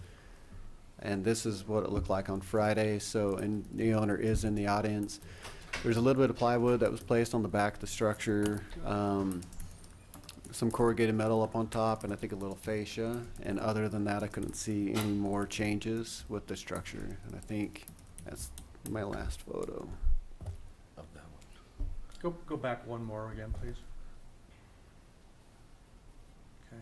And this is what it looked like on Friday. So, and the owner is in the audience. There's a little bit of plywood that was placed on the back of the structure, some corrugated metal up on top, and I think a little fascia. And other than that, I couldn't see any more changes with the structure. And I think that's my last photo. Of that one. Go back one more again, please. Okay.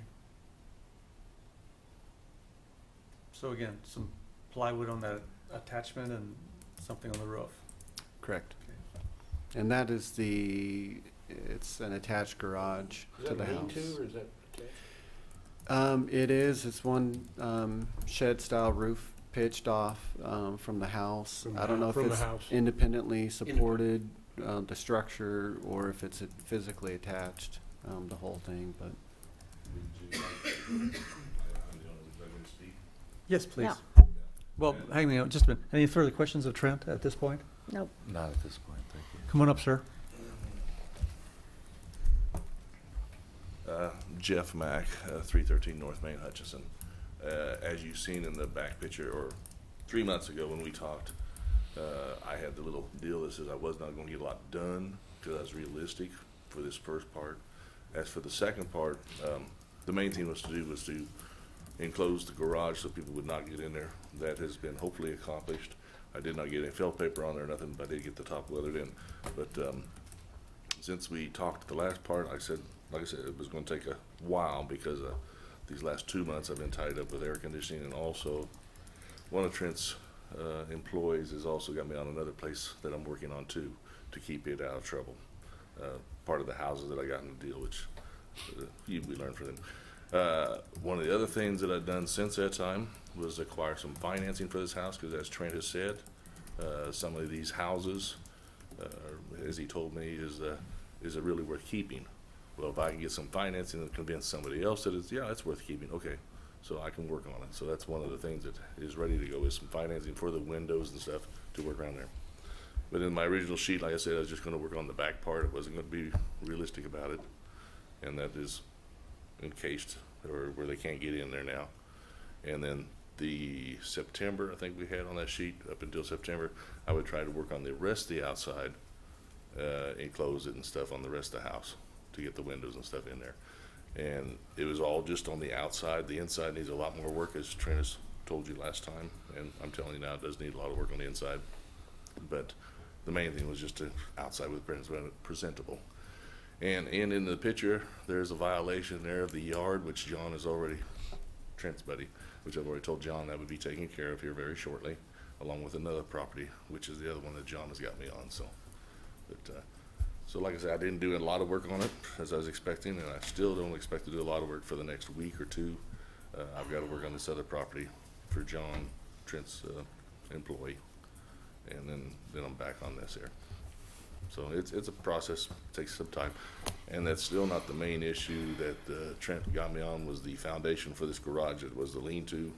So again, some plywood on that attachment and something on the roof. Correct. And that is it's an attached garage to the house. Or is that It is. It's one shed-style roof pitched off from the house. From the I don't know hou- if from the it's house. independently supported, the structure, or if it's physically attached, the whole thing, but. Yes, please. Yeah. Well, hang on just a minute. Any further questions of Trent at this point? Nope. Not at this point, thank you. Come on up, sir. Jeff Mack, 313 North Main, Hutchinson. As you've seen in the back picture, or 3 months ago when we talked, I had the little deal that says I was not going to get a lot done because I was realistic for this first part. As for the second part, the main thing was to enclose the garage so people would not get in there. That has been hopefully accomplished. I did not get any felt paper on there or nothing, but I did get the top weathered in. But since we talked the last part, like I said, it was going to take a while because these last 2 months I've been tied up with air conditioning, and also one of Trent's employees has also got me on another place that I'm working on too, to keep it out of trouble. Part of the houses that I got in the deal, which we learned from them. One of the other things that I've done since that time was acquire some financing for this house, because as Trent has said, some of these houses, as he told me, is it really worth keeping? Well, if I can get some financing and convince somebody else that it's worth keeping, okay, so I can work on it. So that's one of the things that is ready to go, is some financing for the windows and stuff to work around there. But in my original sheet, like I said, I was just going to work on the back part. It wasn't going to be realistic about it, and that is encased, or where they can't get in there now. And then the September, I think we had on that sheet, up until September, I would try to work on the rest of the outside, enclose it and stuff on the rest of the house to get the windows and stuff in there. And it was all just on the outside. The inside needs a lot more work, as Trent has told you last time, and I'm telling you now, it does need a lot of work on the inside. But the main thing was just to outside with presentable. And in the picture, there's a violation there of the yard, which John has already, Trent's buddy, which I've already told John that would be taken care of here very shortly, along with another property, which is the other one that John has got me on. So, but so like I said, I didn't do a lot of work on it as I was expecting, and I still don't expect to do a lot of work for the next week or two. I've got to work on this other property for John, Trent's employee, and then I'm back on this here. So it's a process, it takes some time, and that's still not the main issue that Trent got me on. Was the foundation for this garage. It was the lean-to.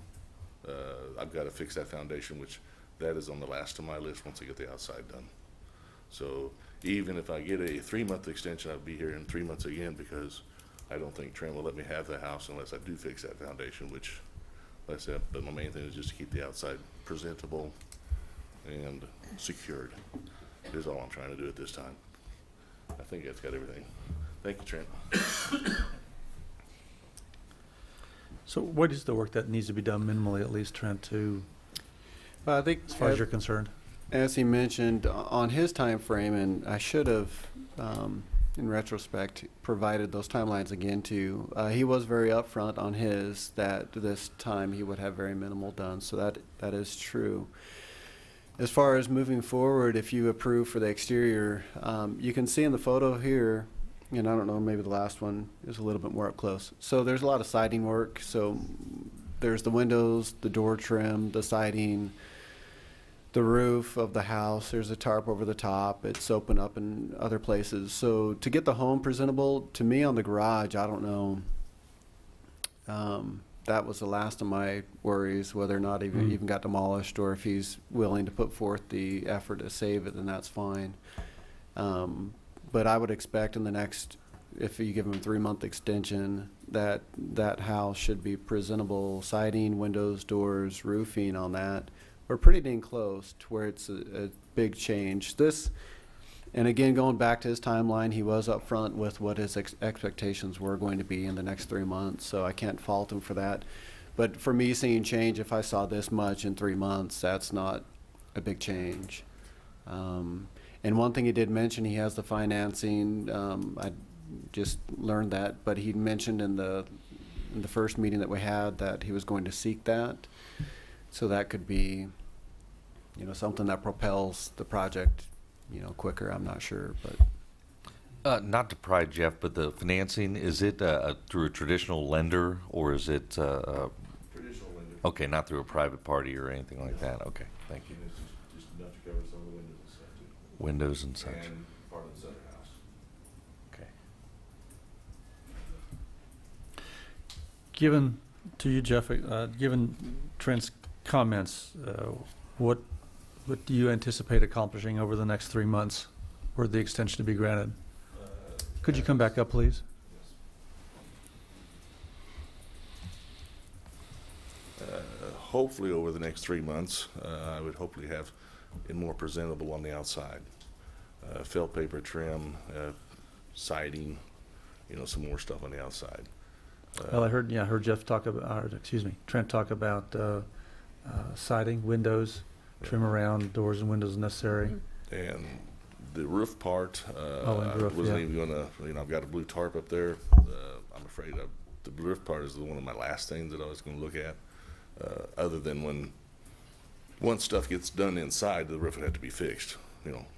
I've got to fix that foundation, which that is on the last of my list once I get the outside done. So even if I get a 3-month extension, I'll be here in 3 months again, because I don't think Trent will let me have the house unless I do fix that foundation, which, like I said, but my main thing is just to keep the outside presentable and secured. Is all I'm trying to do at this time. I think that's got everything. Thank you, Trent. So what is the work that needs to be done minimally, at least, Trent, to, I think, as far as you're concerned? As he mentioned, on his time frame, and I should have, in retrospect, provided those timelines again too. He was very upfront on his, that this time he would have very minimal done, so that is true. As far as moving forward, if you approve for the exterior, you can see in the photo here, and I don't know, maybe the last one is a little bit more up close. So there's a lot of siding work. So there's the windows, the door trim, the siding, the roof of the house. There's a tarp over the top. It's open up in other places. So to get the home presentable, to me on the garage, I don't know. That was the last of my worries, whether or not even got demolished, or if he's willing to put forth the effort to save it, then that's fine. But I would expect in the next, if you give him a 3-month extension, that that house should be presentable, siding, windows, doors, roofing on that. We're pretty dang close to where it's a big change. This, and again, going back to his timeline, he was up front with what his expectations were going to be in the next 3 months, so I can't fault him for that. But for me, seeing change, if I saw this much in 3 months, that's not a big change. And one thing he did mention, he has the financing. I just learned that, but he mentioned in the first meeting that we had that he was going to seek that. So that could be, something that propels the project, quicker. I'm not sure, but not to pry, Jeff, but the financing, is it through a traditional lender, or is it Traditional lender. Okay, not through a private party or anything like that? Okay, thank you. And it's just enough to cover some of the windows and stuff too. Windows and such. And part of this other house. Okay. Given to you, Jeff, given Trent's comments, what do you anticipate accomplishing over the next 3 months were the extension to be granted? Could you come back up, please? Yes. hopefully over the next 3 months, I would hopefully have it more presentable on the outside. Felt paper trim, siding, some more stuff on the outside. Well, I heard Jeff talk about, or, excuse me, Trent talk about siding, windows, trim around doors and windows necessary. And the roof part, and the roof, I wasn't yeah. even gonna, I've got a blue tarp up there. I'm afraid the roof part is one of my last things that I was gonna look at. Other than once stuff gets done inside, the roof would have to be fixed,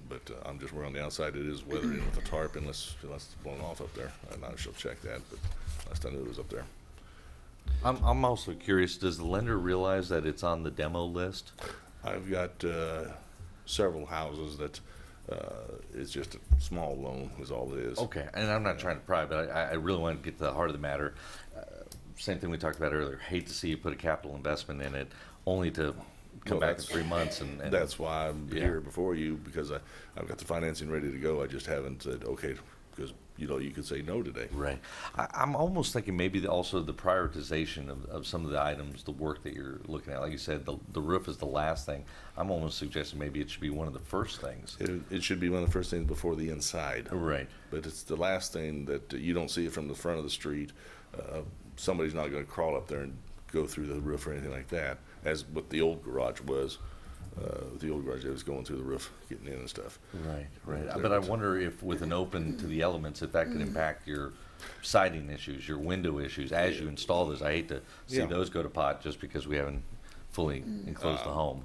but I'm just where on the outside it is weathered in with the tarp unless it's blown off up there. And I shall check that, but last I knew it was up there. I'm also curious, does the lender realize that it's on the demo list? I've got several houses that it's just a small loan is all it is. Okay, and I'm not trying to pry, but I really want to get to the heart of the matter. Same thing we talked about earlier. Hate to see you put a capital investment in it, only to come back in 3 months. And that's why I'm here before you, because I've got the financing ready to go. I just haven't said, okay, because you could say no today. Right. I'm almost thinking maybe also the prioritization of some of the items, the work that you're looking at. Like you said, the roof is the last thing. I'm almost suggesting maybe it should be one of the first things. It should be one of the first things before the inside. Right. But it's the last thing that you don't see it from the front of the street. Somebody's not going to crawl up there and go through the roof or anything like that, as what the old garage was. The old garage, it was going through the roof, getting in and stuff. Right. But I wonder if with an open to the elements, if that could impact your siding issues, your window issues as you install those. I hate to see those go to pot just because we haven't fully enclosed the home.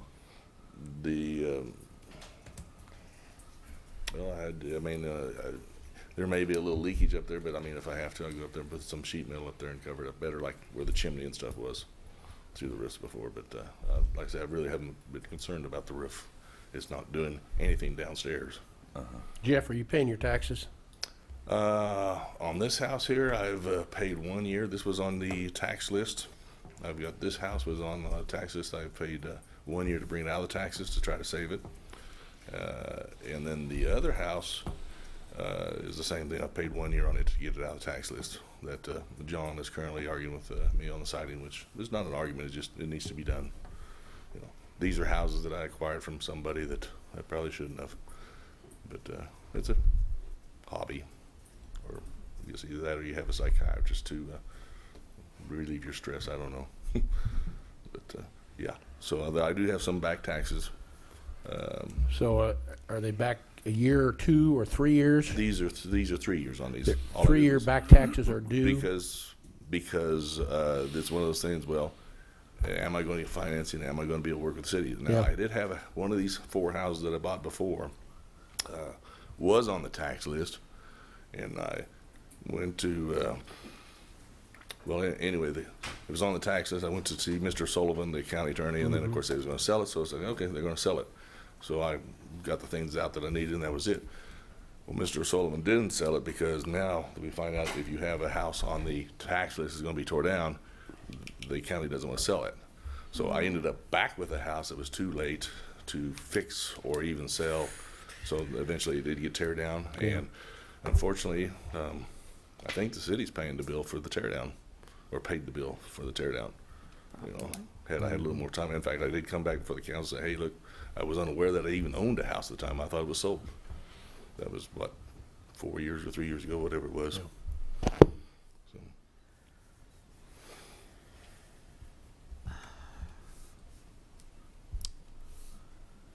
There may be a little leakage up there, but if I have to, I'll go up there and put some sheet metal up there and cover it up better, like where the chimney and stuff was through the roofs before. But like I said, I really haven't been concerned about the roof. It's not doing anything downstairs. Jeff, are you paying your taxes? On this house here, I've paid 1 year. This was on the tax list. This house was on the tax list. I paid 1 year to bring it out of the taxes to try to save it. And then the other house is the same thing. I paid 1 year on it to get it out of the tax list. That John is currently arguing with me on the siding, which is not an argument. It's just it needs to be done. These are houses that I acquired from somebody that I probably shouldn't have. But it's a hobby, or I guess either that or you have a psychiatrist to relieve your stress. I don't know. But yeah, so I do have some back taxes. So are they back a year or 2 or 3 years? These are 3 years on these. 3-year back taxes are due? Because it's one of those things, well, am I going to get financing? Am I going to be able to work with the city? Now, I did have one of these 4 houses that I bought before was on the tax list, and I went to, anyway, it was on the tax list. I went to see Mr. Sullivan, the county attorney, and then, of course, they was going to sell it, so I said, okay, they're going to sell it. So I got the things out that I needed, and that was it. Well, Mr. Sullivan didn't sell it because now we find out if you have a house on the tax list that's going to be tore down, the county doesn't want to sell it. So I ended up back with a house that was too late to fix or even sell. So eventually it did get tear down, and unfortunately, I think the city's paying the bill for the tear down, or paid the bill for the tear down. Had I had a little more time. In fact, I did come back before the council and say, hey, look, I was unaware that I even owned a house at the time. I thought it was sold. That was, 4 years or 3 years ago, whatever it was. So.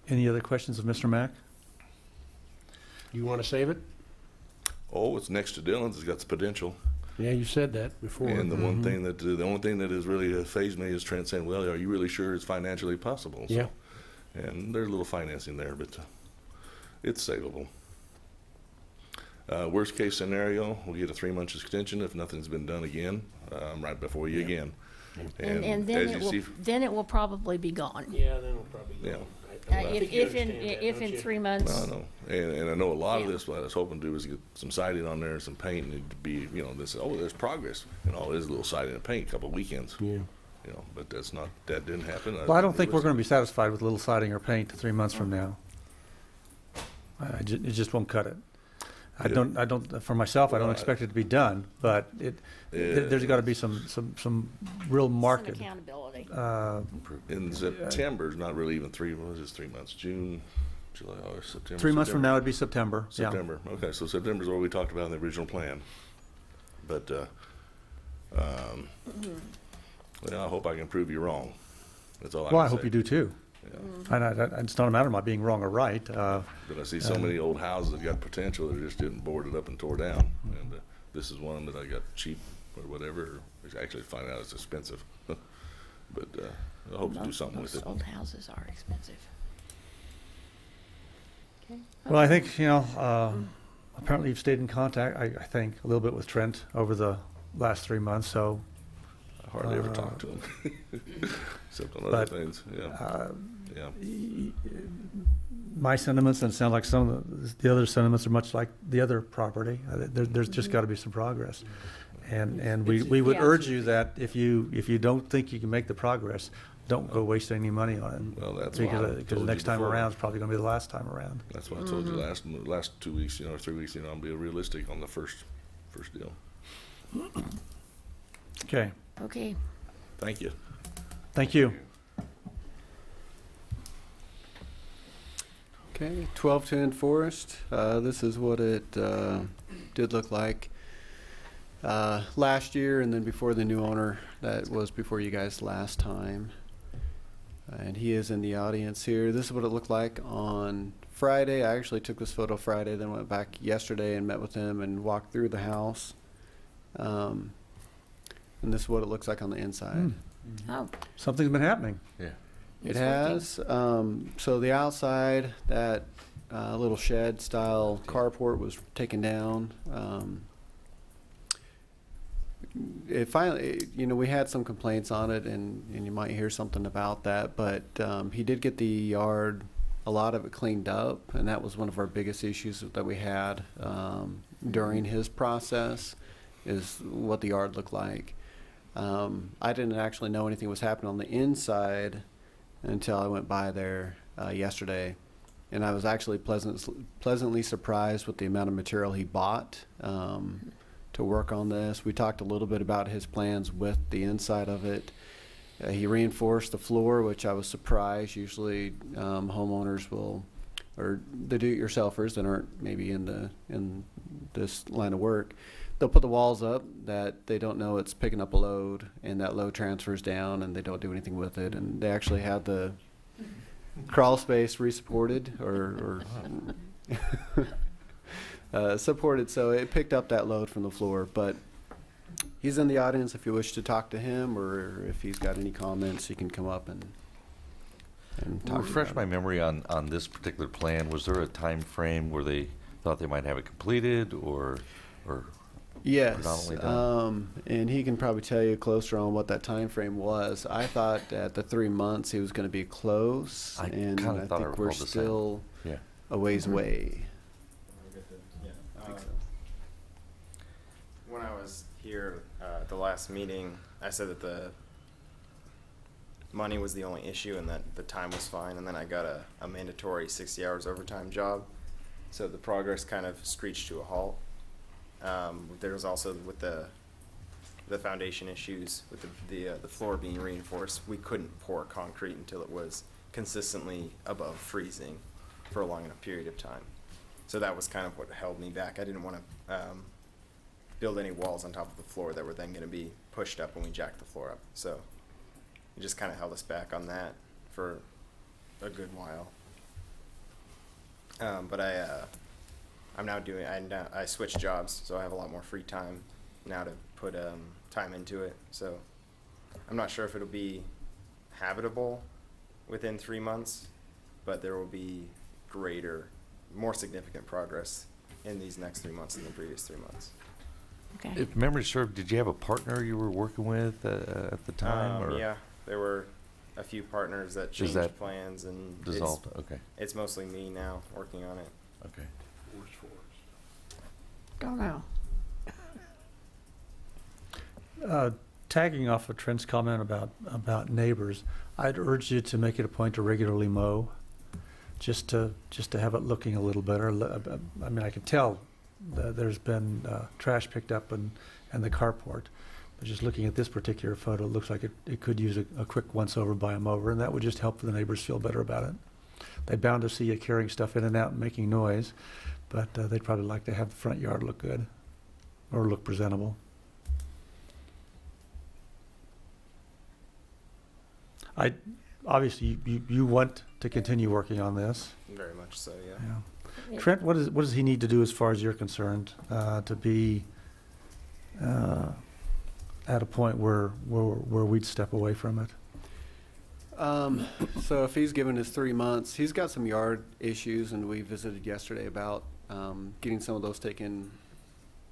Any other questions of Mr. Mack? You want to save it? Oh, it's next to Dillon's. It's got the potential. Yeah, you said that before. And the one thing that the only thing that has really fazed me is Trent saying, "Well, are you really sure it's financially possible?" So, yeah. And there's a little financing there, but it's savable. Worst case scenario, we'll get a 3-month extension if nothing's been done again. Right before you again. And then it will probably be gone. Yeah, then it'll probably be gone. If in 3 months. I know, and I know a lot of this. What I was hoping to do is get some siding on there, and some paint, and it'd be, this. Oh, there's progress, and all it is a little siding and paint, a couple of weekends. Yeah. But that didn't happen. Well, I don't think we're going to be satisfied with a little siding or paint 3 months from now. It just won't cut it. I don't, for myself, I don't expect it to be done, but there's got to be some real market. Some accountability. In September, it's not really even 3 months, it's 3 months, June, July, August, September. 3 months from now would be September. September, okay, so September is what we talked about in the original plan. But, well, I hope I can prove you wrong. That's all I can say. Well, I hope you do too. Yeah. And it's not a matter of my being wrong or right. But I see so many old houses that got potential that are just getting boarded up and tore down. And this is one that I got cheap or whatever. Actually, find out it's expensive. But I hope to do something with it. Old houses are expensive. Okay. Well, I think, apparently you've stayed in contact, I think, a little bit with Trent over the last 3 months, so. I hardly ever talk to him, except on other things, yeah. My sentiments, and it sound like some of the other sentiments are much like the other property. There's just got to be some progress. And we would urge you that if you don't think you can make the progress, don't go waste any money on it. Well, that's because the next time around is probably going to be the last time around. That's what I told you last 2 weeks, or 3 weeks. I'll be realistic on the first deal. Okay. Okay. Thank you. Thank you. Okay, 1210 Forest. This is what it did look like last year, and then before the new owner that was before you guys last time. And he is in the audience here. This is what it looked like on Friday. I actually took this photo Friday, then went back yesterday and met with him and walked through the house. And this is what it looks like on the inside. Oh. Something's been happening. Yeah. It has. So the outside, that little shed style carport was taken down. It finally, we had some complaints on it, and you might hear something about that, but he did get the yard, a lot of it cleaned up, and that was one of our biggest issues that we had during his process, is what the yard looked like. I didn't actually know anything was happening on the inside until I went by there yesterday, and I was actually pleasantly surprised with the amount of material he bought to work on this. We talked a little bit about his plans with the inside of it. He reinforced the floor, which I was surprised. Usually homeowners will, or the do-it-yourselfers that aren't maybe in this line of work, they'll put the walls up that they don't know it's picking up a load, and that load transfers down, and they don't do anything with it. And they actually had the crawl space resupported or supported, so it picked up that load from the floor. But he's in the audience if you wish to talk to him, or if he's got any comments, he can come up and talk. Refresh my memory on this particular plan. Was there a time frame where they thought they might have it completed, or yes, and he can probably tell you closer on what that time frame was. I thought at the 3 months he was going to be close, and I think we're still a ways away. When I was here at the last meeting, I said that the money was the only issue and that the time was fine, and then I got a mandatory 60 hours overtime job, so the progress kind of screeched to a halt. There was also with the foundation issues with the floor being reinforced. We couldn't pour concrete until it was consistently above freezing for a long enough period of time. So that was kind of what held me back. I didn't want to build any walls on top of the floor that were then going to be pushed up when we jacked the floor up. So it just kind of held us back on that for a good while. But I'm now doing, I switched jobs, so I have a lot more free time now to put time into it. So I'm not sure if it'll be habitable within 3 months, but there will be more significant progress in these next 3 months than the previous 3 months. Okay. If memory serves, did you have a partner you were working with at the time? Or? Yeah, there were a few partners that changed plans, and dissolved. Okay. It's mostly me now working on it. Okay. Don't know. Tagging off of Trent's comment about neighbors, I'd urge you to make it a point to regularly mow, just to have it looking a little better. I mean, I can tell there's been trash picked up and the carport. But just looking at this particular photo, it looks like it could use a quick once-over by a mower, and that would just help the neighbors feel better about it. They're bound to see you carrying stuff in and out and making noise, but they'd probably like to have the front yard look good or look presentable. Obviously, you want to continue working on this. Very much so, yeah. Yeah. Trent, what does he need to do as far as you're concerned to be at a point where we'd step away from it? So if he's given his 3 months, he's got some yard issues, and we visited yesterday about getting some of those taken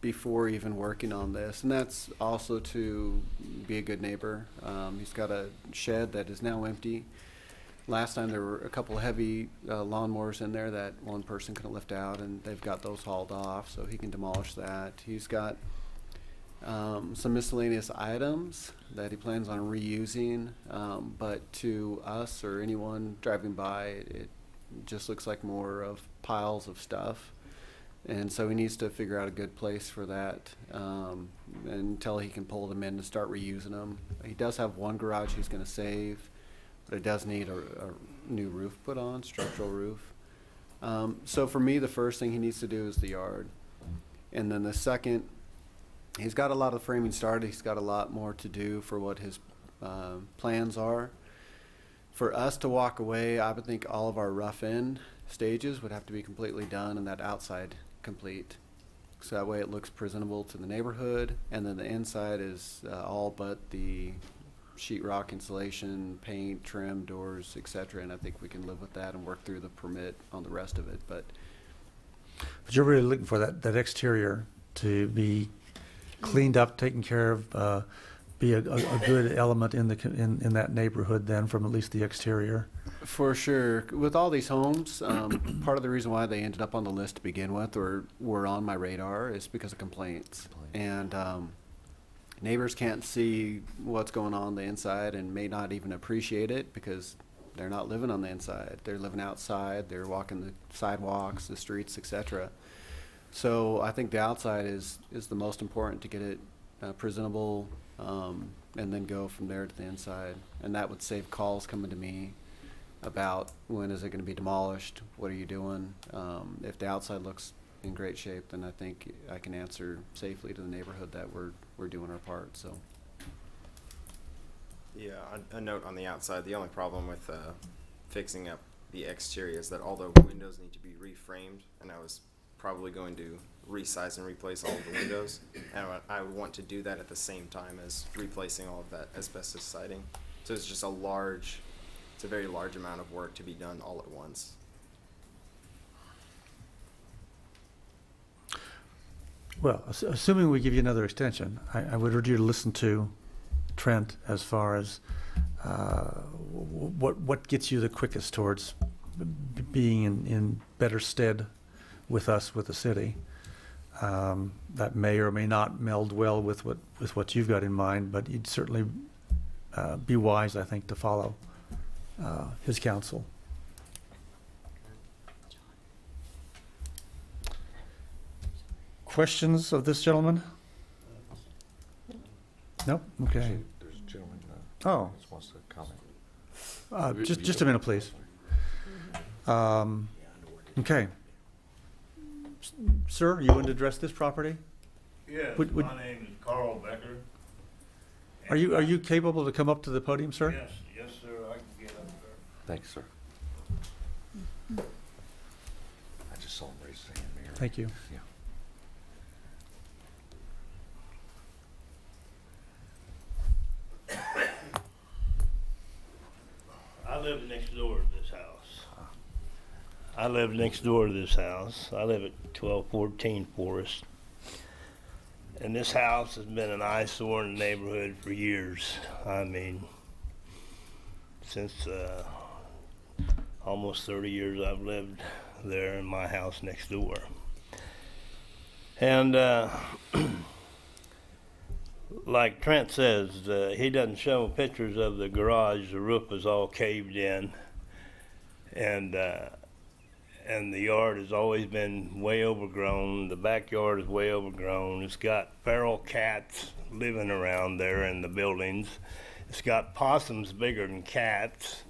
before even working on this, and that's also to be a good neighbor. He's got a shed that is now empty. Last time there were a couple of heavy lawnmowers in there that one person couldn't lift out, and they've got those hauled off, so he can demolish that. He's got some miscellaneous items that he plans on reusing, but to us or anyone driving by, it just looks like more of piles of stuff. And so he needs to figure out a good place for that until he can pull them in and start reusing them. He does have one garage he's going to save, but it does need a new roof put on, structural roof. So for me, the first thing he needs to do is the yard. And then the second, he's got a lot of framing started. He's got a lot more to do for what his plans are. For us to walk away, I would think all of our rough end stages would have to be completely done and that outside complete. So that way it looks presentable to the neighborhood, and then the inside is all but the sheetrock insulation, paint, trim, doors, etc. And I think we can live with that and work through the permit on the rest of it. But you're really looking for that exterior to be cleaned up, taken care of, be a good element in that neighborhood then, from at least the exterior. For sure. With all these homes, part of the reason why they ended up on the list to begin with or were on my radar is because of complaints. And neighbors can't see what's going on the inside and may not even appreciate it because they're not living on the inside. They're living outside. They're walking the sidewalks, the streets, etc. So I think the outside is the most important to get it presentable, and then go from there to the inside. And that would save calls coming to me about when is it going to be demolished, what are you doing. If the outside looks in great shape, then I think I can answer safely to the neighborhood that we're doing our part. So yeah, a note on the outside, the only problem with fixing up the exterior is that all the windows need to be reframed, and I was probably going to resize and replace all of the windows, and I would want to do that at the same time as replacing all of that asbestos siding. So it's just it's a very large amount of work to be done all at once. Well, assuming we give you another extension, I would urge you to listen to Trent as far as what gets you the quickest towards being in better stead with us, with the city. That may or may not meld well with what you've got in mind, but you'd certainly be wise, I think, to follow his counsel. Questions of this gentleman? Nope. Okay. There's a gentleman oh. that wants to comment. Just a minute, please. Okay. Sir, you want to address this property? Yes, my name is Carl Becker. Are you capable to come up to the podium, sir? Yes, sir. I can get up there. Thanks, sir. I just saw him raise his hand, Mayor. Thank you. Yeah. I live next door to this house. I live next door to this house. I live at 1214 Forest. And this house has been an eyesore in the neighborhood for years. I mean, since almost 30 years I've lived there in my house next door. And like Trent says, he doesn't show pictures of the garage. The roof is all caved in. And and the yard has always been way overgrown. The backyard is way overgrown. It's got feral cats living around there in the buildings. It's got possums bigger than cats.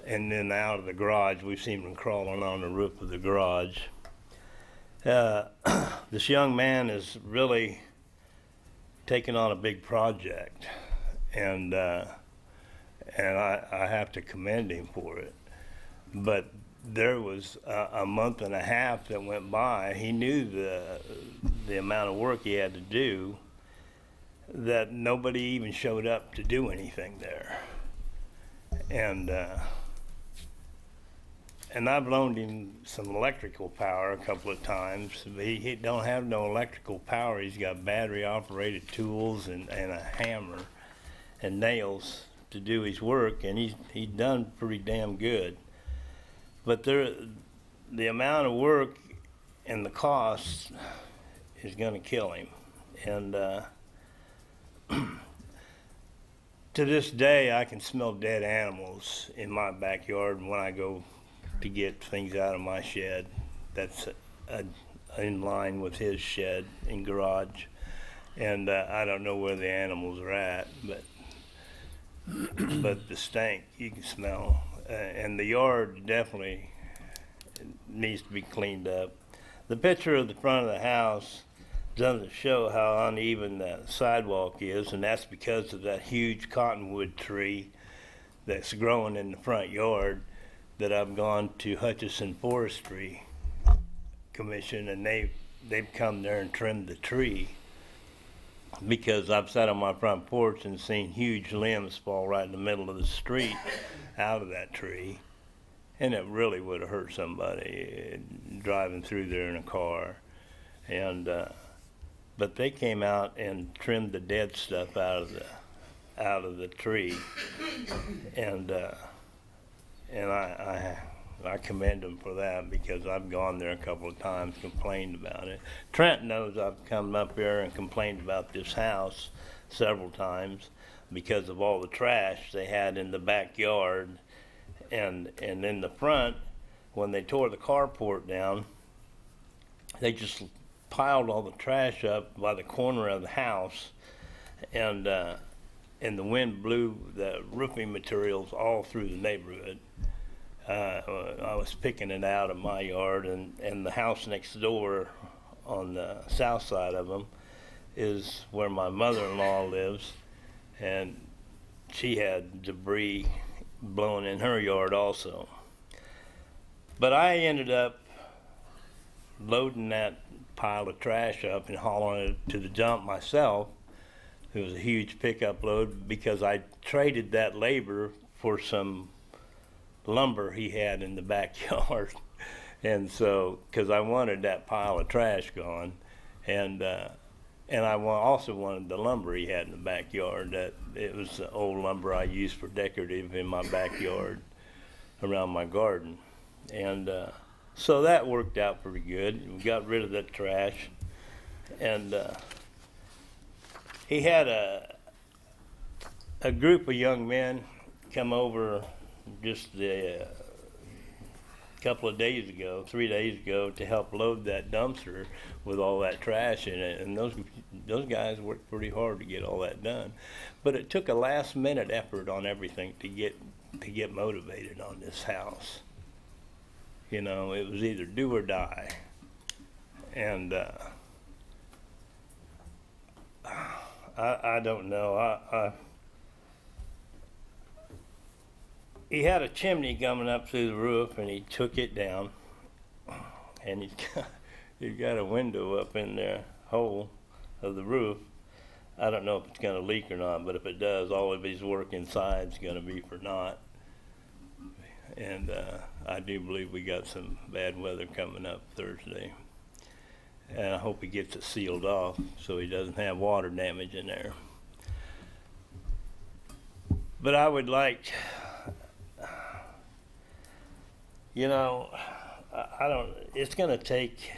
And then out of the garage, we've seen them crawling on the roof of the garage. This young man is really taking on a big project, and I have to commend him for it. But there was a month and a half that went by. He knew the amount of work he had to do, that nobody even showed up to do anything there. And I've loaned him some electrical power a couple of times. He don't have no electrical power. He's got battery operated tools and a hammer and nails to do his work, and he's done pretty damn good. But the amount of work and the cost is going to kill him. And to this day, I can smell dead animals in my backyard when I go to get things out of my shed. That's in line with his shed and garage. And I don't know where the animals are at, but the stink you can smell. And the yard definitely needs to be cleaned up. The picture of the front of the house doesn't show how uneven the sidewalk is, and that's because of that huge cottonwood tree that's growing in the front yard that I've gone to Hutchinson Forestry Commission, and they've come there and trimmed the tree, because I've sat on my front porch and seen huge limbs fall right in the middle of the street out of that tree, and it really would have hurt somebody driving through there in a car. And but they came out and trimmed the dead stuff out of the tree, and I commend them for that, because I've gone there a couple of times, complained about it. Trent knows I've come up here and complained about this house several times because of all the trash they had in the backyard, and in the front, when they tore the carport down, they just piled all the trash up by the corner of the house, and the wind blew the roofing materials all through the neighborhood. I was picking it out of my yard, and the house next door on the south side of them is where my mother-in-law lives, and she had debris blowing in her yard also. But I ended up loading that pile of trash up and hauling it to the dump myself. It was a huge pickup load, because I traded that labor for some lumber he had in the backyard. And so, because I wanted that pile of trash gone, and I also wanted the lumber he had in the backyard. That it was the old lumber I used for decorative in my backyard around my garden. And so that worked out pretty good. We got rid of that trash, and he had a group of young men come over just a couple of days ago, 3 days ago, to help load that dumpster with all that trash in it. And those guys worked pretty hard to get all that done. But it took a last-minute effort on everything to get motivated on this house. You know, it was either do or die. And I don't know. He had a chimney coming up through the roof, and he took it down, and he's got a window up in the hole of the roof. I don't know if it's going to leak or not, but if it does, all of his work inside is going to be for naught. And I do believe we got some bad weather coming up Thursday, and I hope he gets it sealed off so he doesn't have water damage in there. But I would like, you know, it's going to take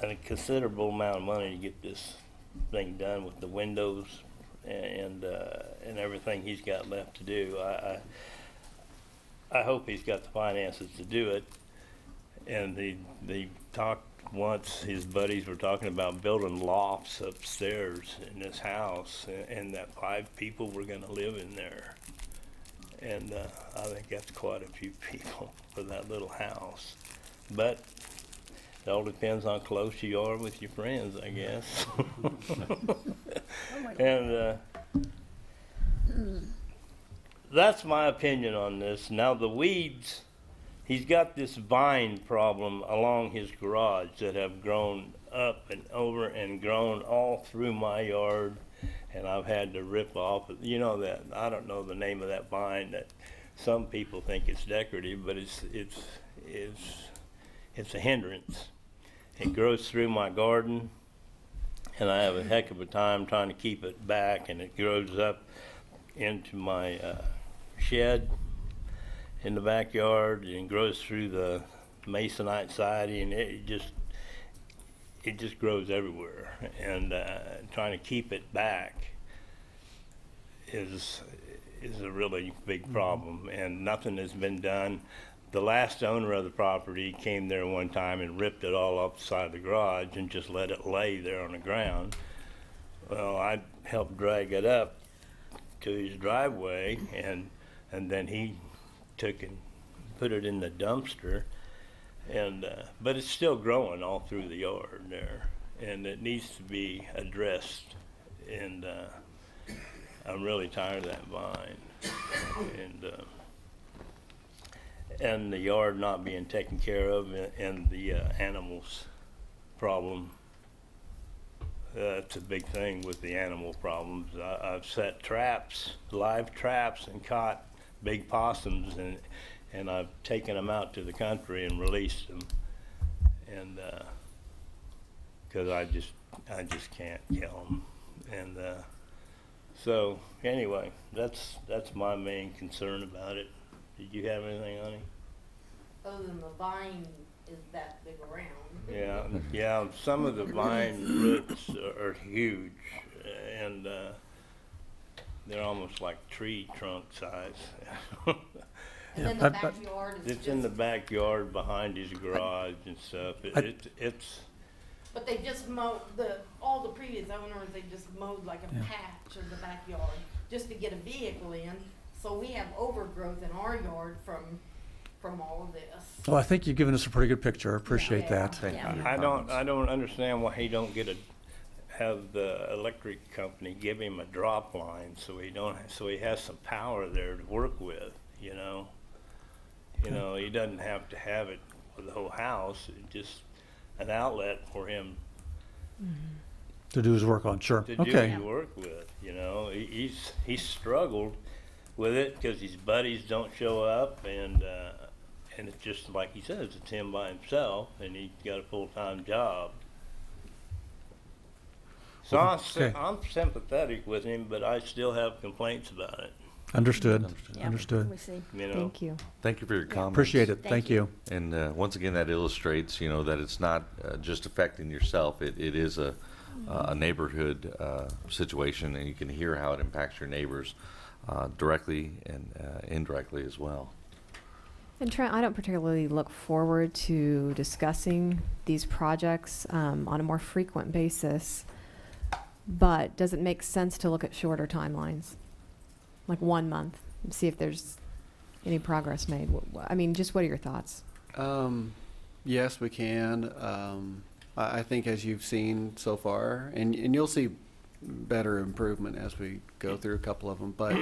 a considerable amount of money to get this thing done with the windows and everything he's got left to do. I hope he's got the finances to do it. And they talked once, his buddies were talking about building lofts upstairs in this house, and that 5 people were going to live in there. And I think that's quite a few people for that little house. But it all depends on how close you are with your friends, I guess. And that's my opinion on this. Now the weeds, he's got this vine problem along his garage that have grown up and over and grown all through my yard, and I've had to rip off, you know, that, I don't know the name of that vine that some people think it's decorative, but it's a hindrance. It grows through my garden, and I have a heck of a time trying to keep it back, and it grows up into my shed in the backyard and grows through the masonite siding, and it just grows everywhere. And trying to keep it back is a really big problem, and nothing has been done. The last owner of the property came there one time and ripped it all off the side of the garage and just let it lay there on the ground. Well, I helped drag it up to his driveway, and then he took and put it in the dumpster, and but it's still growing all through the yard there, and it needs to be addressed, and I'm really tired of that vine, and the yard not being taken care of, and the animals problem. That's a big thing with the animal problems. I've set traps, live traps, and caught big possums, and I've taken them out to the country and released them, and because I just can't kill them, and so anyway, that's my main concern about it. Did you have anything, honey? Other than the vine is that big around. Yeah. Some of the vine roots are huge, and they're almost like tree trunk size. And then the backyard is it's in the backyard behind his garage and stuff. It's. But they just mowed all the previous owners. They just mowed like a patch of the backyard just to get a vehicle in. So we have overgrowth in our yard from all of this. Well, I think you've given us a pretty good picture. I appreciate that. I don't understand why he don't have the electric company give him a drop line so he has some power there to work with, you know. You know, he doesn't have to have it for the whole house. It's just an outlet for him to do his work on. Sure. To do his work with, you know. He's struggled with it because his buddies don't show up, and it's just like he says, it's him by himself, and he's got a full-time job. So I'm sympathetic with him, but I still have complaints about it. Understood. Understood. We see. You know? Thank you. Thank you for your comments. Appreciate it. Thank you. And once again, that illustrates, you know, that it's not just affecting yourself. It is a neighborhood situation, and you can hear how it impacts your neighbors directly and indirectly as well. And Trent, I don't particularly look forward to discussing these projects on a more frequent basis, but does it make sense to look at shorter timelines? Like 1 month, and see if there's any progress made? I mean, just what are your thoughts? Yes, we can. I think as you've seen so far, and you'll see better improvement as we go through a couple of them, but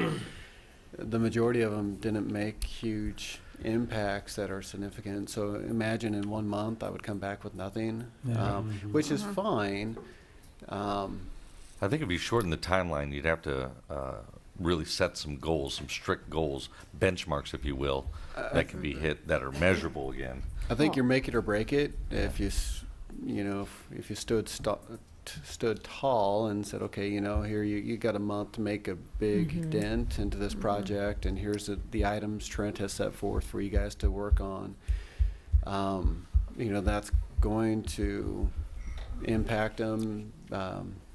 the majority of them didn't make huge impacts that are significant. So imagine in 1 month I would come back with nothing, which is fine. I think if you shorten the timeline, you'd have to really set some goals, some strict goals, benchmarks, if you will, that can be hit, that are measurable again. I think you're make it or break it. If you if you stood tall and said, okay, you know, here you got a month to make a big dent into this project, and here's the items Trent has set forth for you guys to work on. You know, that's going to impact them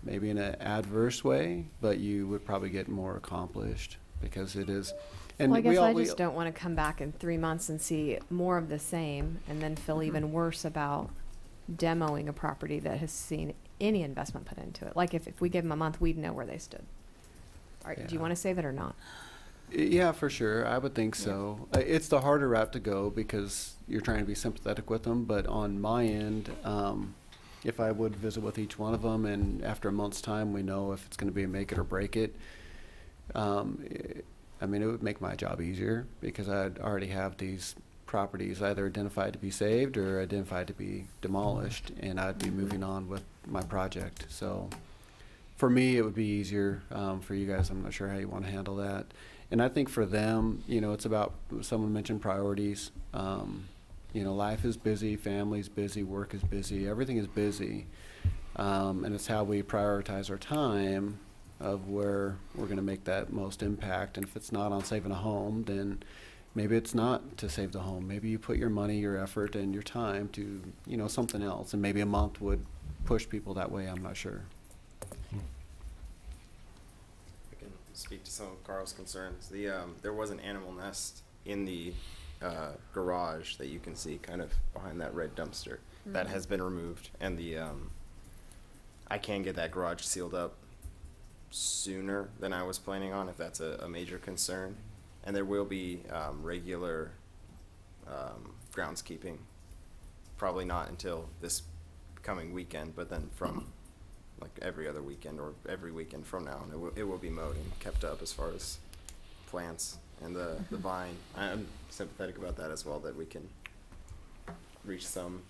maybe in an adverse way, but you would probably get more accomplished because it is And Well, I guess I we- just don't want to come back in 3 months and see more of the same and then feel even worse about demoing a property that has seen any investment put into it. Like if we give them a month, we'd know where they stood. All right, do you Yeah. want to save it or not? Yeah, for sure. I would think so. It's the harder route to go because you're trying to be sympathetic with them. But on my end, if I would visit with each one of them, and after a month's time, we know if it's going to be a make it or break it. I mean, it would make my job easier because I'd already have these properties either identified to be saved or identified to be demolished, and I'd be moving on with my project. So for me, it would be easier. For you guys, I'm not sure how you want to handle that. And I think for them, you know, it's about, someone mentioned priorities. You know, life is busy, family's busy, work is busy, everything is busy. And it's how we prioritize our time of where we're going to make that most impact. And if it's not on saving a home, then maybe it's not to save the home. Maybe you put your money, your effort, and your time to, you know, something else. And maybe a month would push people that way, I'm not sure. I can speak to some of Carl's concerns. There was an animal nest in the garage that you can see kind of behind that red dumpster. That has been removed, and I can get that garage sealed up sooner than I was planning on if that's a major concern. And there will be regular groundskeeping, probably not until this coming weekend, but then from like every other weekend or every weekend from now on, it will be mowed and kept up as far as plants and the vine. I'm sympathetic about that as well, that we can reach some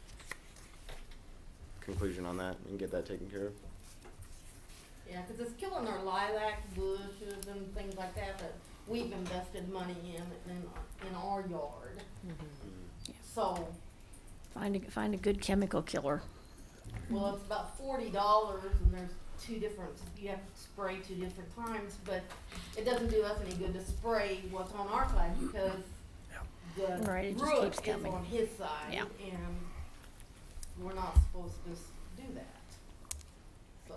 conclusion on that and get that taken care of. Yeah, because it's killing our lilac bushes and things like that that we've invested money in our yard. So, Find a good chemical killer. well, it's about $40, and there's you have to spray 2 different times, but it doesn't do us any good to spray what's on our side because the Right, it just root keeps is coming. on his side, Yeah. and we're not supposed to do that. So.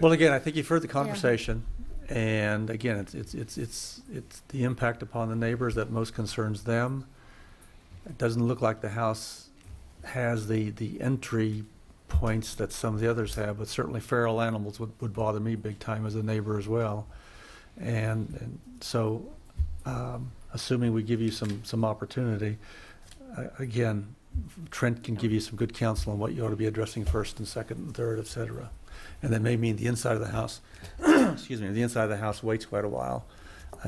Well, again, I think you've heard the conversation, and again, it's the impact upon the neighbors that most concerns them. It doesn't look like the house has the entry points that some of the others have, but certainly feral animals would bother me big time as a neighbor as well. And so, assuming we give you some opportunity, again, Trent can give you some good counsel on what you ought to be addressing first and second and third, et cetera. And that may mean the inside of the house, excuse me, the inside of the house waits quite a while,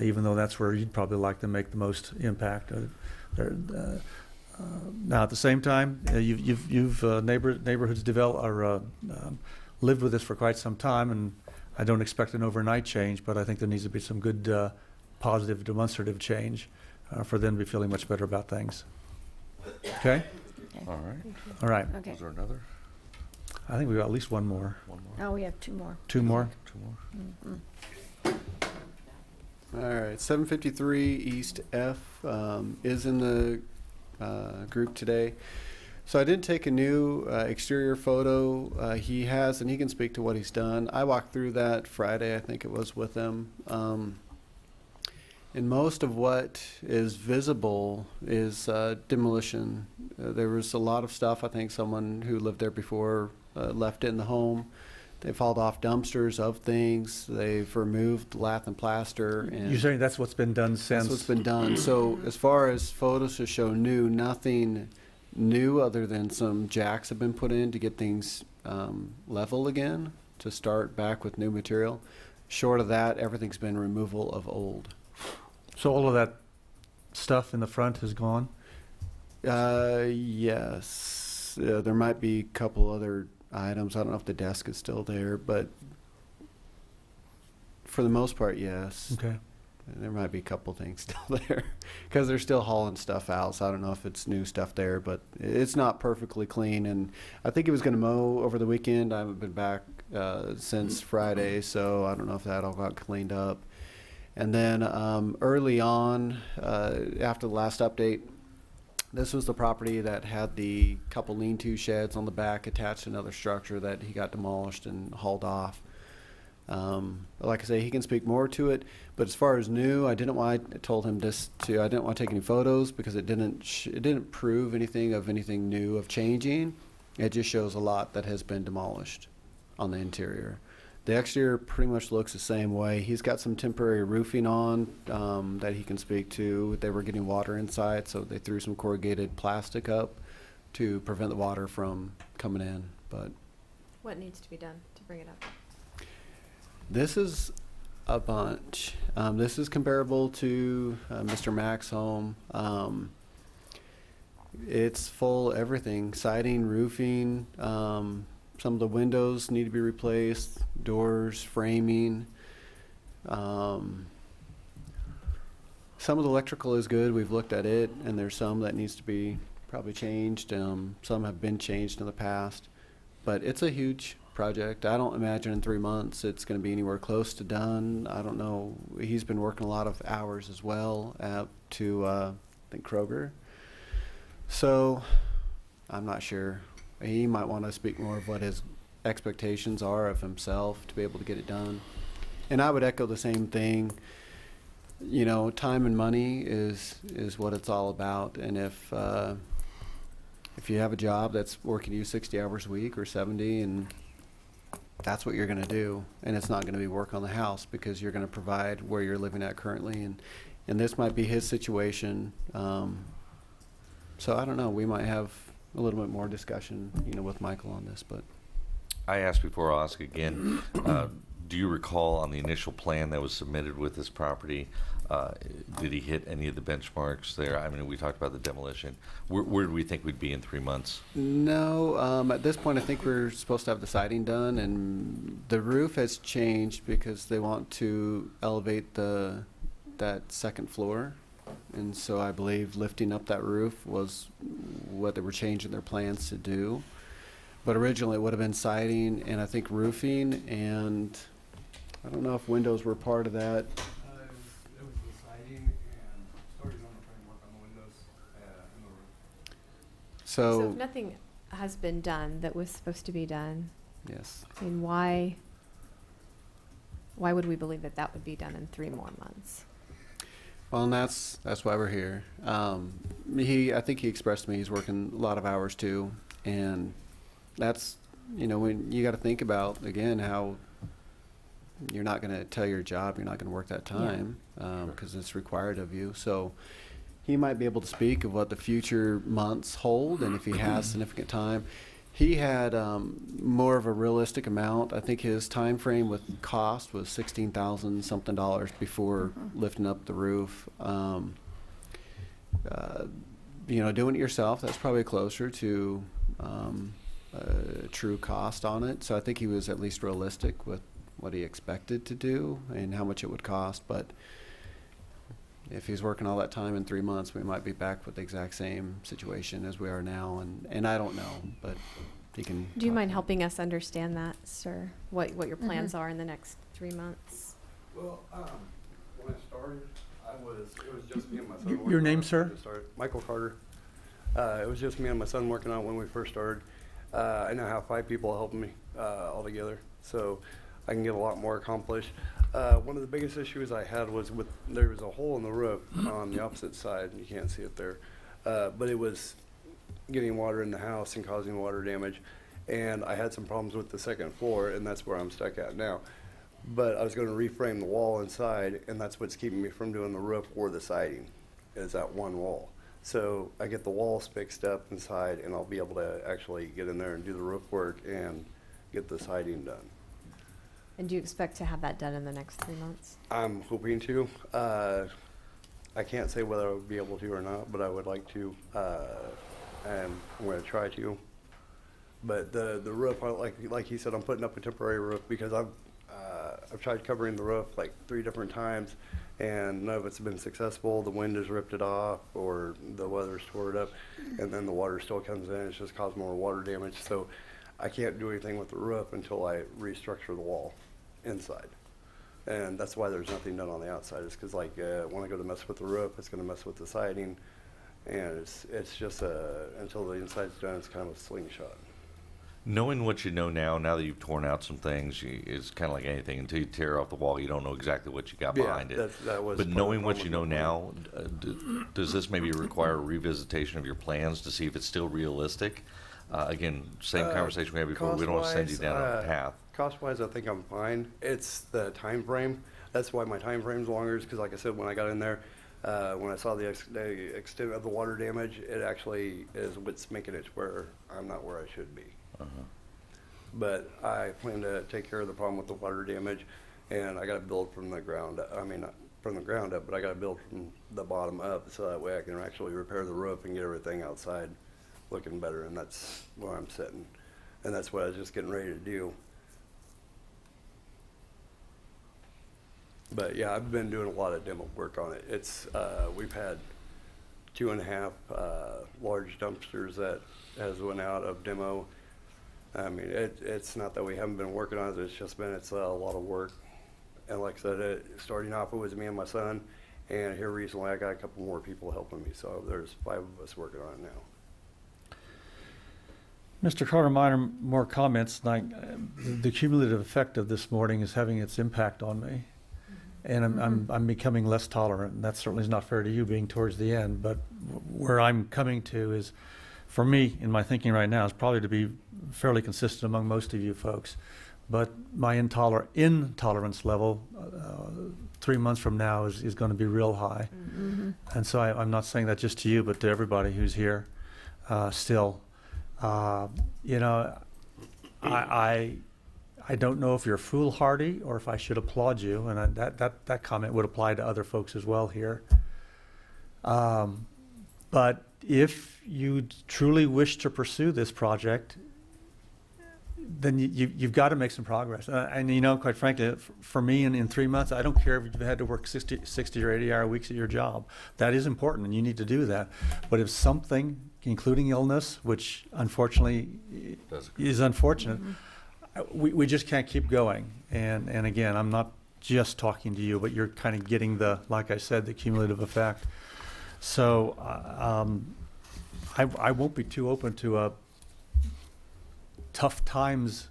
even though that's where you'd probably like to make the most impact. Now, at the same time, neighborhoods develop or lived with this for quite some time, and I don't expect an overnight change, but I think there needs to be some good positive demonstrative change for them to be feeling much better about things. Okay? All right. All right. Okay. Is there another? I think we've got at least one more. One more? Oh, we have 2 more. 2 more? 2 more. All right, 753 East F is in the group today. So I did take a new exterior photo. He has, and he can speak to what he's done. I walked through that Friday, I think it was, with him. And most of what is visible is demolition. There was a lot of stuff. I think someone who lived there before left it in the home. They've hauled off dumpsters of things. They've removed lath and plaster. And You're saying that's what's been done since? that's what's been done. So as far as photos to show new, nothing new other than some jacks have been put in to get things level again, to start back with new material. Short of that, everything's been removal of old. So all of that stuff in the front is gone? Yes. There might be a couple other items. I don't know if the desk is still there, but for the most part, yes. Okay. There might be a couple things still there because they're still hauling stuff out. So I don't know if it's new stuff there, but it's not perfectly clean. And I think he was going to mow over the weekend. I haven't been back since Friday, so I don't know if that all got cleaned up. And then early on, after the last update, this was the property that had the couple lean-to sheds on the back attached to another structure that he got demolished and hauled off. Like I say, he can speak more to it. But as far as new, I didn't want. I told him this to. I didn't want to take any photos because it didn't prove anything of anything new of changing. It just shows a lot that has been demolished on the interior. The exterior pretty much looks the same way. He's got some temporary roofing on that he can speak to. They were getting water inside, so they threw some corrugated plastic up to prevent the water from coming in. But What needs to be done to bring it up? this is a bunch. This is comparable to Mr. Mack's home. It's full everything, siding, roofing. Some of the windows need to be replaced, doors, framing. Some of the electrical is good. We've looked at it, and there's some that needs to be probably changed. Some have been changed in the past, but it's a huge project. I don't imagine in 3 months it's going to be anywhere close to done. I don't know. He's been working a lot of hours as well to I think Kroger. So I'm not sure. He might want to speak more of what his expectations are of himself to be able to get it done. And I would echo the same thing. You know, time and money is what it's all about. And if you have a job that's working you 60 hours a week or 70, and that's what you're going to do, and it's not going to be work on the house because you're going to provide where you're living at currently, and this might be his situation. So I don't know. We might have a little bit more discussion, you know, with Michael on this, but I asked before, I'll ask again. Do you recall on the initial plan that was submitted with this property, did he hit any of the benchmarks there? I mean, we talked about the demolition. Where do we think we'd be in 3 months? no. At this point, I think we're supposed to have the siding done, and the roof has changed because they want to elevate that second floor. And so I believe lifting up that roof was what they were changing their plans to do. But originally it would have been siding and I think roofing, and I don't know if windows were part of that. It was the siding and started on the framework on the windows and the roof. So if nothing has been done that was supposed to be done, yes. I mean, why would we believe that that would be done in 3 more months? Well, and that's why we're here. I think he expressed to me he's working a lot of hours too, and that's, you know, when you got to think about again how you're not going to tell your job you're not going to work that time because it's required of you. So he might be able to speak of what the future months hold, and if he has significant time. He had more of a realistic amount. I think his time frame with cost was $16,000 something before lifting up the roof. You know, doing it yourself, that's probably closer to true cost on it. So I think he was at least realistic with what he expected to do and how much it would cost. But if he's working all that time in 3 months, we might be back with the exact same situation as we are now. And I don't know, but he can. Do you mind helping us understand that, sir? What your plans are in the next 3 months? Well, when I started, it was just me and my son. Your name, sir? Michael Carter. It was just me and my son working on it when we first started. I now have 5 people helping me all together, so I can get a lot more accomplished. One of the biggest issues I had was there was a hole in the roof on the opposite side, and you can't see it there, but it was getting water in the house and causing water damage, and I had some problems with the second floor, and that's where I'm stuck at now. But I was going to reframe the wall inside, and that's what's keeping me from doing the roof or the siding, is that one wall. So I get the walls fixed up inside, and I'll be able to actually get in there and do the roof work and get the siding done. And do you expect to have that done in the next 3 months? I'm hoping to. I can't say whether I would be able to or not, but I would like to, and I'm going to try to. But the roof, like he said, I'm putting up a temporary roof because I've tried covering the roof like 3 different times, and none of it's been successful. The wind has ripped it off, or the weather's tore it up, and then the water still comes in. It's just caused more water damage. So I can't do anything with the roof until I restructure the wall inside. And that's why there's nothing done on the outside, is because like when I go to mess with the roof, it's going to mess with the siding, and it's just until the inside's done, it's kind of a slingshot. Knowing what you know now that you've torn out some things, it's kind of like anything. Until you tear off the wall, you don't know exactly what you got behind it. That was But part of knowing the what you know problem. now, does this maybe require a revisitation of your plans to see if it's still realistic? Again, same conversation we had before. We don't want to send you down a path. Cost-wise, I think I'm fine. It's the time frame. That's why my time frame's longer, is because, like I said, when I got in there, when I saw the extent of the water damage, it actually is what's making it to where I'm not where I should be. But I plan to take care of the problem with the water damage, and I got to build from the ground up. I mean, not from the ground up, but I got to build from the bottom up, so that way I can actually repair the roof and get everything outside looking better, and that's where I'm sitting. And that's what I was just getting ready to do. But yeah, I've been doing a lot of demo work on it. It's we've had 2.5 large dumpsters that has went out of demo. I mean, it's not that we haven't been working on it. It's just been a lot of work. And like I said, starting off it was me and my son, and here recently I got a couple more people helping me. So there's 5 of us working on it now. Mr. Carter, more comments. Like, the cumulative effect of this morning is having its impact on me. And I'm becoming less tolerant, and that certainly is not fair to you being towards the end, but where I'm coming to is, for me, in my thinking right now, is probably to be fairly consistent among most of you folks. But my intolerance level 3 months from now is going to be real high. And so I'm not saying that just to you, but to everybody who's here still. You know, I don't know if you're foolhardy or if I should applaud you, and that comment would apply to other folks as well here. But if you truly wish to pursue this project, then you've got to make some progress. And you know, quite frankly, for me, in 3 months, I don't care if you've had to work 60 or 80-hour weeks at your job. That is important, and you need to do that. But if something, including illness, which unfortunately is unfortunate, we just can't keep going. And again, I'm not just talking to you, but you're kind of getting like I said, the cumulative effect. So I won't be too open to a tough times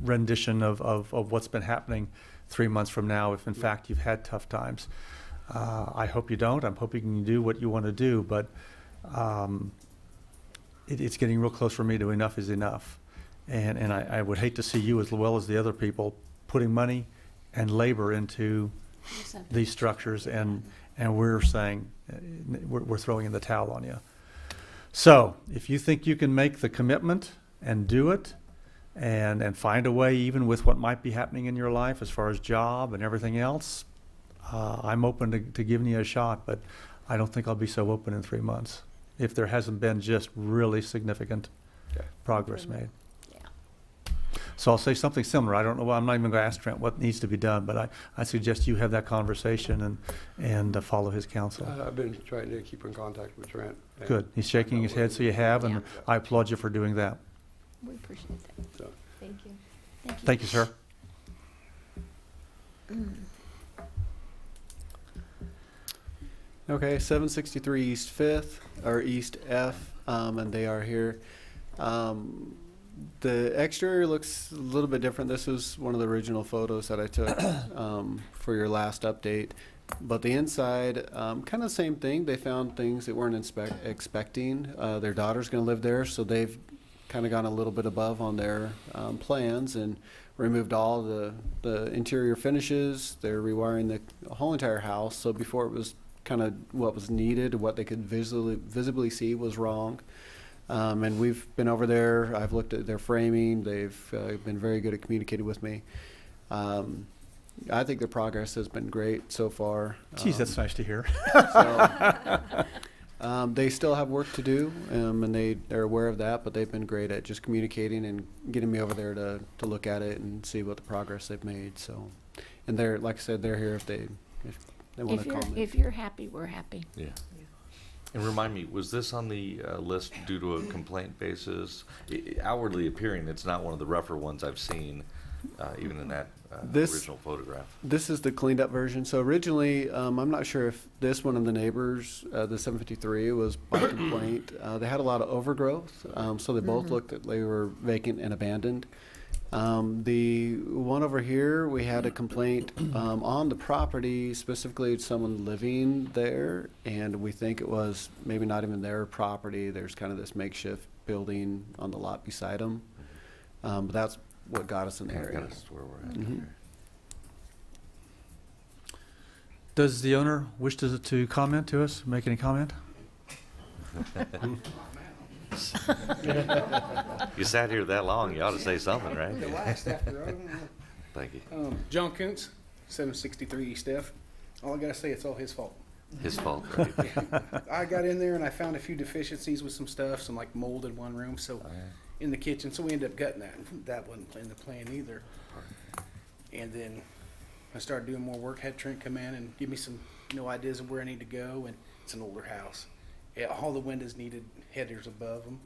rendition of what's been happening 3 months from now, if in fact you've had tough times. I hope you don't. I'm hoping you can do what you want to do, but it's getting real close for me to enough is enough. And I would hate to see you, as well as the other people, putting money and labor into these structures, and we're saying we're throwing in the towel on you. So if you think you can make the commitment and do it, and find a way, even with what might be happening in your life as far as job and everything else, I'm open to giving you a shot, but I don't think I'll be so open in 3 months if there hasn't been just really significant progress made. So I'll say something similar. I don't know. I'm not even going to ask Trent what needs to be done, but I suggest you have that conversation and follow his counsel. I've been trying to keep in contact with Trent. Good. He's shaking his head, so you have, and I applaud you for doing that. We appreciate that. So. Thank you. Thank you, sir. Okay, 763 East 5th, or East F, and they are here. The exterior looks a little bit different. This was one of the original photos that I took for your last update. But the inside, kind of the same thing. They found things they weren't expecting. Their daughter's going to live there, so they've kind of gone a little bit above on their plans and removed all the interior finishes. They're rewiring the whole entire house. So before it was kind of what was needed, what they could visibly see was wrong. And we've been over there. I've looked at their framing. They've been very good at communicating with me. I think their progress has been great so far. Geez, that's nice to hear. They still have work to do, and they're aware of that, but they've been great at just communicating and getting me over there to look at it and see what the progress they've made. So, and they're, like I said, they're here if they want to comment. If you're happy, we're happy. Yeah. And remind me, was this on the list due to a complaint basis? Outwardly appearing, it's not one of the rougher ones I've seen. even in that This- original photograph. This is the cleaned up version. So originally, I'm not sure if this one of the neighbors, the 753, was by complaint. They had a lot of overgrowth, so they both looked that they were vacant and abandoned. The one over here, we had a complaint on the property, specifically someone living there, and we think it was maybe not even their property. There's kind of this makeshift building on the lot beside them. But that's what got us in the area. Got us where we're at. Mhm. Does the owner wish to comment to us, make any comment? You sat here that long, you ought to say something, right? Relaxed after all. Thank you. John Kuntz, 763 East F. All I gotta say, it's all his fault. His fault, right? I got in there and I found a few deficiencies with some stuff, some like mold in one room, so in the kitchen, so we ended up gutting that. That wasn't in the plan either. And then I started doing more work, had Trent come in and give me some ideas of where I need to go, and it's an older house. Yeah, all the windows needed headers above them.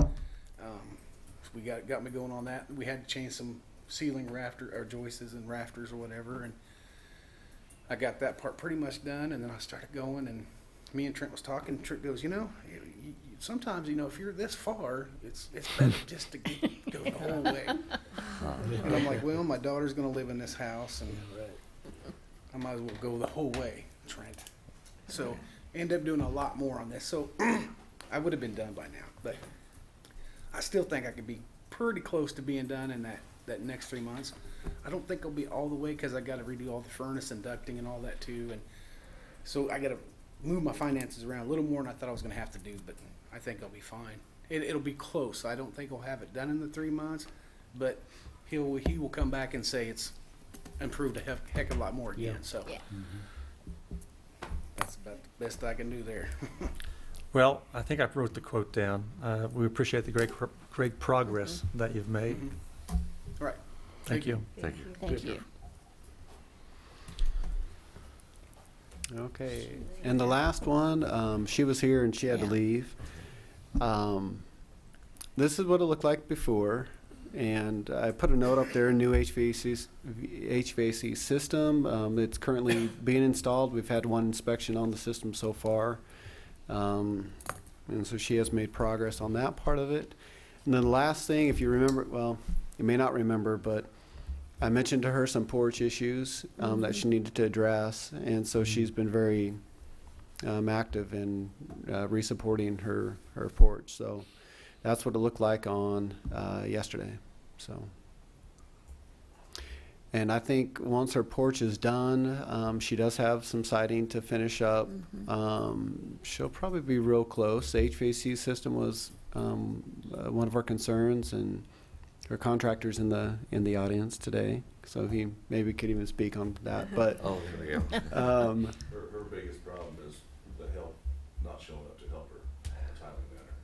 So we got me going on that. We had to change some ceiling rafter or joists and rafters or whatever, and I got that part pretty much done. And then I started going, and me and Trent was talking. Trent goes, sometimes if you're this far, it's better just to go the whole way. And I'm like, well, my daughter's gonna live in this house, and I might as well go the whole way, Trent. So end up doing a lot more on this. So I would have been done by now, but I still think I could be pretty close to being done in that next 3 months. I don't think I'll be all the way because I got to redo all the furnace and ducting and all that too, and so I got to move my finances around a little more than I thought I was going to have to do. But I think I'll be fine. It'll be close. I don't think I'll have it done in the 3 months, but he will come back and say it's improved a heck of a lot more again. Yeah. So that's about the best I can do there. Well, I think I wrote the quote down. We appreciate the great progress that you've made. All right. Thank you. Thank you. Thank you. Okay, and the last one, she was here and she had to leave. This is what it looked like before, and I put a note up there, new HVAC system. It's currently being installed. We've had one inspection on the system so far, and so she has made progress on that part of it. And then the last thing, if you remember, well, you may not remember, but I mentioned to her some porch issues that she needed to address, and so she's been very active in re-supporting her porch. So that's what it looked like on yesterday. So, and I think once her porch is done, she does have some siding to finish up. She'll probably be real close. The HVAC system was one of our concerns, and her contractor's in the audience today, so he maybe could even speak on that. But oh, there we go. Her biggest problem is the help not showing up to help her in a timely manner.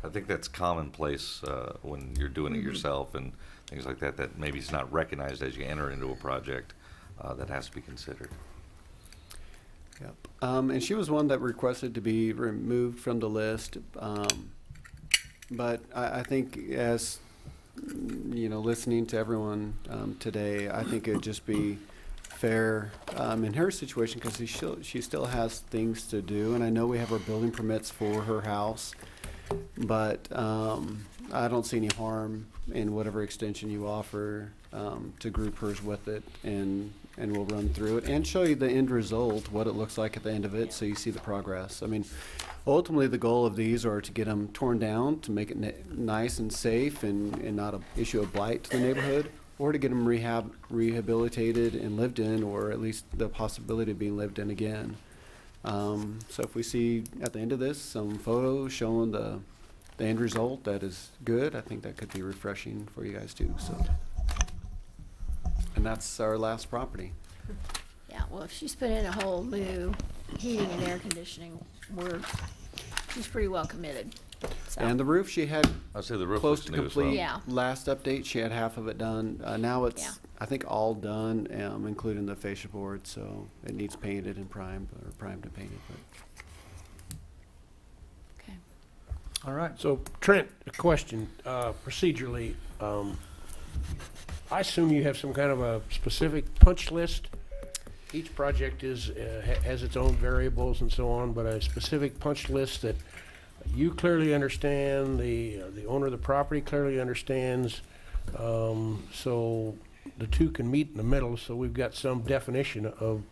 I think that's commonplace when you're doing it yourself and things like that. That maybe it's not recognized as you enter into a project that has to be considered. Yep. And she was one that requested to be removed from the list. But I think as, listening to everyone today, I think it would just be fair in her situation because she still has things to do. And I know we have our building permits for her house, but I don't see any harm in whatever extension you offer to group hers with it, and we'll run through it and show you the end result, what it looks like at the end of it, so you see the progress. I mean, ultimately, the goal of these are to get them torn down, to make it nice and safe and not an issue of blight to the neighborhood, or to get them rehabilitated and lived in, or at least the possibility of being lived in again. So if we see at the end of this some photos showing the end result that is good, I think that could be refreshing for you guys too. So, and that's our last property. Yeah, well, if she's put in a whole new heating and air conditioning, she's pretty well committed. So. And the roof, she had I'd say the roof close was to new as well. complete. Yeah. Last update, she had half of it done. Now it's, I think, all done, including the fascia board. So it needs painted and primed, or primed and painted. But. All right. So Trent, a question, procedurally, I assume you have some kind of a specific punch list. Each project has its own variables and so on, but a specific punch list that you clearly understand, the owner of the property clearly understands, so the two can meet in the middle, so we've got some definition of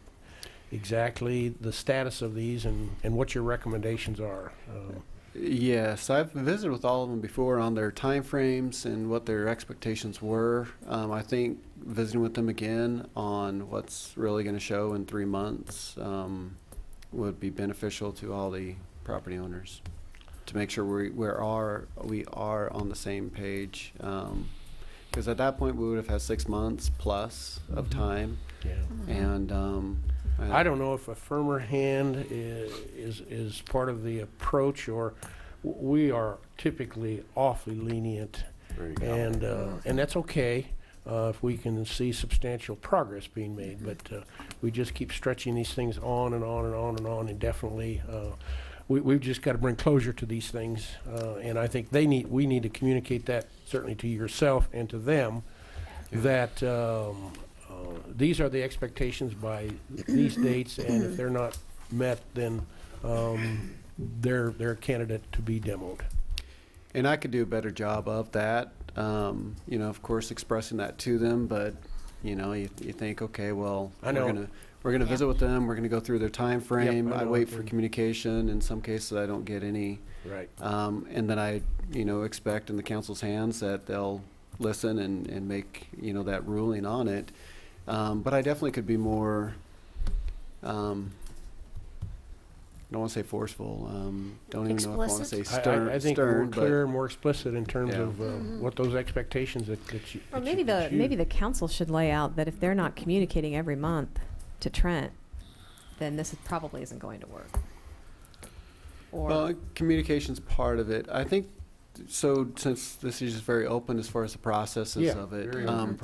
exactly the status of these and what your recommendations are. Yes, I've visited with all of them before on their timeframes and what their expectations were. I think visiting with them again on what's really going to show in 3 months would be beneficial to all the property owners to make sure we are on the same page. Because at that point we would have had 6 months plus of time. Yeah. And I don't know if a firmer hand is part of the approach, or we are typically awfully lenient, and that's okay if we can see substantial progress being made. But we just keep stretching these things on and on and on and on indefinitely. We've just got to bring closure to these things, and I think we need to communicate that certainly to yourself and to them, that these are the expectations by these dates, and if they're not met, then they're a candidate to be demoed. And I could do a better job of that, you know, of course expressing that to them, but you know, you think, okay, well, we're gonna visit with them, we're gonna go through their time frame. I wait for communication. In some cases I don't get any. Right. And then I, you know, expect in the council's hands that they'll listen and make, you know, that ruling on it. But I definitely could be more, I don't want to say forceful, don't even know if I want to say stern. I think stern, more clear, more explicit in terms of what those expectations that you. Or maybe the council should lay out that if they're not communicating every month to Trent, then this probably isn't going to work. Or well, communication's part of it. I think. So since this is just very open as far as the processes of it,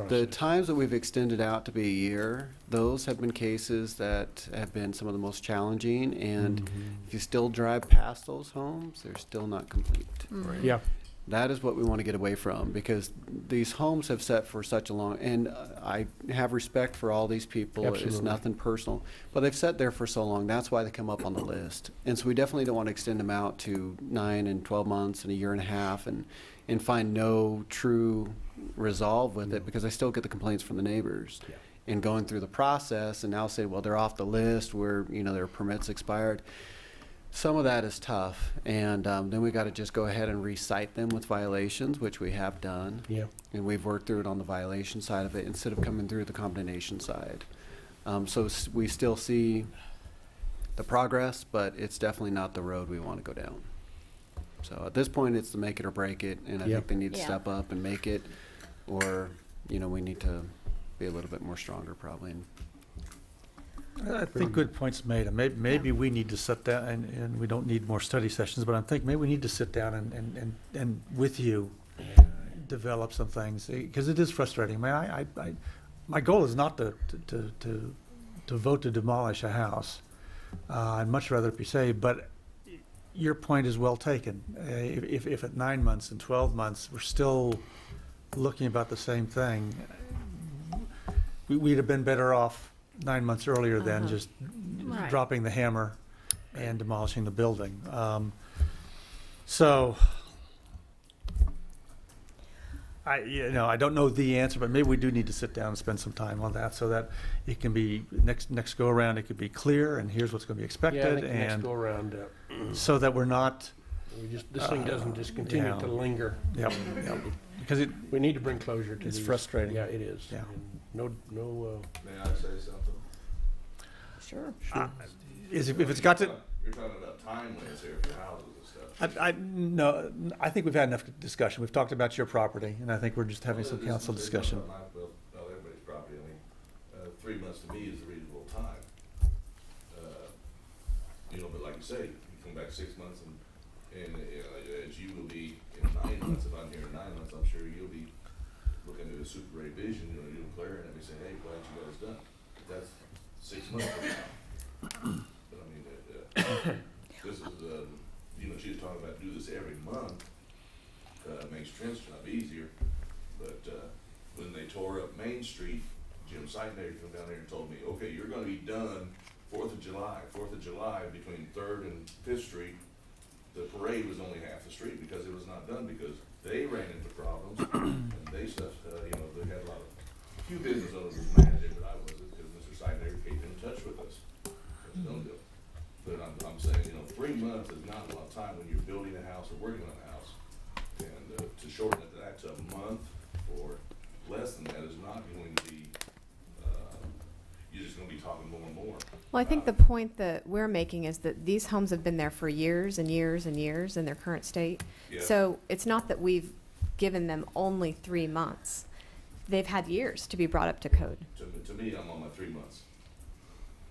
the times that we've extended out to be a year, those have been cases that have been some of the most challenging, and if you still drive past those homes, they're still not complete. Right. Yeah. That is what we want to get away from, because these homes have sat for such a long, and I have respect for all these people. Absolutely. It's nothing personal, but they've sat there for so long. That's why they come up on the list. And so we definitely don't want to extend them out to 9 and 12 months and a year and a half and find no true resolve with it, because I still get the complaints from the neighbors. Yeah. And going through the process and now say, well, they're off the list where, you know, their permits expired. Some of that is tough, and then we got to just go ahead and recite them with violations, which we have done. Yeah. And we've worked through it on the violation side of it instead of coming through the condemnation side. So we still see the progress, but it's definitely not the road we want to go down. So at this point, it's to make it or break it, and I think they need to step up and make it, or, you know, we need to be a little bit more stronger probably. I think good points made. And maybe we need to sit down, and we don't need more study sessions, but I think maybe we need to sit down and with you develop some things, because it is frustrating. I mean, my goal is not to vote to demolish a house. I'd much rather it be saved, but your point is well taken. If at 9 months and 12 months we're still looking about the same thing, we'd have been better off 9 months earlier than just dropping the hammer and demolishing the building. So I don't know the answer, but maybe we do need to sit down and spend some time on that, so that it can be next go around. It could be clear, and here's what's going to be expected, I think next go around, so that we're not. This thing doesn't just continue to linger. Yep. Because we need to bring closure to it's these. Frustrating. Yeah, it is. Yeah. No. May I say something? Sure. If it's got to. You're talking about time limits here for houses and stuff. No, I think we've had enough discussion. We've talked about your property, and I think we're just having some council discussion. Well, everybody's property. I mean, 3 months to me is a reasonable time. You know, but like you say, you come back 6 months, and as you will be in 9 months. If I'm here in 9 months, I'm sure you'll be looking at a super revision. You know, you'll clear and we say, hey, glad you got us done. That's 6 months from now. But I mean, this is, you know, she was talking about do this every month. Makes Trent's job easier, but tore up Main Street, Jim Seitner came down there and told me, okay, you're gonna be done 4th of July between 3rd and 5th Street. The parade was only half the street because it was not done because they ran into problems and they stuff, you know, they had a few business owners was mad at it, but I wasn't because Mr. Seitner came in touch with us. Don't do it. But I'm saying, you know, 3 months is not a lot of time when you're building a house or working on a house. And to shorten it to that to a month or less than that is not going to be, you're just going to be talking more and more. Well, I think the point that we're making is that these homes have been there for years and years and years in their current state. Yeah. So it's not that we've given them only 3 months. They've had years to be brought up to code. To me, I'm on my 3 months.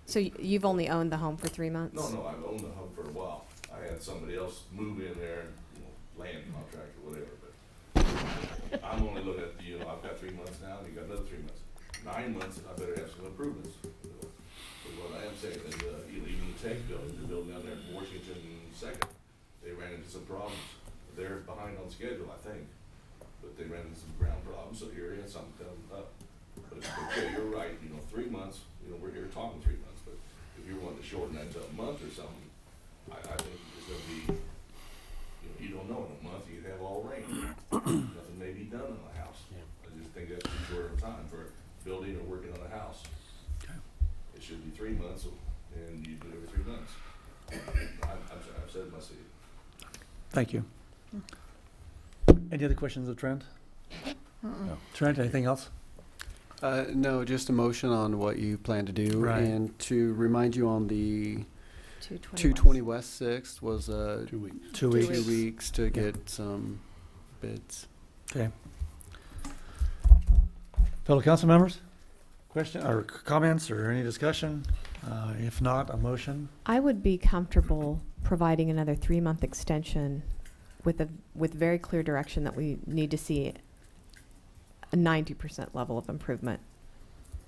So you've only owned the home for 3 months? No, I've owned the home for a while. I had somebody else move in there, and, you know, land contract or whatever, but I'm only looking at, you know, I've got 3 months now, and you got another 3 months. 9 months, I better have some improvements. Is what I am saying, and, you know, even the tech building, the building down there in Washington 2nd, they ran into some problems. They're behind on schedule, I think, but they ran into some ground problems, so here is something coming up. But it's okay, you're right, you know, 3 months, you know, we're here talking 3 months, but if you're wanting to shorten that to a month or something, I think it's gonna be, you know, you don't know in a month, you have all rain. Nothing may be done on a house. I just think that's too short of time for building or working on a house. It should be 3 months, and you do it every 3 months. I've said my seat. Thank you. Any other questions of Trent? No. Trent, anything else? No, just a motion on what you plan to do. Right. And to remind you on the 220 220 West 6th was 2 weeks. 2 weeks. 2 weeks to get some bids. Okay. Fellow council members? Question or comments or any discussion? If not, a motion? I would be comfortable providing another 3-month extension with very clear direction that we need to see a 90% level of improvement,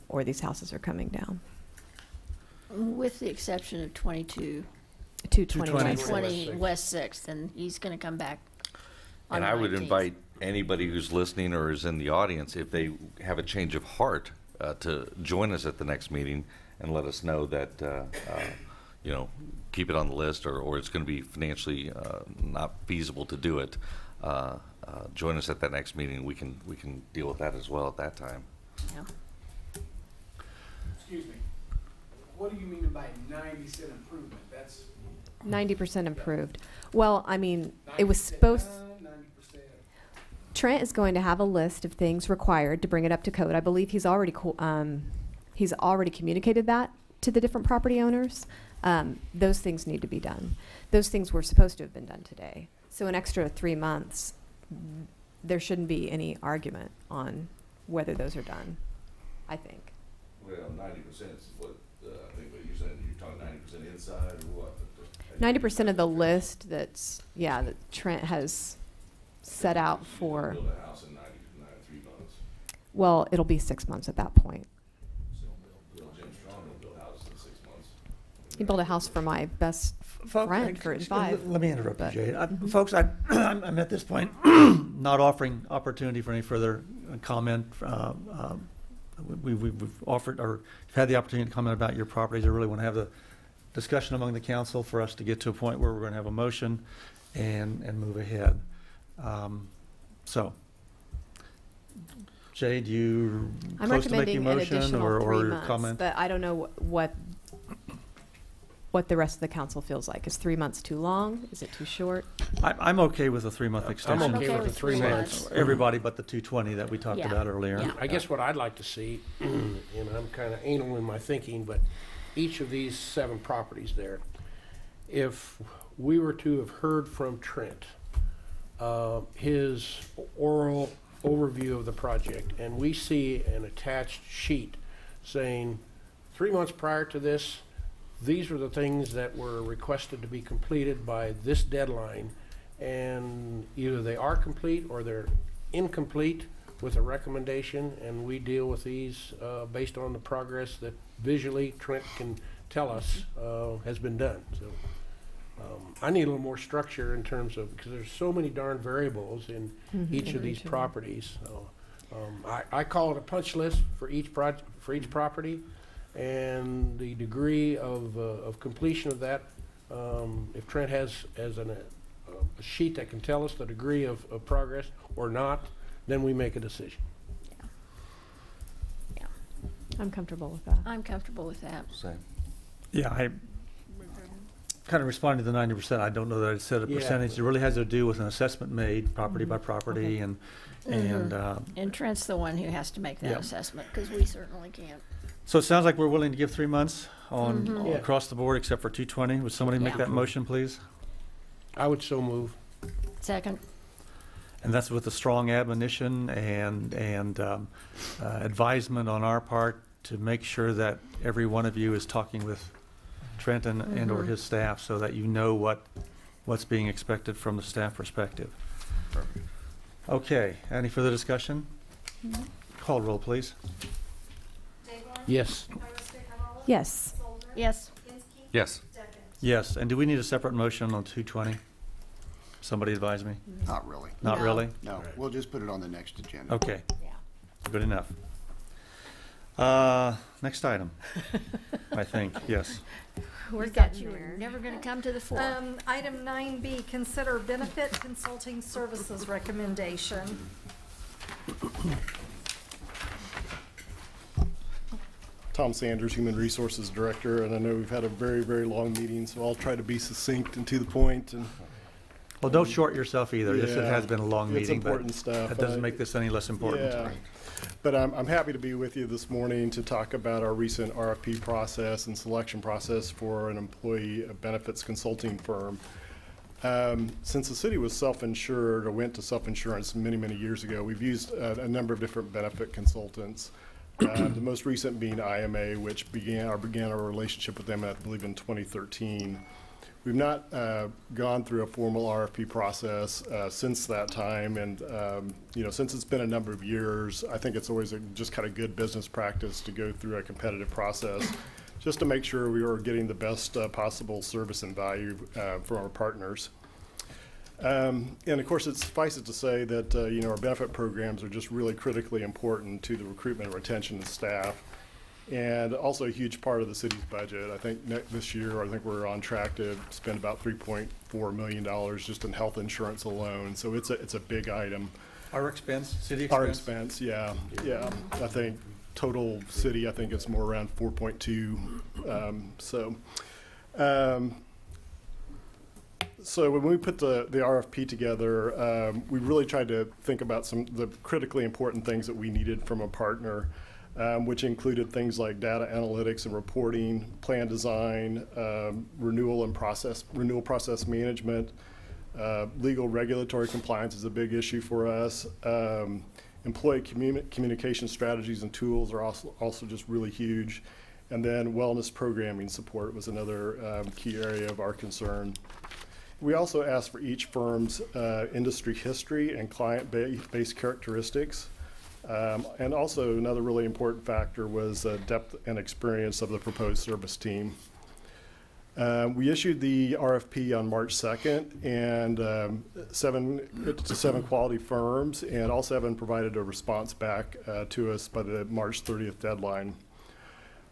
or these houses are coming down. With the exception of 220 220 West 6th, and he's going to come back on And the I would 19th. invite anybody who's listening or is in the audience, if they have a change of heart, to join us at the next meeting and let us know that, you know, keep it on the list, or it's going to be financially not feasible to do it. Join us at that next meeting. We can deal with that as well at that time. Yeah. Excuse me. What do you mean by 90% improvement? That's 90% improved. Well, I mean, it was supposed. 90%. Trent is going to have a list of things required to bring it up to code. I believe he's already communicated that to the different property owners. Those things need to be done. Those things were supposed to have been done today. So an extra 3 months, there shouldn't be any argument on whether those are done, I think. Well, 90% is what, I think what you're saying, you're talking 90% inside or what? 90% of the list that Trent has set out for, Build a house in 93 months. well, it'll be 6 months at that point. So Bill Jim Strong will build houses in 6 months. He built a house for my best friend for 5. Let me interrupt you, but- Jade. Folks, I'm at this point not offering opportunity for any further comment. We've offered or had the opportunity to comment about your properties. I really want to have the discussion among the council for us to get to a point where we're going to have a motion and move ahead. So, Jade, you I'm close to making a recommending an motion additional 3 or months, comment? but I don't know what the rest of the council feels like. Is 3 months too long? Is it too short? I'm okay with a 3-month extension. I'm okay with the 3 months. Everybody but the 220 that we talked Yeah. about earlier. Yeah. I guess what I'd like to see, and I'm kind of anal in my thinking, but each of these 7 properties there, if we were to have heard from Trent, his oral overview of the project, and we see an attached sheet saying 3 months prior to this, these are the things that were requested to be completed by this deadline, and either they are complete or they're incomplete with a recommendation, and we deal with these based on the progress that visually Trent can tell us has been done. So I need a little more structure in terms of, because there's so many darn variables in each of these properties. I call it a punch list for each property, and the degree of completion of that. If Trent has a sheet that can tell us the degree of progress or not, then we make a decision. Yeah. I'm comfortable with that. I'm comfortable with that. Same. Yeah, I kind of responded to the 90%. I don't know that I said a Yeah. percentage. It really has to do with an assessment made property by property, Okay. and Trent's the one who has to make that Yeah. assessment, because we certainly can't. so it sounds like we're willing to give 3 months on Yeah. across the board except for 220. Would somebody make Yeah. that motion, please? I would so move. Second. And that's with a strong admonition and advisement on our part to make sure that every one of you is talking with Trenton and or his staff so that you know what's being expected from the staff perspective. Perfect. Okay, any further discussion? Call roll, please. Yes. Yes. Yes. Yes. Yes, and do we need a separate motion on 220? Somebody advise me. Not really. Not No. really? No, we'll just put it on the next agenda. Okay, Yeah. good enough. Next item, I think, yes. We He's thought getting you were there. never going to come to the fore. Item 9B, consider benefit consulting services recommendation. Tom Sanders, Human Resources Director, and I know we've had a very, very long meeting, so I'll try to be succinct and to the point. And Well, don't short yourself either. It Yeah, has been a long it's meeting, but important stuff. that doesn't make this any less important. Yeah, but I'm happy to be with you this morning to talk about our recent RFP process and selection process for an employee benefits consulting firm. Since the city was self-insured or went to self-insurance many, many years ago, we've used a number of different benefit consultants. The most recent being IMA, which began our relationship with them, I believe, in 2013. We've not gone through a formal RFP process since that time, and since it's been a number of years, I think it's always just kind of good business practice to go through a competitive process, just to make sure we are getting the best possible service and value for our partners. And of course, it suffices to say that our benefit programs are just really critically important to the recruitment and retention of staff, and also a huge part of the city's budget. I think this year, I think we're on track to spend about $3.4 million just in health insurance alone. So it's a big item. Our expense, city expense? Our expense, yeah. I think total city, I think it's more around 4.2. So when we put the RFP together, we really tried to think about some of the critically important things that we needed from a partner, which included things like data analytics and reporting, plan design, renewal process management, legal regulatory compliance is a big issue for us. Employee communication strategies and tools are also just really huge. And then wellness programming support was another key area of our concern. We also asked for each firm's industry history and client-based characteristics. And also another really important factor was depth and experience of the proposed service team. We issued the RFP on March 2nd, and seven quality firms, and all 7 provided a response back to us by the March 30th deadline.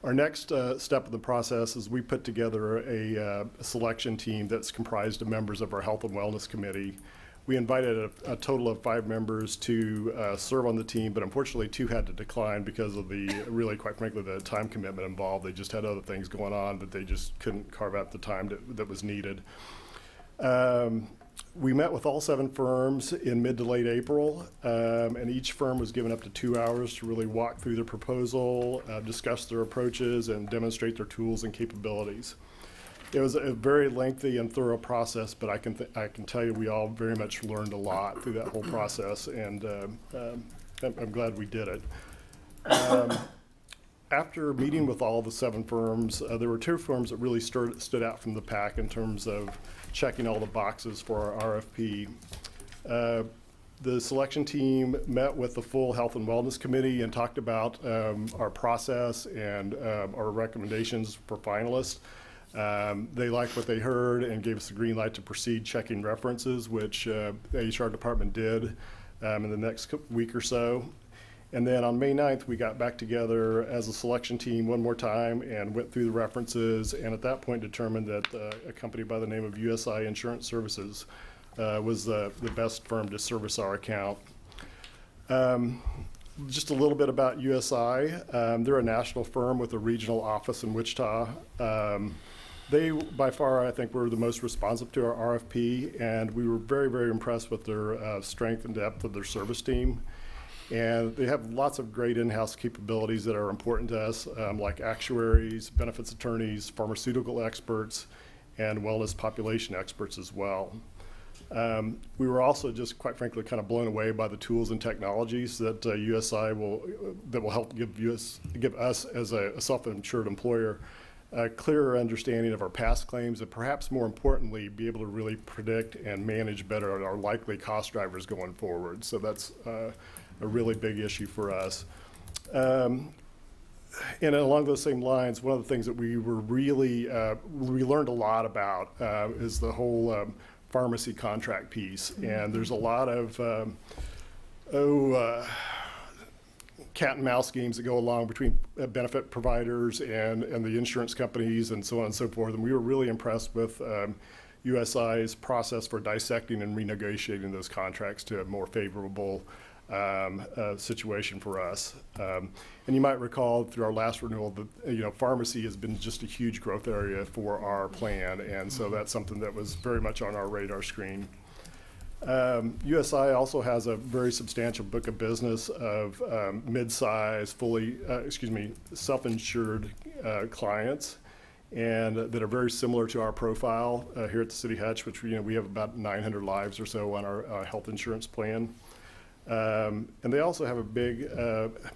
Our next step in the process is we put together a selection team that's comprised of members of our Health and Wellness Committee. We invited a total of 5 members to serve on the team, but unfortunately 2 had to decline because of quite frankly, the time commitment involved. They just had other things going on, but they just couldn't carve out the time that was needed. We met with all 7 firms in mid to late April, and each firm was given up to 2 hours to really walk through their proposal, discuss their approaches, and demonstrate their tools and capabilities. It was a very lengthy and thorough process, but I can tell you we all very much learned a lot through that whole process, and I'm glad we did it. After meeting with all the 7 firms, there were 2 firms that really stood out from the pack in terms of checking all the boxes for our RFP. The selection team met with the full Health and Wellness Committee and talked about our process and our recommendations for finalists. They liked what they heard and gave us the green light to proceed checking references, which the HR department did in the next week or so. And then on May 9th, we got back together as a selection team one more time and went through the references, and at that point determined that a company by the name of USI Insurance Services was the best firm to service our account. Just a little bit about USI. They're a national firm with a regional office in Wichita. They, by far, I think, were the most responsive to our RFP, and we were very, very impressed with their strength and depth of their service team. And they have lots of great in-house capabilities that are important to us, like actuaries, benefits attorneys, pharmaceutical experts, and wellness population experts as well. We were also just, quite frankly, kind of blown away by the tools and technologies that USI will help give us as a self-insured employer a clearer understanding of our past claims, and perhaps more importantly, be able to really predict and manage better our likely cost drivers going forward. So that's a really big issue for us. And along those same lines, one of the things that we were really, we learned a lot about is the whole pharmacy contract piece. And there's a lot of, cat and mouse games that go along between benefit providers and the insurance companies and so on and so forth. And we were really impressed with USI's process for dissecting and renegotiating those contracts to a more favorable situation for us. And you might recall through our last renewal that pharmacy has been just a huge growth area for our plan, and so that's something that was very much on our radar screen. USI also has a very substantial book of business of mid-size, self-insured clients, and that are very similar to our profile here at the City Hutch, which we have about 900 lives or so on our health insurance plan. And they also have a big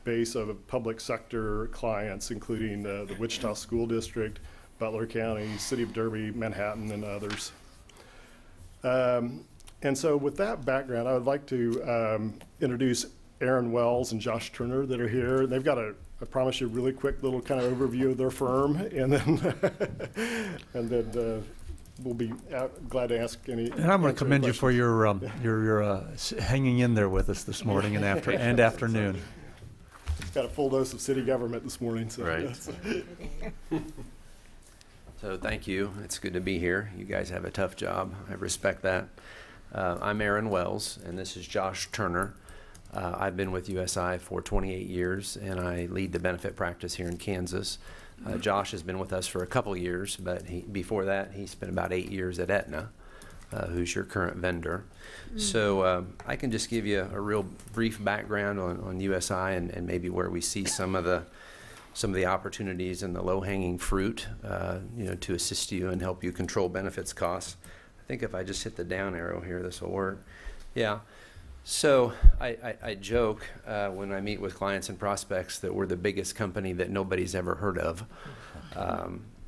base of public sector clients, including the Wichita School District, Butler County, City of Derby, Manhattan, and others. And so with that background, I would like to introduce Aaron Wells and Josh Turner that are here. They've got I promise you, a really quick little kind of overview of their firm, and then we'll be glad to ask any. And I'm going to commend you for your hanging in there with us this morning and afternoon. Got a full dose of city government this morning. So right. So thank you. It's good to be here. You guys have a tough job. I respect that. I'm Aaron Wells, and this is Josh Turner. I've been with USI for 28 years, and I lead the benefit practice here in Kansas. Josh has been with us for a couple years, but before that, he spent about 8 years at Aetna, who's your current vendor. So I can just give you a real brief background on USI and maybe where we see some of the opportunities and the low-hanging fruit, to assist you and help you control benefits costs. I think if I just hit the down arrow here, this will work. Yeah. So I joke when I meet with clients and prospects that we're the biggest company that nobody's ever heard of.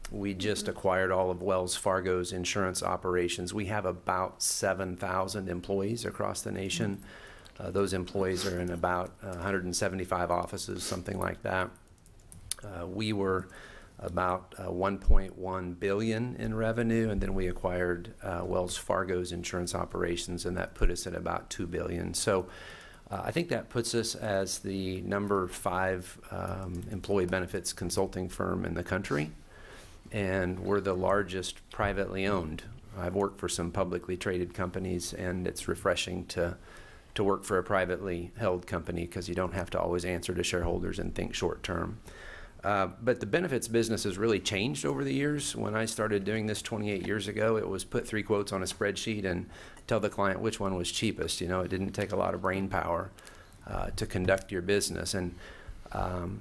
We just acquired all of Wells Fargo's insurance operations. We have about 7,000 employees across the nation. Those employees are in about 175 offices, something like that. We were about $1.1 billion in revenue, and then we acquired Wells Fargo's insurance operations, and that put us at about $2 billion. So I think that puts us as the number 5 employee benefits consulting firm in the country, and we're the largest privately owned. I've worked for some publicly traded companies, and it's refreshing to work for a privately held company because you don't have to always answer to shareholders and think short term. But the benefits business has really changed over the years. When I started doing this 28 years ago, it was put 3 quotes on a spreadsheet and tell the client which one was cheapest. It didn't take a lot of brain power to conduct your business. And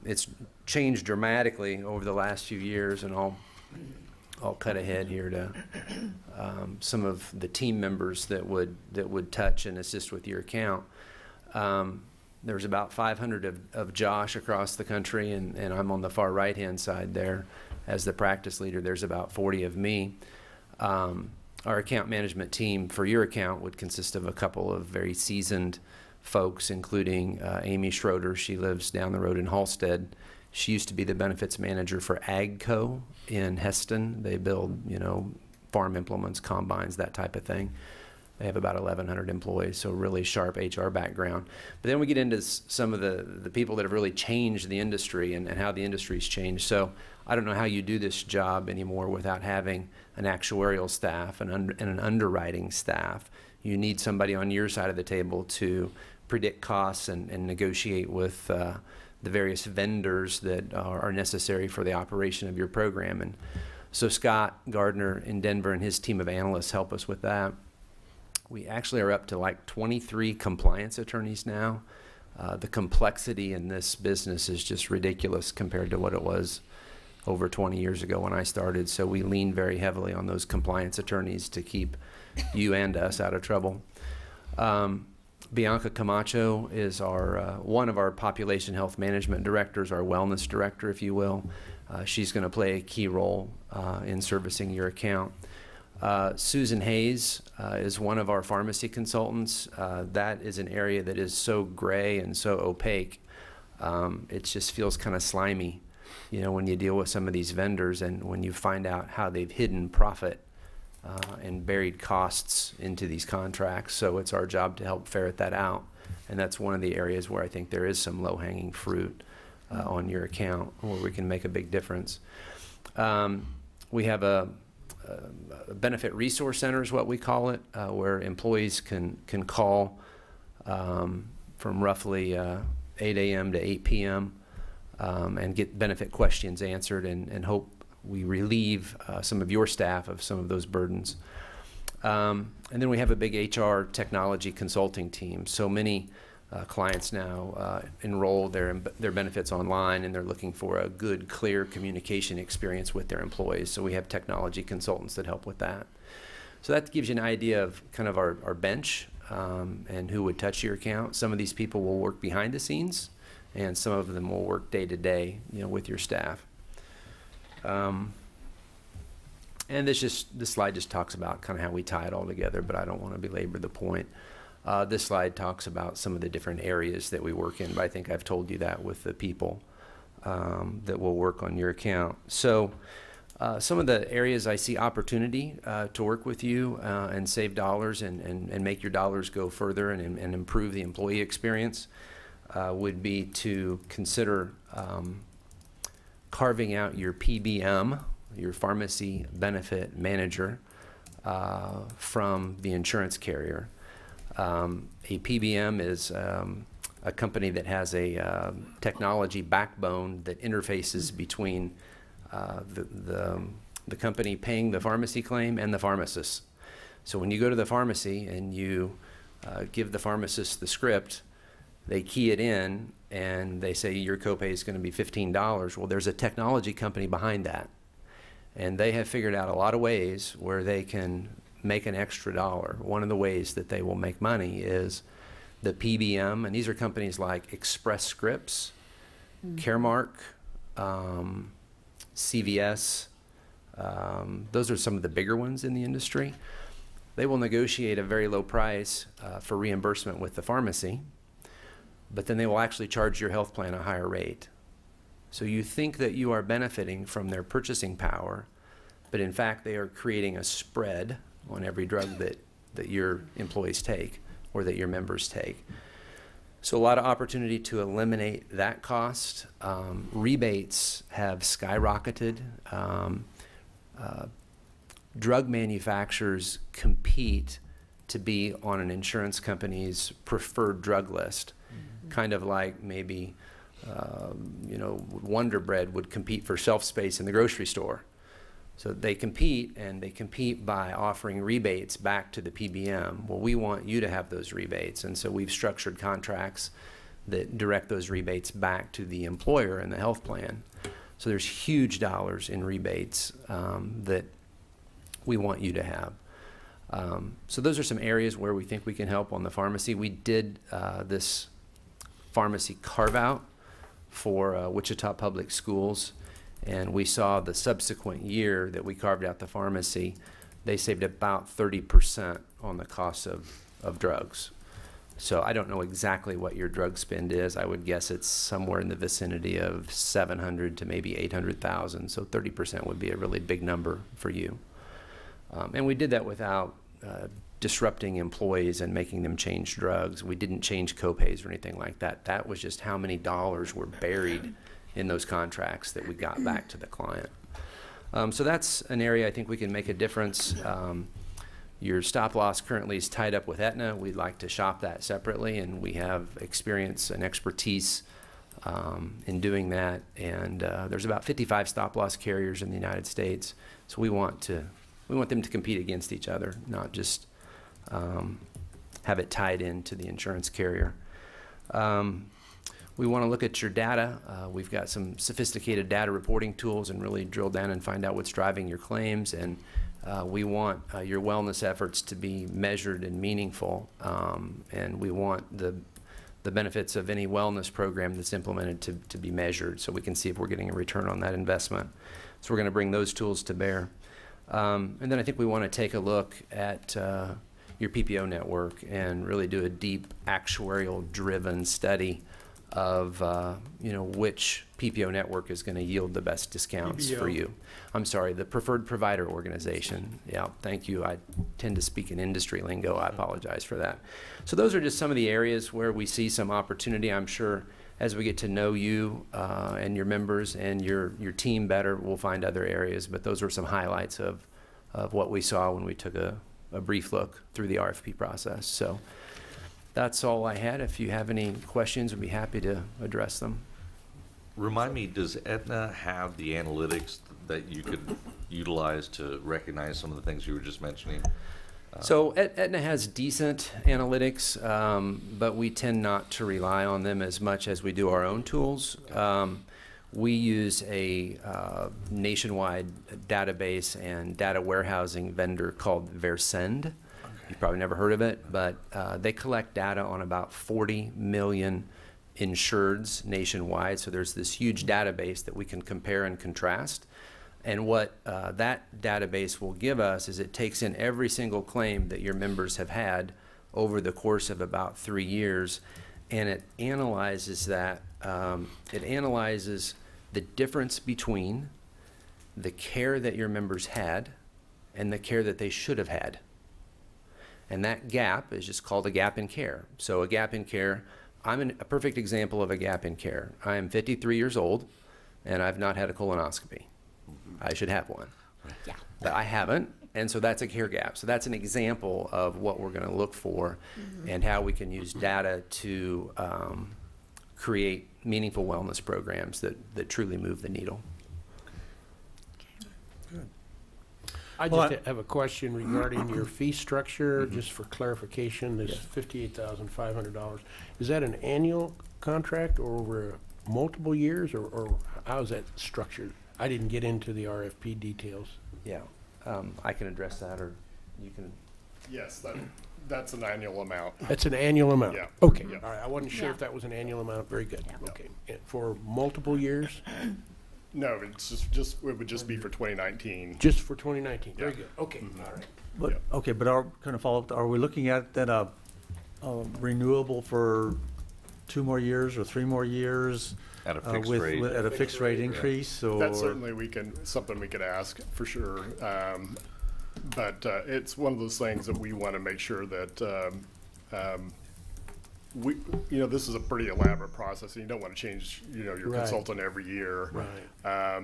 it's changed dramatically over the last few years, and I'll cut ahead here to some of the team members that would touch and assist with your account. There's about 500 of Josh across the country, and I'm on the far right-hand side there as the practice leader. There's about 40 of me. Our account management team for your account would consist of a couple of very seasoned folks, including Amy Schroeder. She lives down the road in Halstead. She used to be the benefits manager for AGCO in Heston. They build, farm implements, combines, that type of thing. They have about 1,100 employees, so really sharp HR background. But then we get into some of the people that have really changed the industry and how the industry's changed. So I don't know how you do this job anymore without having an actuarial staff and an underwriting staff. You need somebody on your side of the table to predict costs and negotiate with the various vendors that are necessary for the operation of your program. And so Scott Gardner in Denver and his team of analysts help us with that. We actually are up to like 23 compliance attorneys now. The complexity in this business is just ridiculous compared to what it was over 20 years ago when I started. So we lean very heavily on those compliance attorneys to keep you and us out of trouble. Bianca Camacho is our one of our population health management directors, our wellness director, if you will. She's going to play a key role in servicing your account. Susan Hayes is one of our pharmacy consultants. That is an area that is so gray and so opaque. It just feels kind of slimy, you know, when you deal with some of these vendors and when you find out how they've hidden profit and buried costs into these contracts. So it's our job to help ferret that out. And that's one of the areas where I think there is some low-hanging fruit on your account where we can make a big difference. We have a benefit resource center is what we call it, where employees can call from roughly 8 a.m. to 8 p.m. And get benefit questions answered and hope we relieve some of your staff of some of those burdens. And then we have a big HR technology consulting team. So many clients now enroll their benefits online, and they're looking for a good, clear communication experience with their employees. So we have technology consultants that help with that. So that gives you an idea of kind of our bench and who would touch your account. Some of these people will work behind the scenes, and some of them will work day to day, you know, with your staff. And this slide just talks about kind of how we tie it all together, but I don't want to belabor the point. This slide talks about some of the different areas that we work in, but I think I've told you that with the people that will work on your account. So some of the areas I see opportunity to work with you and save dollars and make your dollars go further and improve the employee experience would be to consider carving out your PBM, your pharmacy benefit manager, from the insurance carrier. A PBM is a company that has a technology backbone that interfaces between the company paying the pharmacy claim and the pharmacist. So when you go to the pharmacy and you give the pharmacist the script, they key it in and they say your copay is going to be $15. Well, there's a technology company behind that. And they have figured out a lot of ways where they can make an extra dollar. One of the ways that they will make money is the PBM, and these are companies like Express Scripts, Caremark, CVS. Those are some of the bigger ones in the industry. They will negotiate a very low price for reimbursement with the pharmacy, but then they will actually charge your health plan a higher rate. So you think that you are benefiting from their purchasing power, but in fact they are creating a spread on every drug that your employees take or that your members take. So a lot of opportunity to eliminate that cost. Rebates have skyrocketed. Drug manufacturers compete to be on an insurance company's preferred drug list, kind of like maybe Wonder Bread would compete for shelf space in the grocery store. So they compete, and they compete by offering rebates back to the PBM. Well, we want you to have those rebates, and so we've structured contracts that direct those rebates back to the employer and the health plan. So there's huge dollars in rebates that we want you to have. So those are some areas where we think we can help on the pharmacy. We did this pharmacy carve-out for Wichita Public Schools, and we saw the subsequent year that we carved out the pharmacy, they saved about 30% on the cost of drugs. So I don't know exactly what your drug spend is. I would guess it's somewhere in the vicinity of 700 to maybe 800,000. So 30% would be a really big number for you. And we did that without disrupting employees and making them change drugs. We didn't change copays or anything like that. That was just how many dollars were buried in those contracts that we got back to the client. So that's an area I think we can make a difference. Your stop loss currently is tied up with Aetna. We'd like to shop that separately, and we have experience and expertise in doing that. And there's about 55 stop loss carriers in the United States, so we want them to compete against each other, not just have it tied into the insurance carrier. We want to look at your data. We've got some sophisticated data reporting tools and really drill down and find out what's driving your claims. And we want your wellness efforts to be measured and meaningful. And we want the benefits of any wellness program that's implemented to be measured so we can see if we're getting a return on that investment. So we're going to bring those tools to bear. And then I think we want to take a look at your PPO network and really do a deep actuarial-driven study of which PPO network is going to yield the best discounts for you. I'm sorry, the preferred provider organization. Yeah, thank you. I tend to speak in industry lingo. I apologize for that. So those are just some of the areas where we see some opportunity. I'm sure as we get to know you and your members and your team better, we'll find other areas. But those were some highlights of what we saw when we took a brief look through the RFP process. So that's all I had. If you have any questions, I'd be happy to address them. Remind me, does Aetna have the analytics that you could utilize to recognize some of the things you were just mentioning? So Aetna has decent analytics, but we tend not to rely on them as much as we do our own tools. We use a nationwide database and data warehousing vendor called Versend. You've probably never heard of it, but they collect data on about 40 million insureds nationwide. So there's this huge database that we can compare and contrast. And what that database will give us is it takes in every single claim that your members have had over the course of about 3 years, and it analyzes that. It analyzes the difference between the care that your members had and the care that they should have had. And that gap is just called a gap in care. So a gap in care, I'm a perfect example of a gap in care. I am 53 years old, and I've not had a colonoscopy. I should have one. Yeah. But I haven't, and so that's a care gap. So that's an example of what we're going to look for and how we can use data to create meaningful wellness programs that truly move the needle. I just have a question regarding your fee structure, just for clarification, this $58,500. Is that an annual contract or over multiple years, or how is that structured? I didn't get into the RFP details. Yeah, I can address that, or you can. Yes, that's an annual amount. That's an annual amount? Yeah. Okay, Yeah. all right, I wasn't sure if that was an annual amount. Very good, okay. And for multiple years? No, it's just it would just be for 2019. Just for 2019, very Yeah. good, okay, all right. But, okay, but kind of follow up, are we looking at then a renewable for 2 more years or 3 more years? At a fixed rate. At a fixed rate increase, or? That's certainly something we could ask for sure. But it's one of those things that we want to make sure that this is a pretty elaborate process, and you don't want to change, your consultant every year. Right.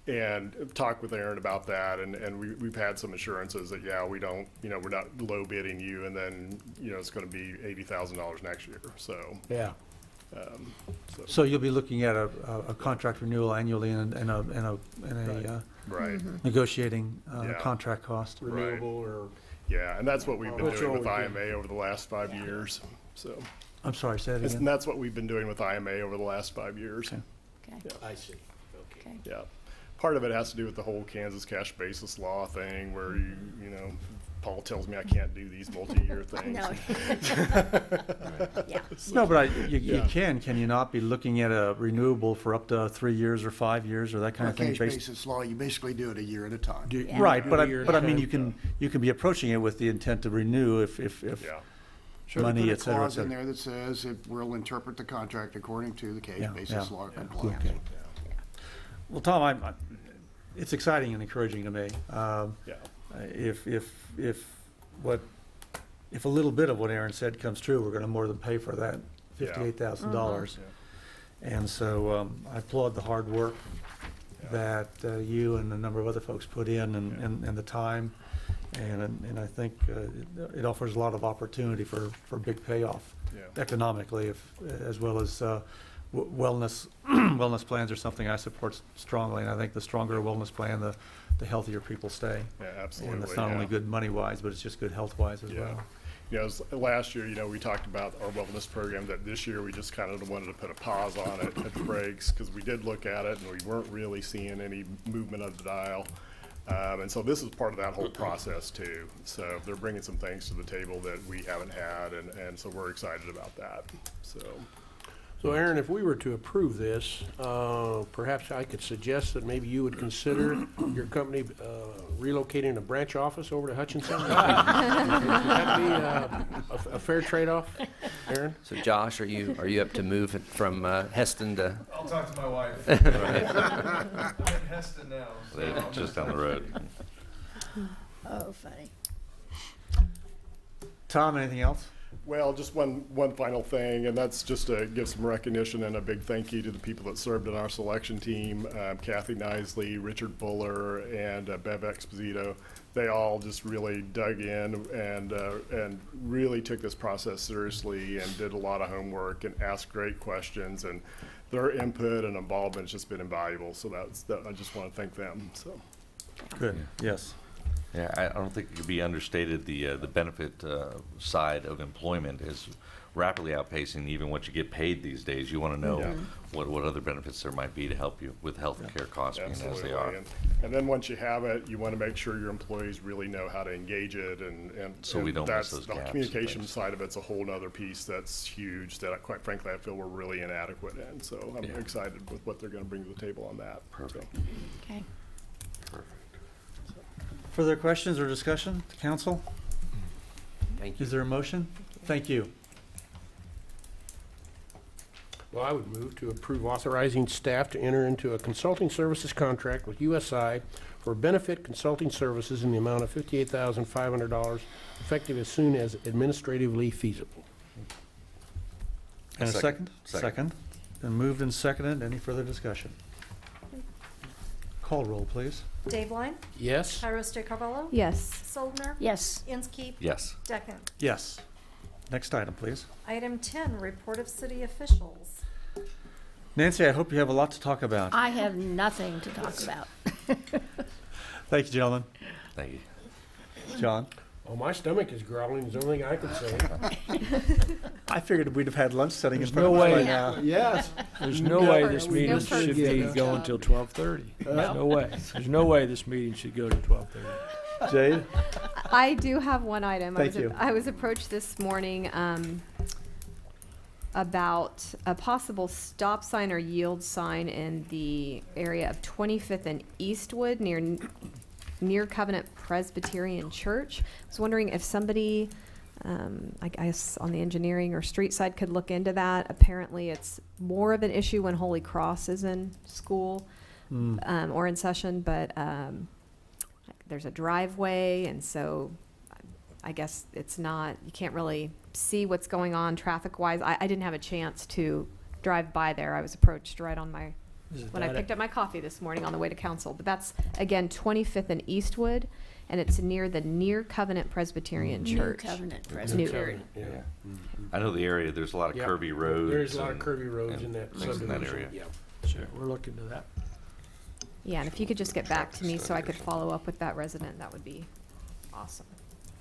And talk with Aaron about that, and we've had some assurances that, we don't, we're not low bidding you, and then, it's going to be $80,000 next year, so. Yeah. So you'll be looking at a contract renewal annually and a right. negotiating contract cost. Renewable or? Yeah, and that's what we've been doing with IMA over the last 5 years, so. I'm sorry, say that again. And that's what we've been doing with IMA over the last 5 years. Okay. Yeah. I see, okay. Yeah. Part of it has to do with the whole Kansas cash basis law thing where Paul tells me I can't do these multi-year things. No. Yeah. No, but you can you not be looking at a renewable for up to 3 years or 5 years or that kind of thing? Cash basis law, you basically do it a year at a time. Right, but I mean, you can be approaching it with the intent to renew if money, et cetera. Put a clause in there that says we'll interpret the contract according to the cash basis law compliance. Okay. Well, Tom, it's exciting and encouraging to me. If what if a little bit of what Aaron said comes true, we're going to more than pay for that Yeah. $58,000. And so I applaud the hard work that you and a number of other folks put in, and the time. And I think it offers a lot of opportunity for big payoff economically, as well as wellness wellness plans are something I support strongly. And I think the stronger a wellness plan, the healthier people stay. Yeah, absolutely. And it's not only good money-wise, but it's just good health-wise as well. You know, last year, you know, we talked about our wellness program, that this year we just kind of wanted to put a pause on it, hit the brakes, because we did look at it and we weren't really seeing any movement of the dial. And so this is part of that whole process too. So they're bringing some things to the table that we haven't had, and so we're excited about that. So Aaron, if we were to approve this, perhaps I could suggest that maybe you would consider your company relocating a branch office over to Hutchinson? Would that be a fair trade-off, Aaron? So Josh, are you up to move it from Heston to? I'll talk to my wife. Right. I'm in Heston now. So Just down the road. Oh, funny. Tom, anything else? Well, just one final thing, and that's just to give some recognition and a big thank you to the people that served in our selection team, Kathy Nisley, Richard Buller, and Bev Exposito. They all just really dug in and really took this process seriously and did a lot of homework and asked great questions, and their input and involvement has just been invaluable. So I just want to thank them. So good. Yes. Yeah, I don't think it could be understated. The benefit side of employment is rapidly outpacing even what you get paid these days. You want to know what other benefits there might be to help you with health care costs being as they are. And then once you have it, you want to make sure your employees really know how to engage it, and so we don't miss those the gaps. communication side of it's a whole other piece that's huge that quite frankly I feel we're really inadequate in. So I'm excited with what they're going to bring to the table on that. Perfect. Okay. Perfect. Further questions or discussion to council? Thank you. Is there a motion? Thank you. Well, I would move to approve authorizing staff to enter into a consulting services contract with USI for benefit consulting services in the amount of $58,500, effective as soon as administratively feasible. And a second? Second. Been moved and seconded. Any further discussion? Call roll, please. Dave Line? Yes. Tyros de Carvalho? Yes. Soldner? Yes. Inskeep? Yes. Decken? Yes. Next item, please. Item 10, report of city officials. Nancy, I hope you have a lot to talk about. I have nothing to talk about. Thank you, gentlemen. Thank you. John? Oh, my stomach is growling, is the only thing I could say. I figured we'd have had lunch setting in There's front no of us way. by now. Yes. There's no way this No meeting first. should be going till 12:30. There's no way. There's no way this meeting should go to 12:30. Jade? I do have one item. Thank you. I was approached this morning about a possible stop sign or yield sign in the area of 25th and Eastwood near Covenant Presbyterian Church. I was wondering if somebody, I guess on the engineering or street side, could look into that. Apparently it's more of an issue when Holy Cross is in school or in session, but there's a driveway, and so I guess it's not, you can't really see what's going on traffic-wise. I didn't have a chance to drive by there. I was approached right on my, when I picked up my coffee this morning on the way to council. But that's, again, 25th and Eastwood, and it's near Covenant Presbyterian Church. New Covenant New Presbyterian. Yeah. I know the area. There's a lot of Yep. curvy roads. There's a lot of and- curvy roads and in that things in that subdivision. area. Yeah. Sure, we're looking to that. Yeah, and if you could just get back to me so I could follow up with that resident, that would be awesome.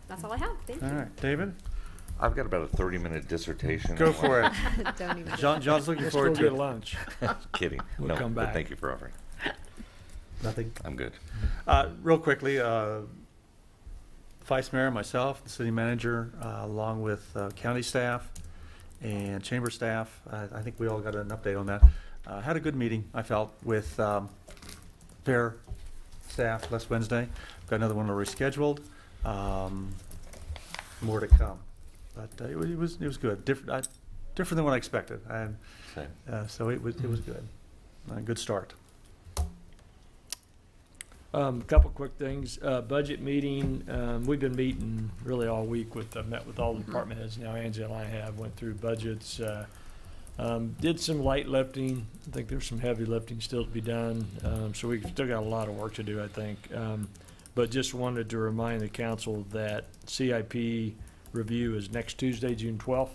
That's all I have. Thank you. All right. David? I've got about a 30-minute dissertation. Go for it. Don't even. John's looking Let's forward go to get it. lunch. Kidding. We'll No, come but back. thank you for offering. Nothing? I'm good. Real quickly, Vice Mayor, myself, the city manager, along with county staff and chamber staff, I think we all got an update on that. Had a good meeting, I felt, with fair staff last Wednesday. Got another one already scheduled. More to come, but it was good. Different than what I expected, and so it was good. A good start. Couple quick things. Budget meeting, we've been meeting really all week I've met with all the department heads now. Angela and I have went through budgets, did some light lifting. I think there's some heavy lifting still to be done. So we've still got a lot of work to do, I think. But just wanted to remind the council that CIP review is next Tuesday, June 12th.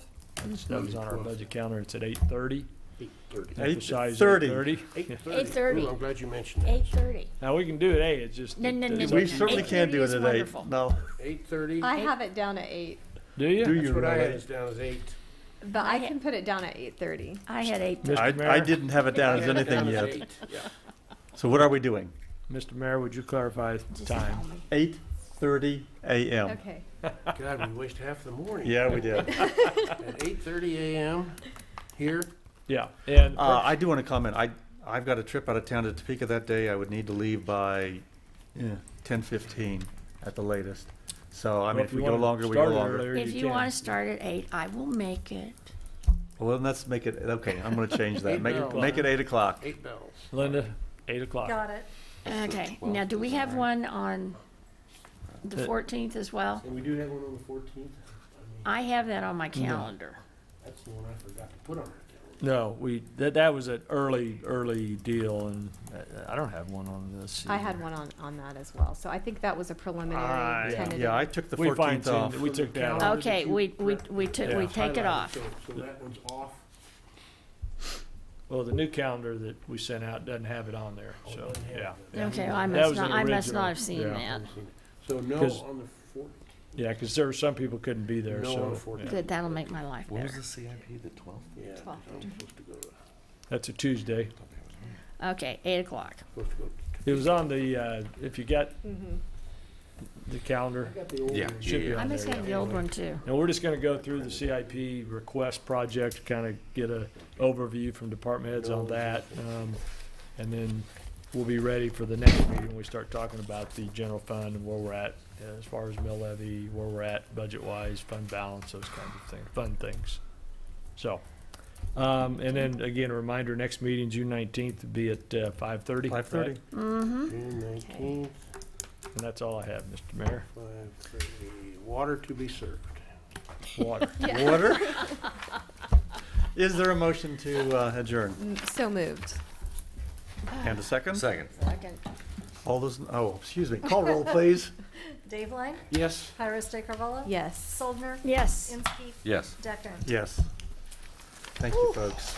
That was on our budget calendar. It's at 8:30. 8:30. 8:30. I'm glad you mentioned that. 8:30. Now, we can do it at 8, it's just. No. We certainly can't do it 8:30 is at 8. wonderful. No. 8:30. I have it down at 8, Do you? That's what I had is down as 8. but I can put it down at 8:30. I had 8:30. Mr. I Mayor? didn't have it down as anything yet. Yeah. So what are we doing? Mr. Mayor, would you clarify the time? 8:30 a.m. Okay. God, we wasted half the morning. Yeah, we did. At 8:30 a.m. here. Yeah, and I do want to comment. I've got a trip out of town to Topeka that day. I would need to leave by 10:15 at the latest. So, I mean, if we go longer, we go longer. If you want to start at 8, I will make it. Well, then let's make it, okay, I'm going to change that. Make it 8 o'clock. 8 bells. Linda, 8 o'clock. Got it. Okay, now do we have one on the 14th as well? And we do have one on the 14th. I have that on my calendar. That's the one I forgot to put on our calendar. No, that was an early deal, and I don't have one on this. I had one on that as well. So I think that was a preliminary tentative. Yeah, I took the We 14th fine-tuned off. it. We took that off. Okay, we take it off. So that one's off. Well, the new calendar that we sent out doesn't have it on there, so, yeah. Okay, well, I That must was an not original, have seen yeah. that. So no 'Cause- on the 14th. Yeah, because there were some people couldn't be there, No so. on the 14th. Good, that'll make my life When was better. the CIP, the 12th? Yeah. 12th. I'm supposed to go to. That's a Tuesday. Okay, 8 o'clock. Supposed to go. It was on the, if you got the calendar, I got the old Yeah. one. should be I on must there. have yeah. the old one too. And we're just gonna go through the CIP request project, kind of get a overview from department heads on that. And then we'll be ready for the next meeting when we start talking about the general fund and where we're at as far as mill levy, where we're at budget-wise, fund balance, those kinds of things, fun things. So, and then again, a reminder, next meeting, June 19th, will be at 5:30. 5:30. Mm-hmm. June 19th, And that's all I have, Mr. Mayor. 5:30. Water to be served. Water. Water? Is there a motion to adjourn? So moved. And a second? Second. Second. All those, excuse me. Call roll, please. Dave Line, Yes. Iris De Carvalho, Yes. Soldner, Yes. Inskeep, Yes. Decker. Yes. Thank you, folks.